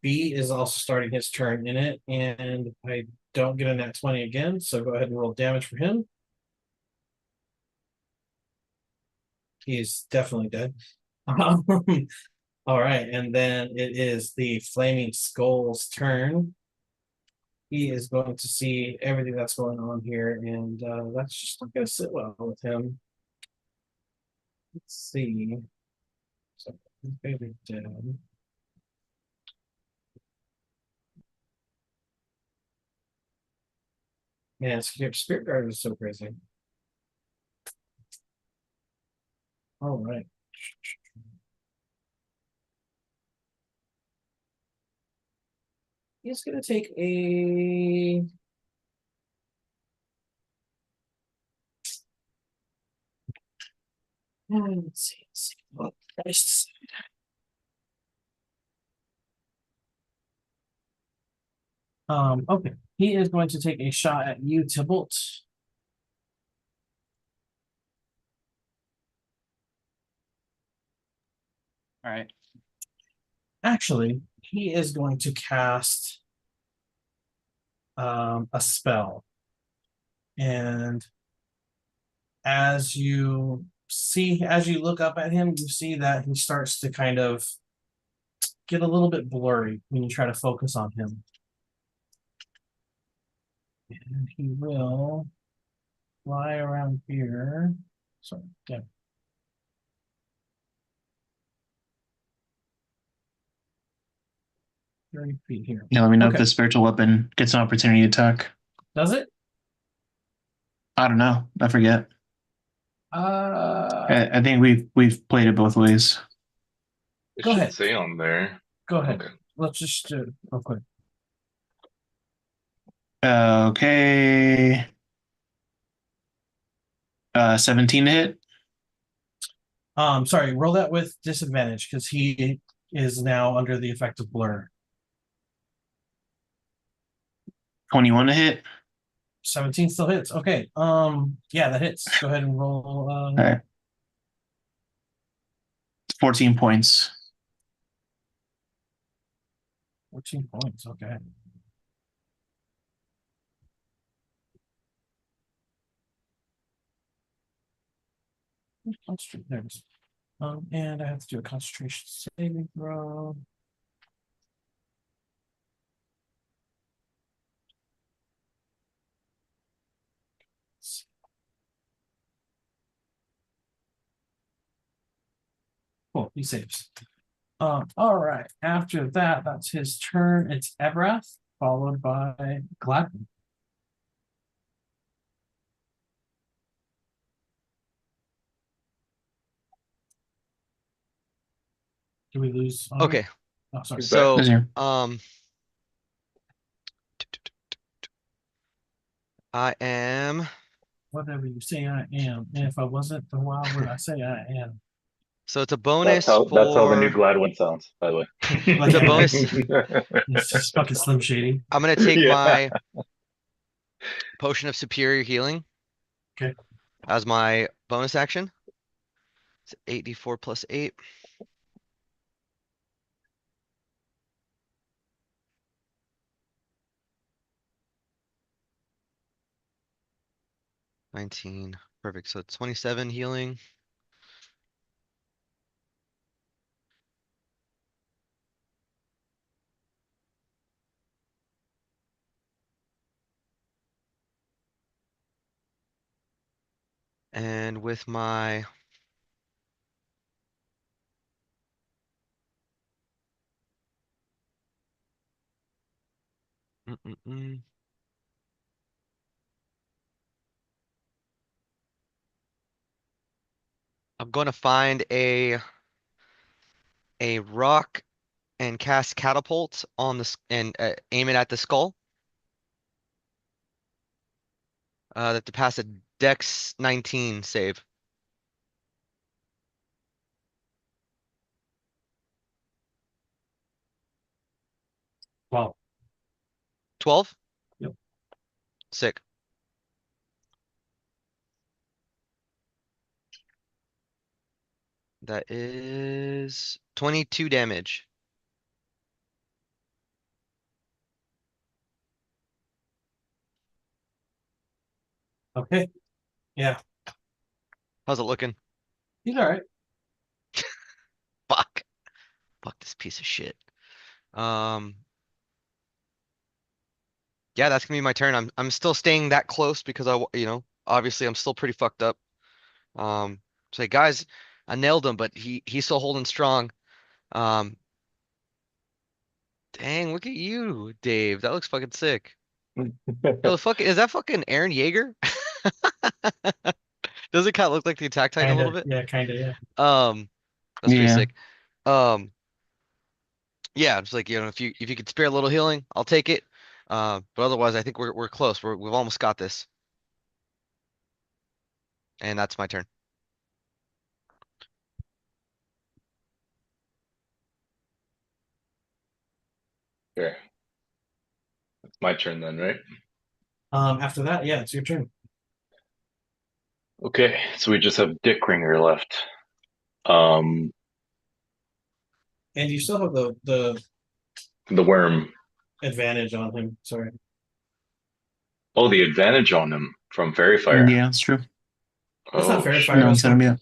B is also starting his turn in it, and I don't get a nat 20 again, so go ahead and roll damage for him. He's definitely dead. All right, and then it is the Flaming Skull's turn. He is going to see everything that's going on here, and that's just not going to sit well with him. Let's see. So, he's going to be dead. Man, Spirit Guard is so crazy. All right. He's going to take a. Let's see. What Christ. Okay. He is going to take a shot at you, Tybalt. All right. Actually, he is going to cast a spell. And as you look up at him, you see that he starts to kind of get a little bit blurry when you try to focus on him. And he will fly around here. Sorry, yeah. 30 feet here. Now let me know if Okay. the spiritual weapon gets an opportunity to attack. Does it? I don't know. I forget. I think we've played it both ways. It Go should ahead. say on there. Go ahead. Okay. Let's just do it real quick. Okay. 17 to hit. Sorry, roll that with disadvantage because he is now under the effect of blur. 21 to hit. 17 still hits. Okay. Yeah, that hits. Go ahead and roll. All right. 14 points. 14 points. Okay. Concentrate. There it is. And I have to do a concentration saving throw. Cool, he saves. All right. After that, that's his turn. It's Ebrath, followed by Gladwin. Do we lose? Okay. Oh, sorry. Who's that? So, Who's here? I am. Whatever you say I am. And if I wasn't, then why would I say I am? So it's a bonus That's how the new for. Gladwin sounds, by the way. It's a bonus. It's just fucking Slim Shady. I'm gonna take Yeah. my potion of superior healing. Okay. As my bonus action. It's 8d4 plus 8. $19. Perfect. So 27 healing. And with my Mm-mm-mm. I'm going to find a rock and cast catapult on the and aim it at the skull. That to pass a Dex 19 save. Well, 12? Yep. Sick. That is 22 damage. okay. Yeah, How's it looking? he's all right. Fuck. Fuck this piece of shit. Um, yeah, that's gonna be my turn. I'm still staying that close because obviously I'm still pretty fucked up. Say, guys, I nailed him, but he's still holding strong. Um, dang, look at you, Dave. That looks fucking sick. Yo, is that fucking Aaron Yeager? Does it kind of look like the attack titan a little bit? Yeah, kind of. Yeah. That's pretty Yeah. sick. Um, yeah, it's like, if you could spare a little healing, I'll take it. But otherwise, I think we're close. We've almost got this. And that's my turn. Sure. My turn then, right? After that, yeah, it's your turn. Okay, so we just have Dick Ringer left. Um, And you still have the worm. advantage on him. Sorry. Oh, the advantage on him from Fairy Fire. Yeah, that's true. That's not Oh, fair. shit. Fire No, Dust instead of one.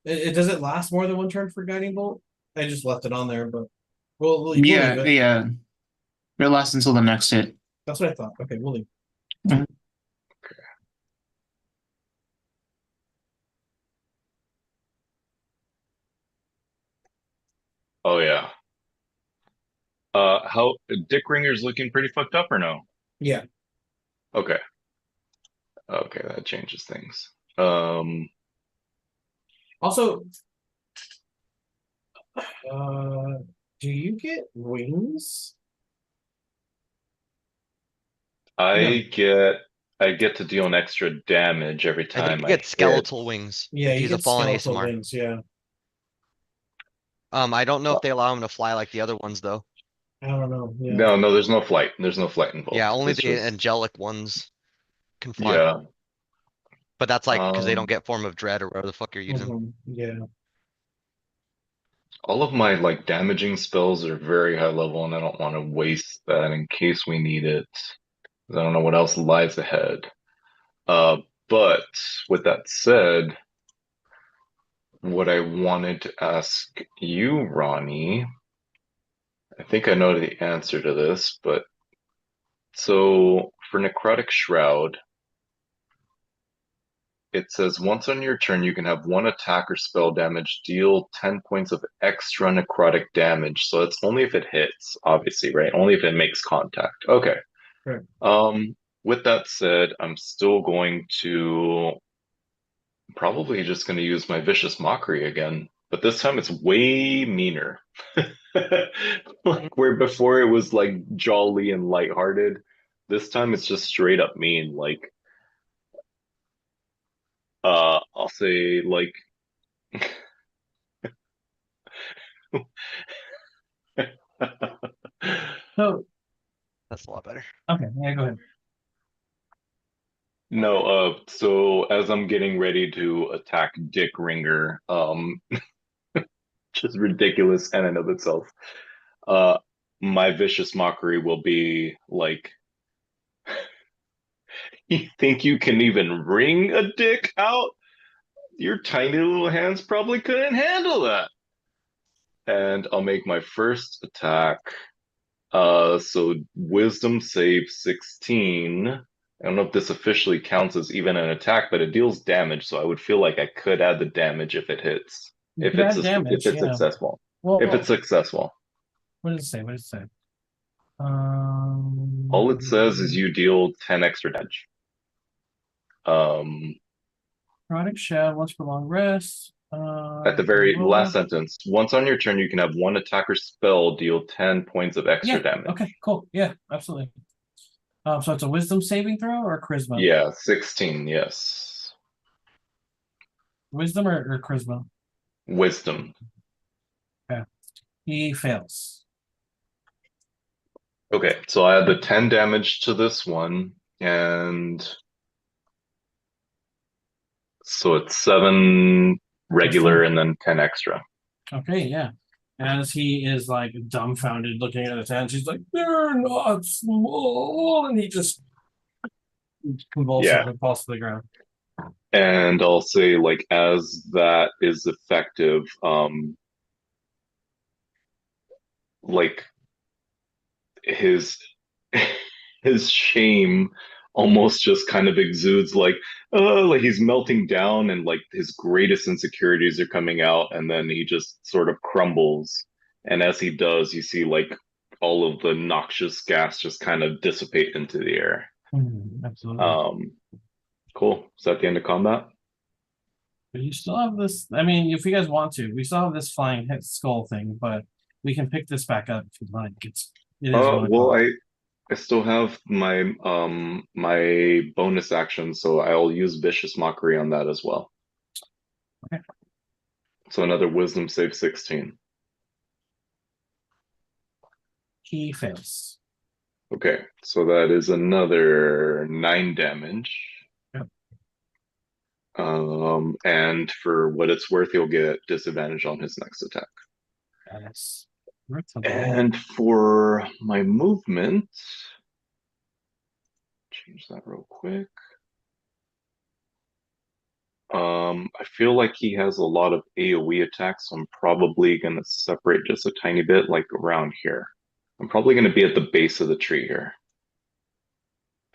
yeah. Does it last more than one turn for Guiding Bolt? I just left it on there, but we'll leave Yeah, it. yeah. It lasts until the next hit. That's what I thought. Okay, we'll leave. Oh yeah. How Dick Ringer's looking pretty fucked up or no? Yeah. Okay. Okay, that changes things. Um, Also, do you get wings? I No. get to deal an extra damage every I think time you I get hit. skeletal wings Yeah, if you he's a get fallen skeletal ASMR. wings. Yeah. I don't know if they allow him to fly like the other ones though. I don't know. Yeah. No, there's no flight. There's no flight Yeah, involved. only It's the just angelic ones can fly. yeah. But that's like because they don't Um, get form of dread or whatever the fuck you're using. Yeah. all of my like damaging spells are very high level, and I don't want to waste that in case we need it. 'Cause I don't know what else lies ahead. But with that said, what I wanted to ask you, Ronnie, I think I know the answer to this, but so for Necrotic Shroud, it says once on your turn, you can have one attack or spell damage deal 10 points of extra necrotic damage. So it's only if it hits, obviously, right? Only if it makes contact. Okay. Right. With that said, I'm still going to probably just going to use my Vicious Mockery again, but this time it's way meaner. Like where before it was like jolly and lighthearted, this time it's just straight up mean. Like, I'll say like So That's a lot better. okay, yeah, go ahead. no, so as I'm getting ready to attack Dick Ringer, just ridiculous in and of itself. Uh, my vicious mockery will be like, you think you can even wring a dick out? Your tiny little hands probably couldn't handle that. And I'll make my first attack. So wisdom save 16. I don't know if this officially counts as even an attack, but it deals damage, so I would feel like I could add the damage if it hits. You could add If damage, it's yeah. successful. Well, If it's successful. what does it say? What does it say? All it says is you deal 10 extra damage. Chronic Shad, once per long rest. At the very last Well, sentence, once on your turn, you can have one attacker spell deal 10 points of extra yeah. damage. Okay, cool. Yeah, absolutely. So it's a wisdom saving throw or charisma? Yeah, 16, yes. Wisdom or charisma? Wisdom. Okay. He fails. Okay, so I add the 10 damage to this one, and so it's 7 regular and then 10 extra. Okay, yeah. As he is like dumbfounded looking at his hands, he's like, they're not small. And he just convulsively falls to the ground. And I'll say, like, as that is effective, like his his shame almost just kind of exudes like he's melting down and like his greatest insecurities are coming out, and then he just sort of crumbles, and as he does you see like all of the noxious gas just kind of dissipate into the air. Absolutely. Cool. Is that the end of combat? But you still have this. I mean, if you guys want to, we still have this flying hit skull thing, but we can pick this back up if you'd like. It is Well, I still have my bonus action, so I'll use Vicious Mockery on that as well. Okay. So another Wisdom save 16. He fails. Okay, so that is another 9 damage. Yep. And for what it's worth, he'll get disadvantage on his next attack. That's worth something. And for my movement, change that real quick. I feel like he has a lot of AoE attacks, so I'm probably gonna separate just a tiny bit, like around here. I'm probably gonna be at the base of the tree here.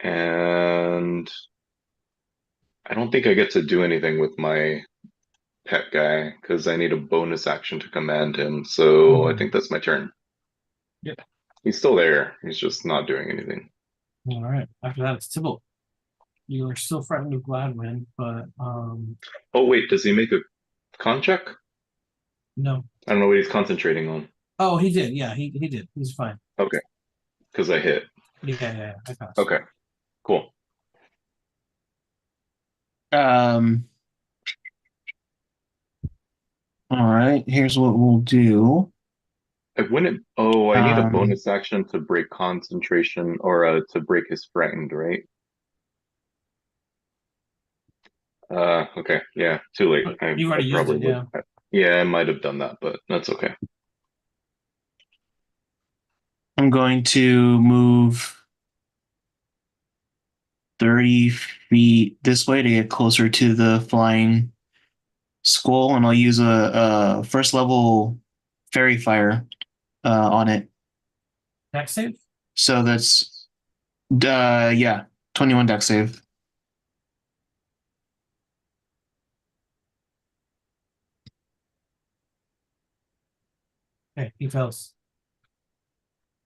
And I don't think I get to do anything with my pet guy because I need a bonus action to command him. So I think that's my turn. Yep. He's still there. He's just not doing anything. All right. After that, it's Tybalt. You are still frightened of Gladwin, but Oh wait, does he make a con check? no. I don't know what he's concentrating on. Oh, he did. Yeah, he did. He's fine. Okay, because I hit. Yeah. I passed. Okay, cool. All right, here's what we'll do. I wouldn't. Oh, I need a Um, bonus action to break concentration or to break his frightened, right? Okay, yeah, too late. But I you've already used probably it, would. yeah. Yeah, I might have done that, but that's okay. I'm going to move 30 feet this way to get closer to the flying skull, and I'll use a first level fairy fire on it. Dex save? So that's yeah, 21 dex save. Okay, he fails.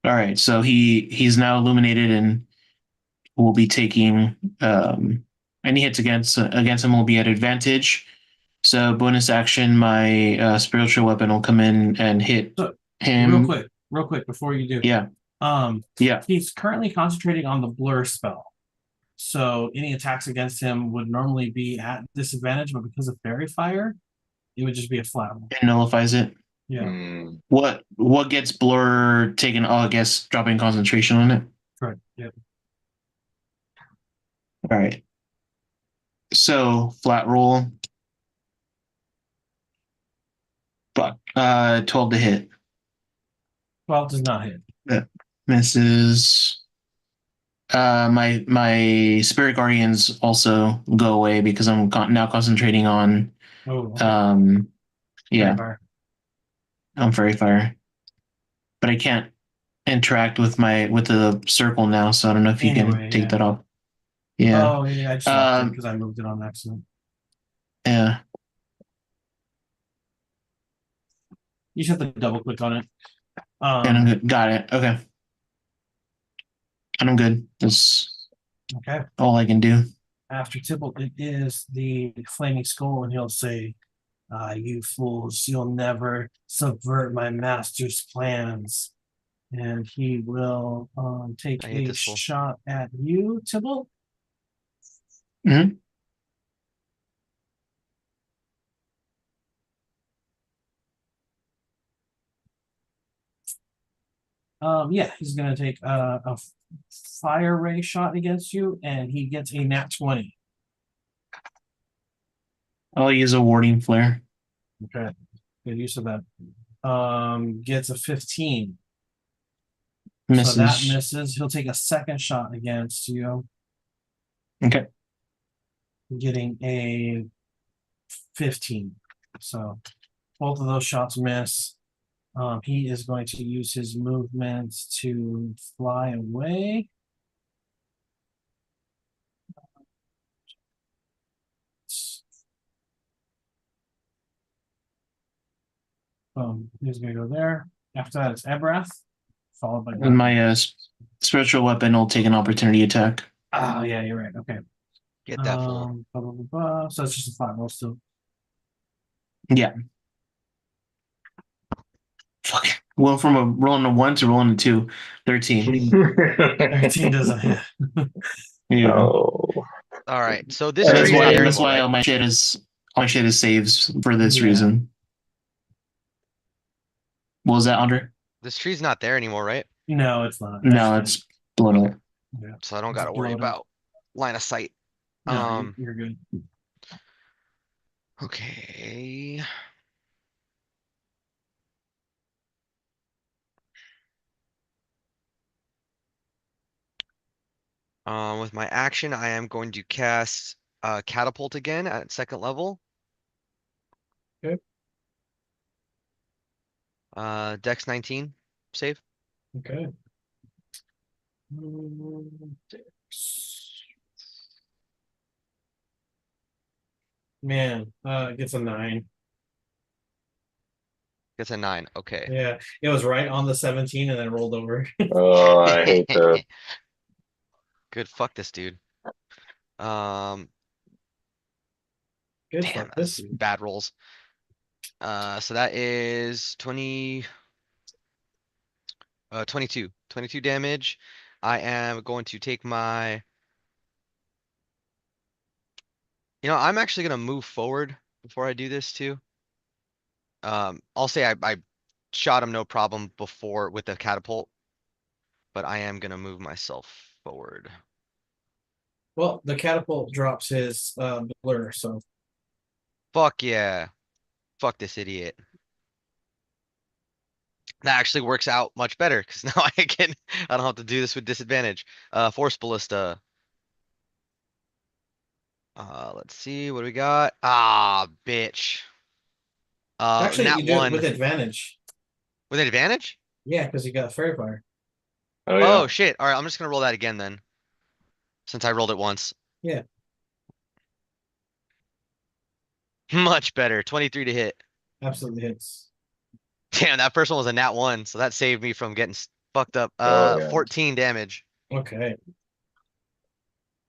All right, so he's now illuminated and will be taking any hits against him will be at advantage. So bonus action, my spiritual weapon will come in and hit So, him. real quick before you do. Yeah. Yeah. He's currently concentrating on the blur spell. So any attacks against him would normally be at disadvantage, but because of fairy fire, it would just be a flat roll. It nullifies it. Yeah. Mm, What gets blur taken? Oh, I guess dropping concentration on it. Correct. Yep. All right. So flat roll. But 12 to hit. 12 does not hit. That misses. My spirit guardians also go away because I'm now concentrating on Oh, okay. yeah, Fire. I'm fairy fire, but I can't interact with the circle now, so I don't know if you Anyway, can take yeah. that off. Yeah. Oh, yeah, I just locked it because I moved it on accident. Yeah. You just have to double click on it. And I'm good. Got it. Okay. And I'm good. That's Okay. all I can do. After Tybalt, it is the flaming skull, and he'll say, you fools, you'll never subvert my master's plans. And he will take I hate a this fool. shot at you, Tybalt. Mhm. Yeah, he's gonna take a fire ray shot against you, and he gets a nat 20. I'll use a warding flare. Okay, good use of that. Gets a 15. Misses. So that misses. He'll take a second shot against you, Okay. getting a 15. So both of those shots miss. He is going to use his movement to fly away. He's going to go there. After that, it's Abrath, followed by And my spiritual weapon will take an opportunity attack. Oh, yeah, you're right. Okay. Get that fool. Blah, blah, blah, blah. So it's just a flat roll still. Yeah. Fuck. Well, from a rolling a 1 to rolling a 2, 13. 13 doesn't hit. Yeah. Oh. All right. So this That's tree's not why. there That's anymore, why right? all my shit is saves for this Yeah. reason. What was that, Andre? This tree's not there anymore, right? No, it's not. No, it's Blown up. Yeah. So I don't It's got to worry blown up. about line of sight. No, Um, you're good. okay. With my action, I am going to cast Catapult again at second level. Okay. Dex 19 save. Okay. Man, it gets a 9. Gets a 9. Okay. Yeah, it was right on the 17 and then rolled over. Oh, I hate that. Good. Fuck this dude. Um, Good damn, fuck that's this dude. bad rolls. So that is 22 damage. I am going to take my, I'm actually going to move forward before I do this too. I'll say I shot him no problem before with the catapult, but I am going to move myself forward. Well, the catapult drops his blur, so Fuck yeah. Fuck this idiot. That actually works out much better because now I don't have to do this with disadvantage. Force ballista. Let's see what do we got. Ah, bitch. actually Nat you do it with one advantage. with an advantage? Yeah, because you got fairy fire. Oh Oh yeah. shit. All right, I'm just gonna roll that again then, since I rolled it once. Yeah. Much better. 23 to hit. Absolutely hits. Damn, that first one was a nat one, so that saved me from getting fucked up. Oh yeah. 14 damage. Okay.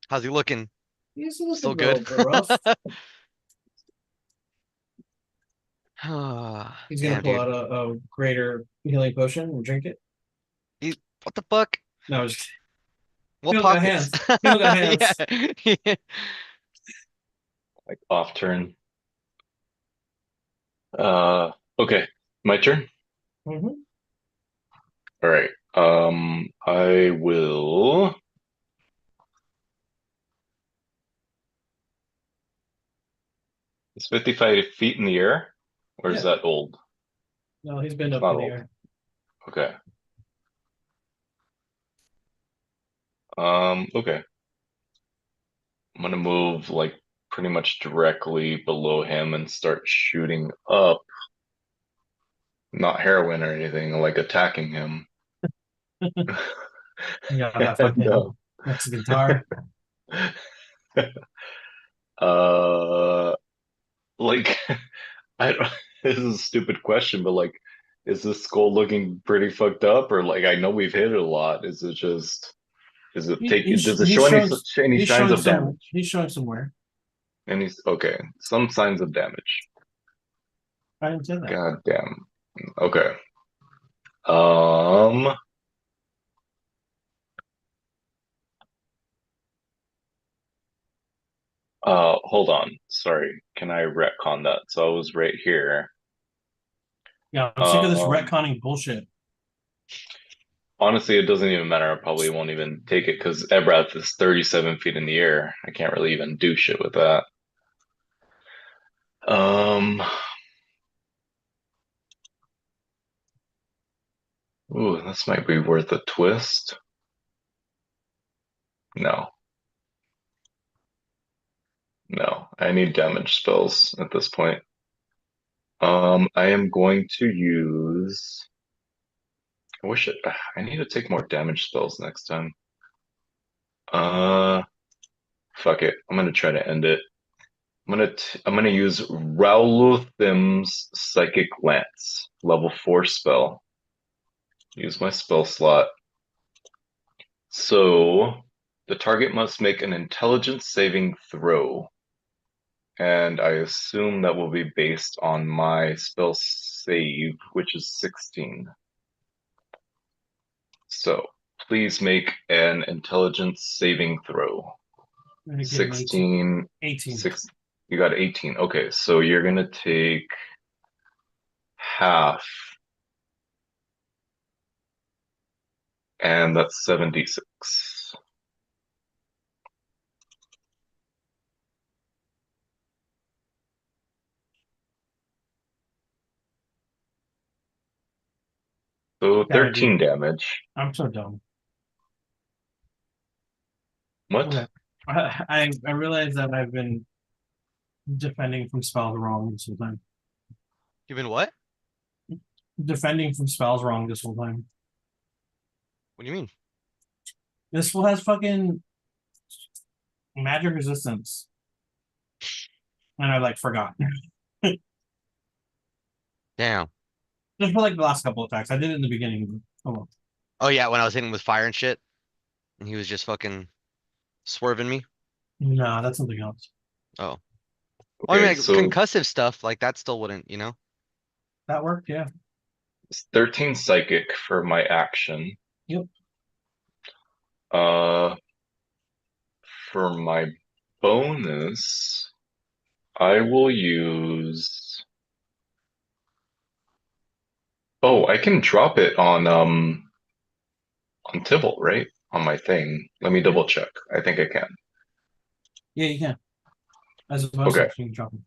How's he looking? He's looking Still a good? little rough. He's gonna Damn, pull dude. out a greater healing potion and drink it. What the fuck? No, just What he don't got pockets? hands. He don't got Yeah. hands. Like off turn. Okay. My turn. Mhm. All right. I will. It's 55 feet in the air, or is Yeah. that old? No, he's been It's up not in the old. air. Okay. Okay. I'm gonna move like pretty much directly below him and start shooting up. Not heroin or anything, like attacking him. Yeah, that And, fucking Mexican guitar. uh, like I don't, this is a stupid question, but like, is this skull looking pretty fucked up, or like I know we've hit it a lot? Is it just is it take? Does it show any He's signs showing of some. damage? He's showing somewhere. Any okay, some signs of damage. I didn't say that. God damn. Okay. Um. Hold on. Sorry. Can I retcon that? So I was right here. Yeah, I'm sick of this Um. retconning bullshit. Honestly, it doesn't even matter. I probably won't even take it because Ebrath is 37 feet in the air. I can't really even do shit with that. Um. Ooh, this might be worth a twist. No, no. I need damage spells at this point. I am going to use. I need to take more damage spells next time. Uh, fuck it. I'm gonna try to end it. I'm gonna use Rowlothim's Psychic Lance, level 4 spell. Use my spell slot. So the target must make an intelligence saving throw. And I assume that will be based on my spell save, which is 16. So please make an intelligence saving throw. I'm gonna get an 16, 18. 6, you got 18. Okay, so you're gonna take half. And that's 76. So Damn it, 13 dude. damage. I'm so dumb. What? Okay. I realize that I've been defending from spells wrong this whole time. You been what? Defending from spells wrong this whole time. What do you mean? This fool has fucking magic resistance. And I like forgot. Damn. Just for like the last couple attacks. I did it in the beginning. But, oh well. Oh yeah, when I was hitting with fire and shit, and he was just fucking swerving me. Nah, that's something else. Oh. Well, I Okay, mean, like, so concussive stuff like that still wouldn't, you know? That worked, yeah. it's 13 psychic for my action. Yep. For my bonus, I will use. Oh, I can drop it on Tibble, right? On my thing. Let me double check. I think I can. Yeah, you can. As a bonus Okay. action, you can drop him.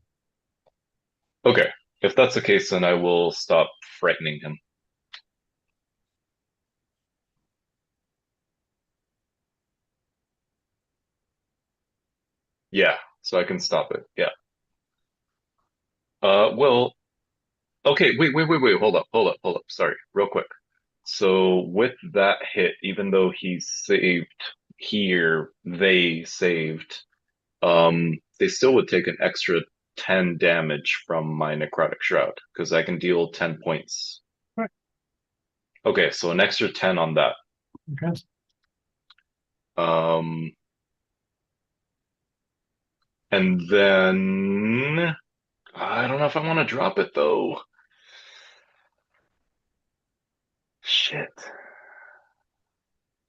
Okay. If that's the case, then I will stop frightening him. Yeah, so I can stop it. Yeah. Well, okay, wait. Hold up. Sorry, real quick. So with that hit, even though they saved, they still would take an extra 10 damage from my necrotic shroud because I can deal 10 points. Right. Okay, so an extra 10 on that. Okay. And then I don't know if I want to drop it though. Shit.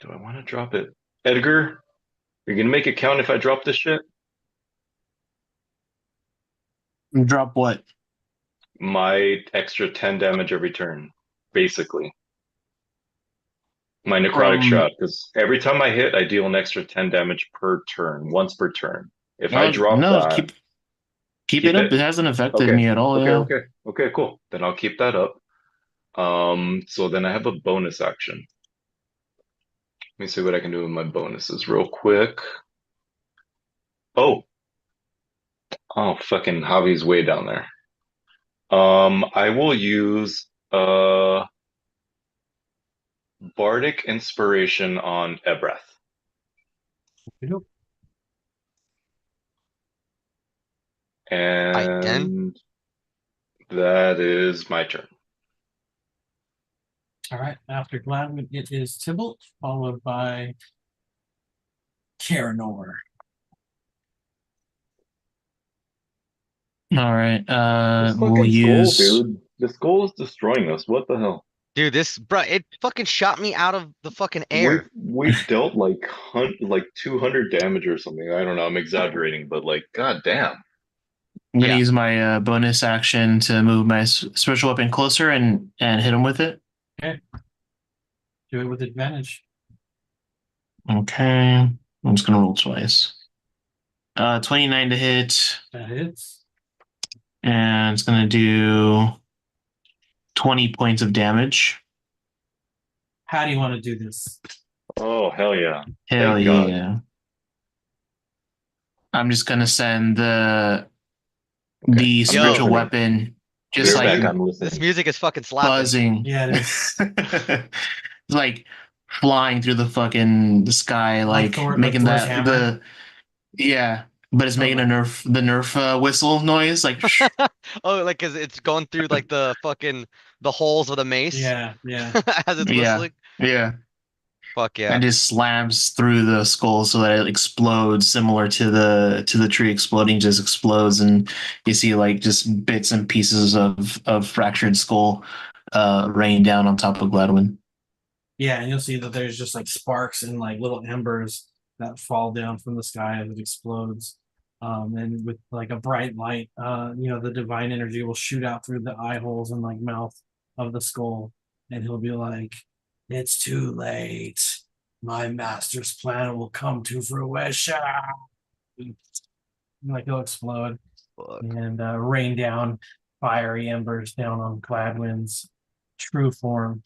Do I want to drop it? Edgar, are you gonna make it count if I drop this shit? Drop what? My extra 10 damage every turn, basically. My necrotic From shot, because every time I hit, I deal an extra 10 damage per turn, once per turn. If I no, drop no, that, keep it keep up. it. It hasn't affected Okay, me at all. Yeah. okay, cool. Then I'll keep that up. So then I have a bonus action. Let me see what I can do with my bonuses real quick. Oh, fucking Javi's way down there. I will use Bardic Inspiration on Ebreth. Nope. Height 10. And that is my turn. All right. After Gladwin, it is Tybalt, followed by Karanor. All right. This We'll fucking skull, use. dude. The skull is destroying us. What the hell? Dude, it fucking shot me out of the fucking We air. we dealt like 200 damage or something. I don't know. I'm exaggerating, but like, god damn. I'm gonna Yeah. use my bonus action to move my special weapon closer and hit him with it. Okay. Do it with advantage. Okay. I'm just gonna roll twice. 29 to hit, That hits. and it's gonna do 20 points of damage. How do you want to do this? Oh hell yeah! Hell Thank God. yeah. I'm just gonna send the Okay, I'm Yo. spiritual listening. weapon just Bear like back, I'm This listening. music is fucking slapping. buzzing. Yeah, it is. It's like flying through the fucking sky, Like like Thor, like making Thor's that hammer. yeah, but it's making a nerf whistle noise, like Oh, like, 'cause it's going through like the holes of the mace Yeah, yeah. as it's yeah, whistling. yeah, Fuck yeah. and just slams through the skull so that it explodes, similar to the tree exploding, just explodes, and you see like just bits and pieces of fractured skull rain down on top of Gladwin. Yeah, and you'll see that there's just like sparks and like little embers that fall down from the sky as it explodes. And with like a bright light, the divine energy will shoot out through the eye holes and like mouth of the skull, and he'll be like, It's too late. My master's plan will come to fruition. Like he'll explode Fuck. and rain down fiery embers down on Gladwin's true form.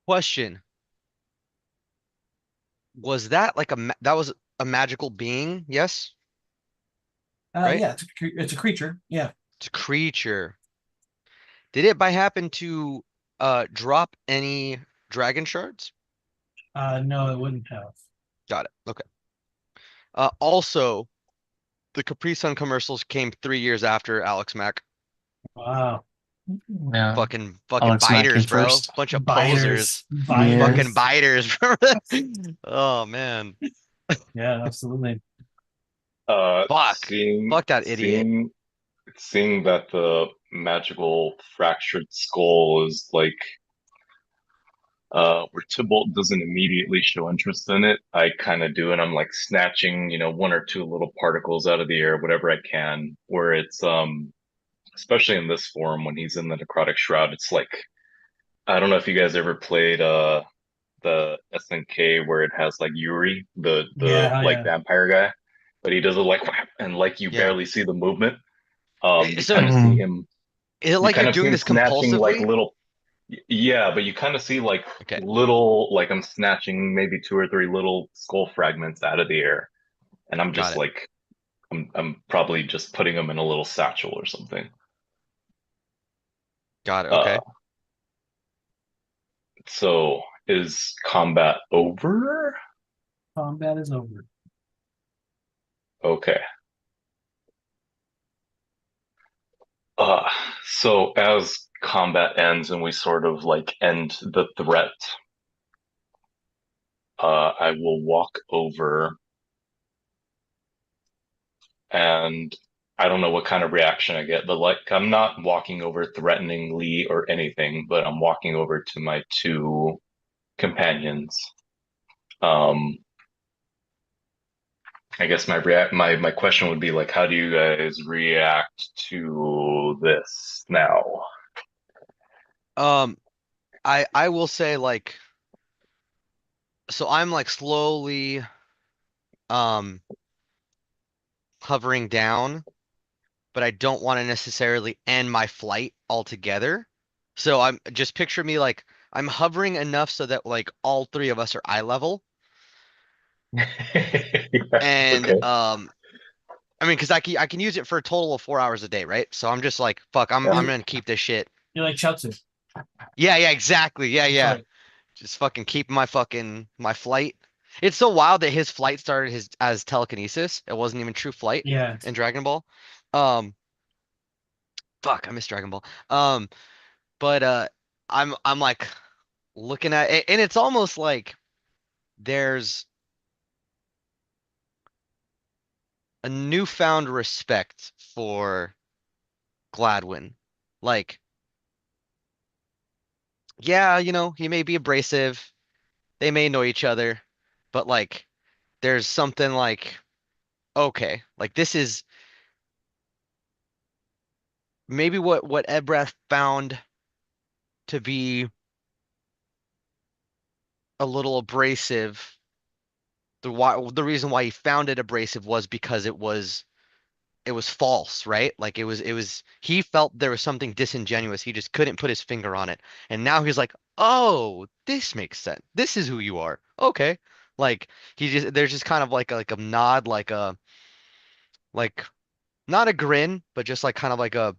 Question. Was that like that was a magical being? Yes, right? Yeah, it's a creature. Yeah. It's a creature. Did it by happen to drop any dragon shards? No, it wouldn't have. Got it. Okay. Also, the Capri Sun commercials came 3 years after Alex Mack. Wow. Yeah. Fucking Alex Mack came biters, bro. first. Bunch of posers. Biters. Yeah. Fucking Biters. biters. Oh man. Yeah, absolutely. Fuck. Seeing Fuck that idiot. seeing that the magical fractured skull is like where Tybalt doesn't immediately show interest in it, I kind of do, and I'm like snatching, one or two little particles out of the air, whatever I can. Where it's especially in this form when he's in the necrotic shroud, it's like I don't know if you guys ever played the SNK where it has like Yuri, Yeah, the hell like yeah. vampire guy, but he does it like whap, and like you Yeah. barely see the movement. You So kind of see Mhm. him. is it You like you're kind of see doing him this snatching like compulsively? little. Yeah, but you kind of see like Okay. little, like I'm snatching maybe two or three little skull fragments out of the air, and I'm Got just it. like I'm probably just putting them in a little satchel or something. Got it. Uh, Okay. so is combat over? Combat is over. Okay. Uh, so as combat ends and we sort of like end the threat, I will walk over and I don't know what kind of reaction I get, but like I'm not walking over threateningly or anything, but I'm walking over to my two companions. Um, I guess my question would be like, how do you guys react to this now? Um, I will say like so I'm like slowly um hovering down, but I don't want to necessarily end my flight altogether. So I'm just picture me like I'm hovering enough so that like all three of us are eye level. Yeah, And okay. I mean, because I can use it for a total of 4 hours a day, right? So I'm just like, fuck, I'm You're, gonna keep this shit. you're like Chutsu. Yeah, yeah, exactly. Yeah, That's yeah. right. Just fucking keep my flight. It's so wild that his flight started his as telekinesis. It wasn't even true flight Yeah. in Dragon Ball. Um, fuck, I miss Dragon Ball. But I'm like looking at it, and it's almost like there's a newfound respect for Gladwin. Like, yeah, he may be abrasive. They may know each other, but like there's something like okay, like this is maybe what Ebreth found to be a little abrasive. The reason why he found it abrasive was because it was false, right? Like it was he felt there was something disingenuous. He just couldn't put his finger on it. And now he's like, "Oh, this makes sense. This is who you are." Okay. Like there's just kind of like a nod, like not a grin, but just like kind of like a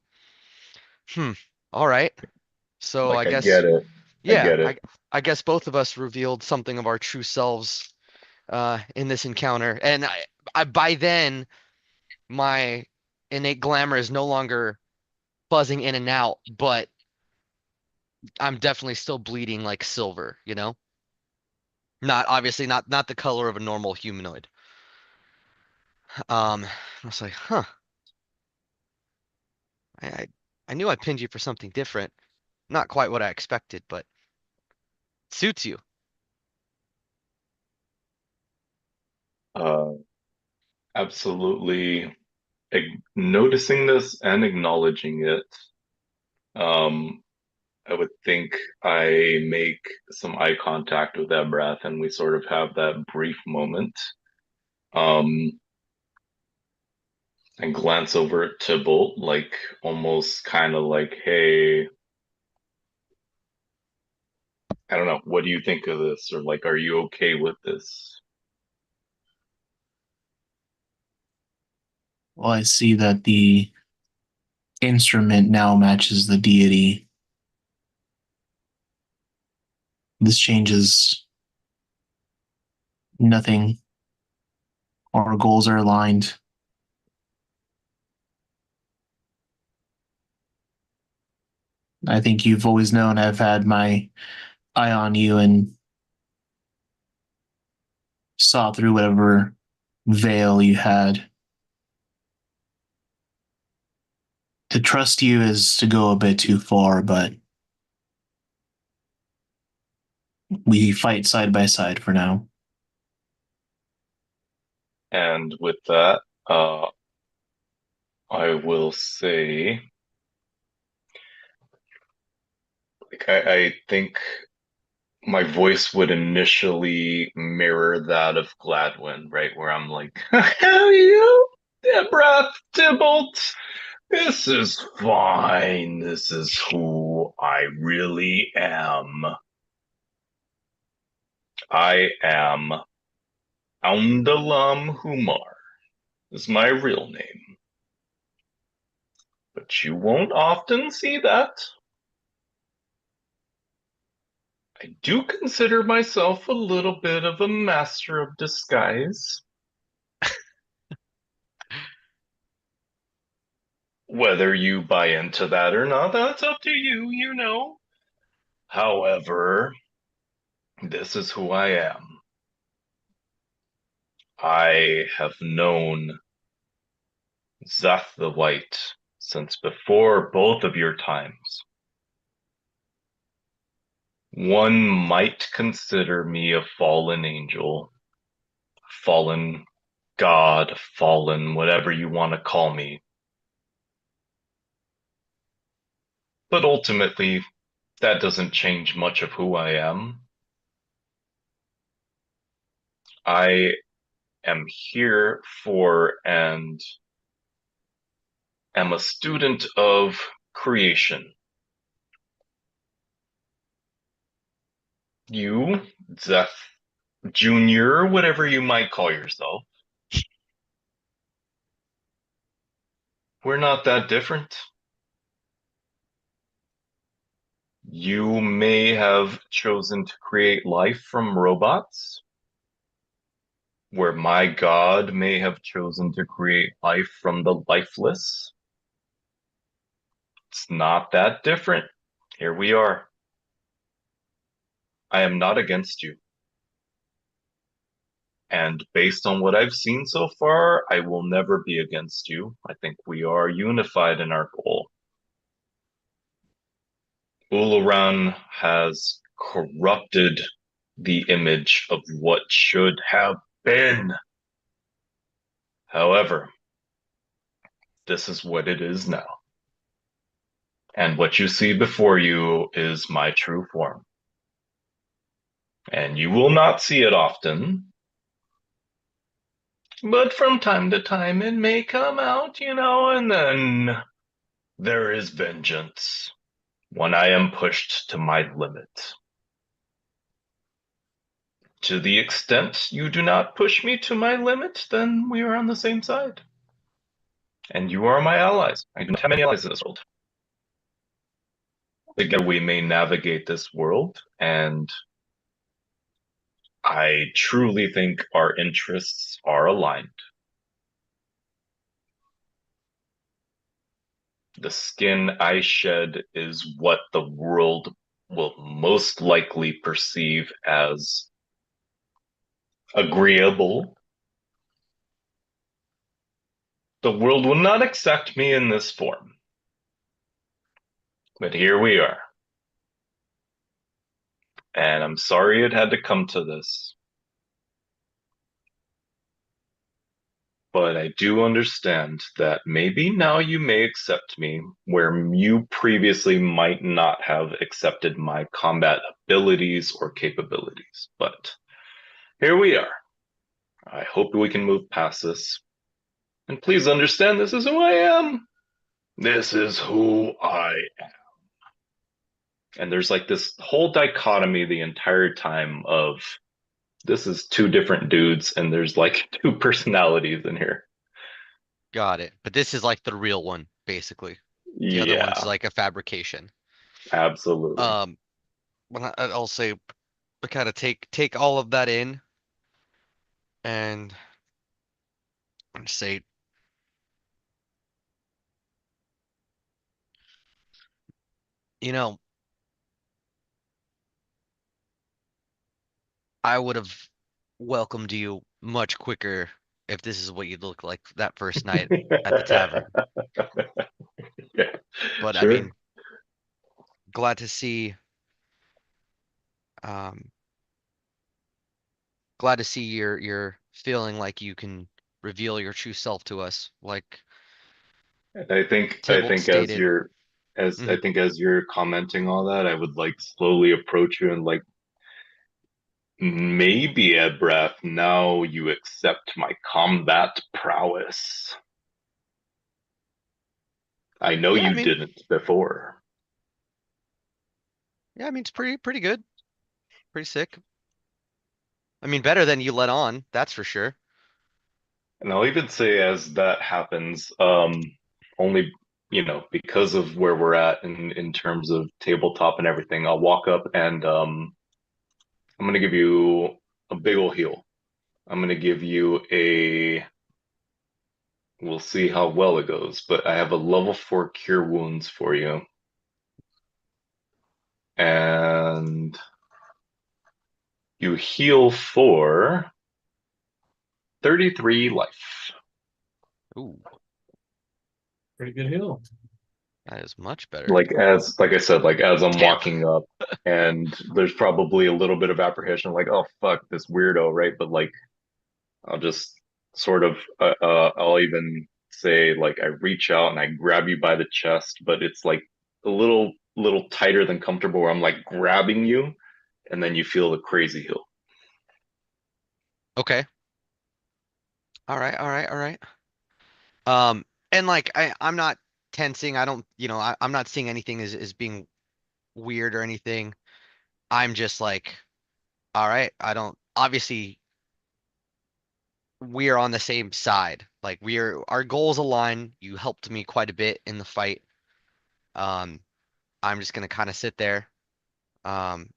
hmm, all right. So I Like I guess get it. I yeah, get it. I guess both of us revealed something of our true selves in this encounter. And I by then my innate glamour is no longer buzzing in and out, but I'm definitely still bleeding like silver, you know? Not obviously not the color of a normal humanoid. I was like, huh, I, I I knew I pinned you for something different. Not quite what I expected, but suits you. Uh, Absolutely noticing this and acknowledging it. Um, I would think I make some eye contact with Ebrath and we sort of have that brief moment. Um, and glance over at Tybalt, like almost kind of like, hey, I don't know, what do you think of this? Or like, are you okay with this? Well, I see that the instrument now matches the deity. This changes nothing. Our goals are aligned. I think you've always known I've had my eye on you and saw through whatever veil you had. To trust you is to go a bit too far, but we fight side by side for now. And with that, I will say, like, I think my voice would initially mirror that of Gladwin, right? Where I'm like, how you, Deborah Tybalt? This is fine. This is who I really am. I am Aundalam Humar, is my real name. But you won't often see that. I do consider myself a little bit of a master of disguise. Whether you buy into that or not, that's up to you, you know. However, this is who I am. I have known Zath the White since before both of your times. One might consider me a fallen angel, fallen god, fallen, whatever you want to call me. But ultimately, that doesn't change much of who I am. I am here for and am a student of creation. You, Zeth Jr., whatever you might call yourself, we're not that different. You may have chosen to create life from robots, where my god may have chosen to create life from the lifeless. It's not that different. Here we are. I am not against you. And based on what I've seen so far, I will never be against you. I think we are unified in our goal. Uluran has corrupted the image of what should have been. However, this is what it is now. And what you see before you is my true form. And you will not see it often, but from time to time it may come out, you know, and then there is vengeance when I am pushed to my limit. To the extent you do not push me to my limit, then we are on the same side. And you are my allies. I do not have many allies in this world. Together we may navigate this world, and I truly think our interests are aligned. The skin I shed is what the world will most likely perceive as agreeable. The world will not accept me in this form. But here we are. And I'm sorry it had to come to this. but I do understand that maybe now you may accept me where you previously might not have accepted my combat abilities or capabilities. But here we are. I hope we can move past this. And please understand this is who I am. This is who I am. And there's like this whole dichotomy the entire time of this is two different dudes and there's like two personalities in here. Got it. But this is like the real one, basically. The other one's Yeah, like a fabrication. absolutely. Um, but I'll say, kind of take all of that in and say, you know, I would have welcomed you much quicker if this is what you look like that first night at the tavern. Yeah, But I sure. mean, glad to see, um, glad to see you're feeling like you can reveal your true self to us, like I Tybalt think as stated. you're as I Mhm. think as you're commenting all that, I would like slowly approach you and like maybe a breath. Now you accept my combat prowess. I know Yeah, I you mean, didn't before. yeah, I mean, it's pretty good, pretty sick. I mean, better than you let on, that's for sure. And I'll even say as that happens, only because of where we're at in terms of tabletop and everything, I'll walk up and I'm gonna give you a big ol' heal. I'm gonna give you a we'll see how well it goes, but I have a level 4 cure wounds for you. And you heal for 33 life. Ooh, Pretty good heal. that is much better. Like I said, like as I'm Damn. walking up and there's probably a little bit of apprehension, like, oh fuck, this weirdo, right? But like I'll just sort of I'll even say like I reach out and I grab you by the chest, but it's like a little tighter than comfortable where I'm like grabbing you and then you feel the crazy hill. Okay. All right, all right, all right. Um, and like I'm not tensing. I don't, I'm not seeing anything as being weird or anything. I'm just like, all right, I don't obviously we are on the same side. Like our goals align. You helped me quite a bit in the fight. Um, I'm just gonna kind of sit there. Um,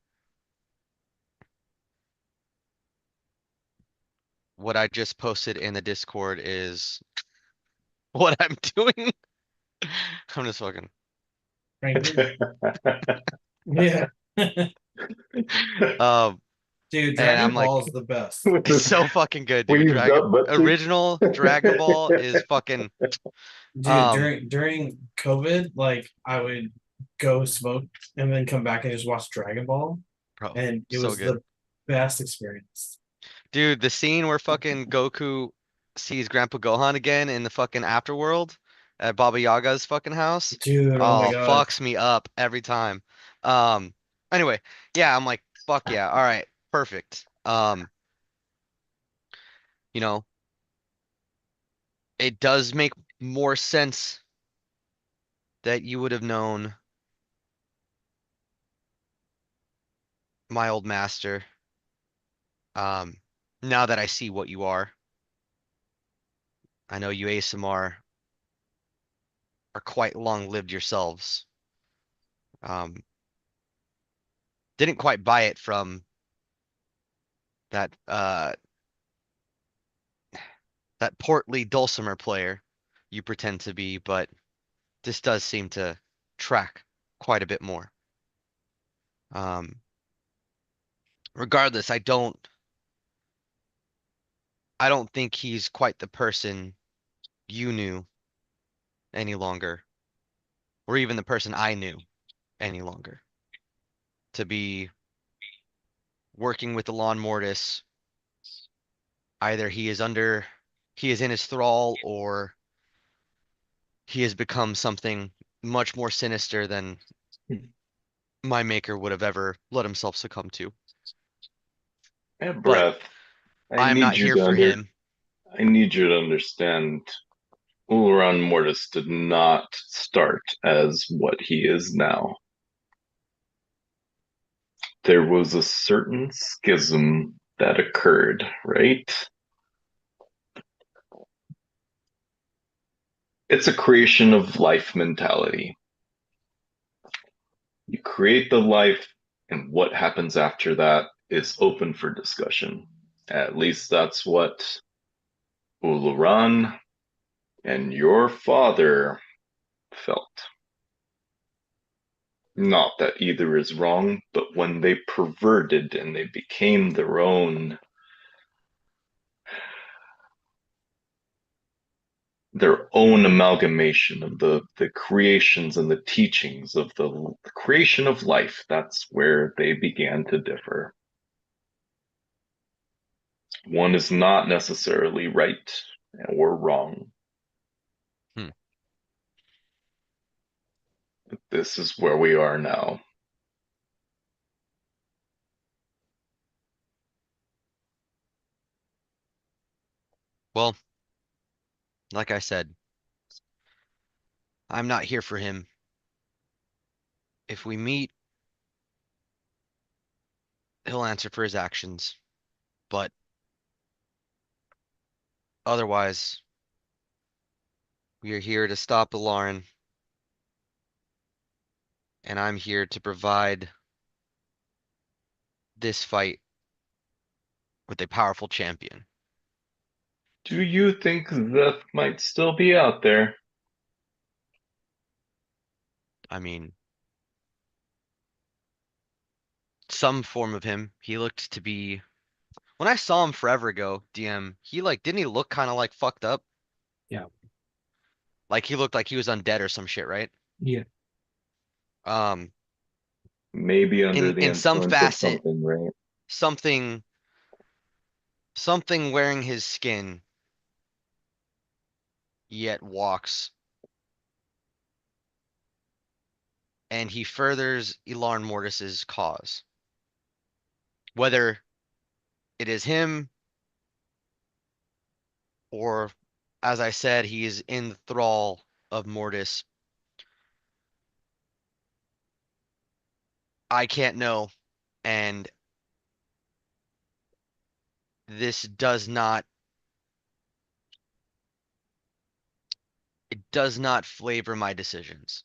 what I just posted in the Discord is what I'm doing. I'm just fucking. Frankly. Yeah. Um, Dude, and Dragon I'm Ball like, is the best. With it's this so fucking good, when dude. you've got butt cheeks. Original Dragon Ball is fucking Dude, um, during COVID, like I would go smoke and then come back and just watch Dragon Ball, bro, and it so was good. the best experience. Dude, the scene where fucking Goku sees Grandpa Gohan again in the fucking afterworld at Baba Yaga's fucking house. Dude, oh my Oh, God. fucks me up every time. Um, anyway, yeah, I'm like, fuck yeah, all right, perfect. You know, it does make more sense that you would have known my old master. Um, now that I see what you are, I know you ASMR are quite long-lived yourselves. Um, didn't quite buy it from that that portly dulcimer player you pretend to be, but this does seem to track quite a bit more. Um, regardless, I don't think he's quite the person you knew any longer, or even the person I knew any longer. To be working with the Lawn Mortis, either he is under he is in his thrall or he has become something much more sinister than my maker would have ever let himself succumb to. And But breath. I I'm need not you here to for under. him. I need you to understand. Ulran Mortis did not start as what he is now. There was a certain schism that occurred, right? It's a creation of life mentality. You create the life, and what happens after that is open for discussion. At least that's what Uluran and your father felt. Not that either is wrong, but when they perverted and they became their own amalgamation of the creations and the teachings of the creation of life, that's where they began to differ. One is not necessarily right or wrong. Hmm. This is where we are now. Well, like I said, I'm not here for him. If we meet, he'll answer for his actions. But otherwise, we are here to stop Alarin, and I'm here to provide this fight with a powerful champion. Do you think Zeth might still be out there? I mean, some form of him. He looked to be. When I saw him forever ago, DM, he like didn't he look kind of like fucked up? Yeah. Like he looked like he was undead or some shit, right? Yeah. Um, Maybe under the in some influence of facet, something, right? something something wearing his skin yet walks, and he furthers Elarn Mortis's cause. Whether it is him or, as I said, he is in the thrall of Mortis, I can't know. And this does not it does not flavor my decisions.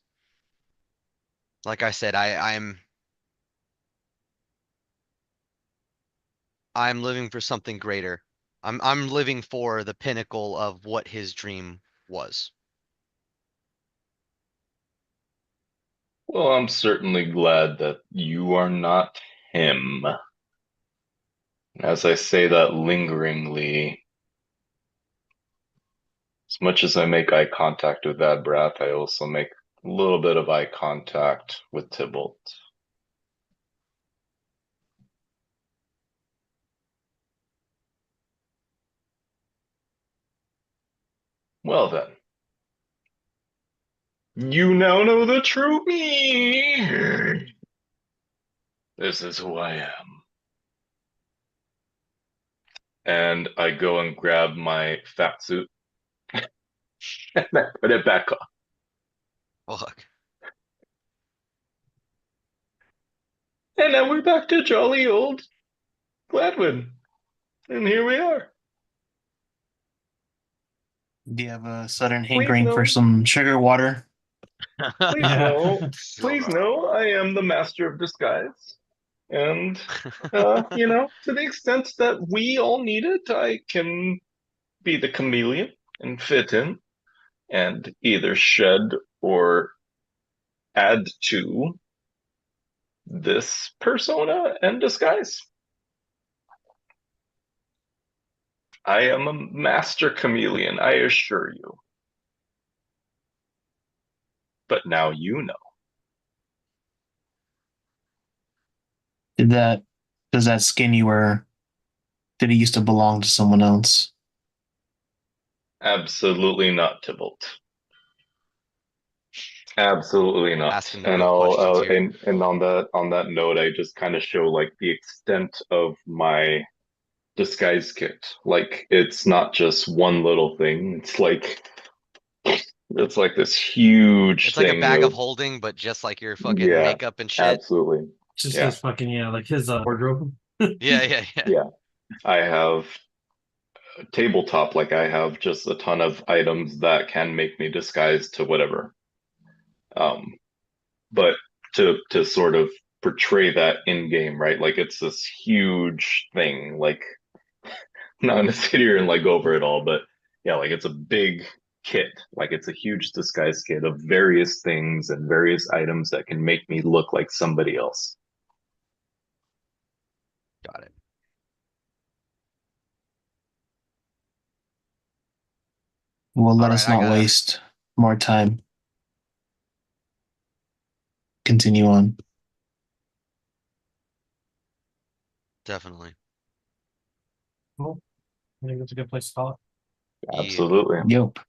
Like I said, I'm living for something greater. I'm living for the pinnacle of what his dream was. Well, I'm certainly glad that you are not him. As I say that lingeringly, as much as I make eye contact with that breath, I also make a little bit of eye contact with Tybalt. Well then, you now know the true me. This is who I am. And I go and grab my fat suit and I put it back on. Fuck. And now we're back to jolly old Gladwin. And here we are. Do you have a sudden Please hankering for know, some sugar water? please Yeah. know, please know I am the master of disguise. And, to the extent that we all need it, I can be the chameleon and fit in and either shed or add to this persona and disguise. I am a master chameleon, I assure you. But now you know. Did that does that skin you wear did it used to belong to someone else? Absolutely not, Tybalt. Absolutely not. Asking the And real questions I'll here. and on that note, I just kind of show like the extent of my disguise kit. Like it's not just one little thing. It's like this huge It's like a thing bag of of holding, but just like your fucking yeah, makeup and shit. absolutely. Just Yeah. his fucking, like his wardrobe. Yeah, yeah, yeah. Yeah. I have a tabletop, like I have just a ton of items that can make me disguise to whatever. Um, but to sort of portray that in game, right? Like it's this huge thing. Like not gonna sit here and like go over it all, but yeah, like it's a big kit. Like it's a huge disguise kit of various things and various items that can make me look like somebody else. Got it. Well, let All right, us I not gotta waste more time. Continue on. definitely. Cool. I think that's a good place to call it. Yeah. Absolutely. Yep.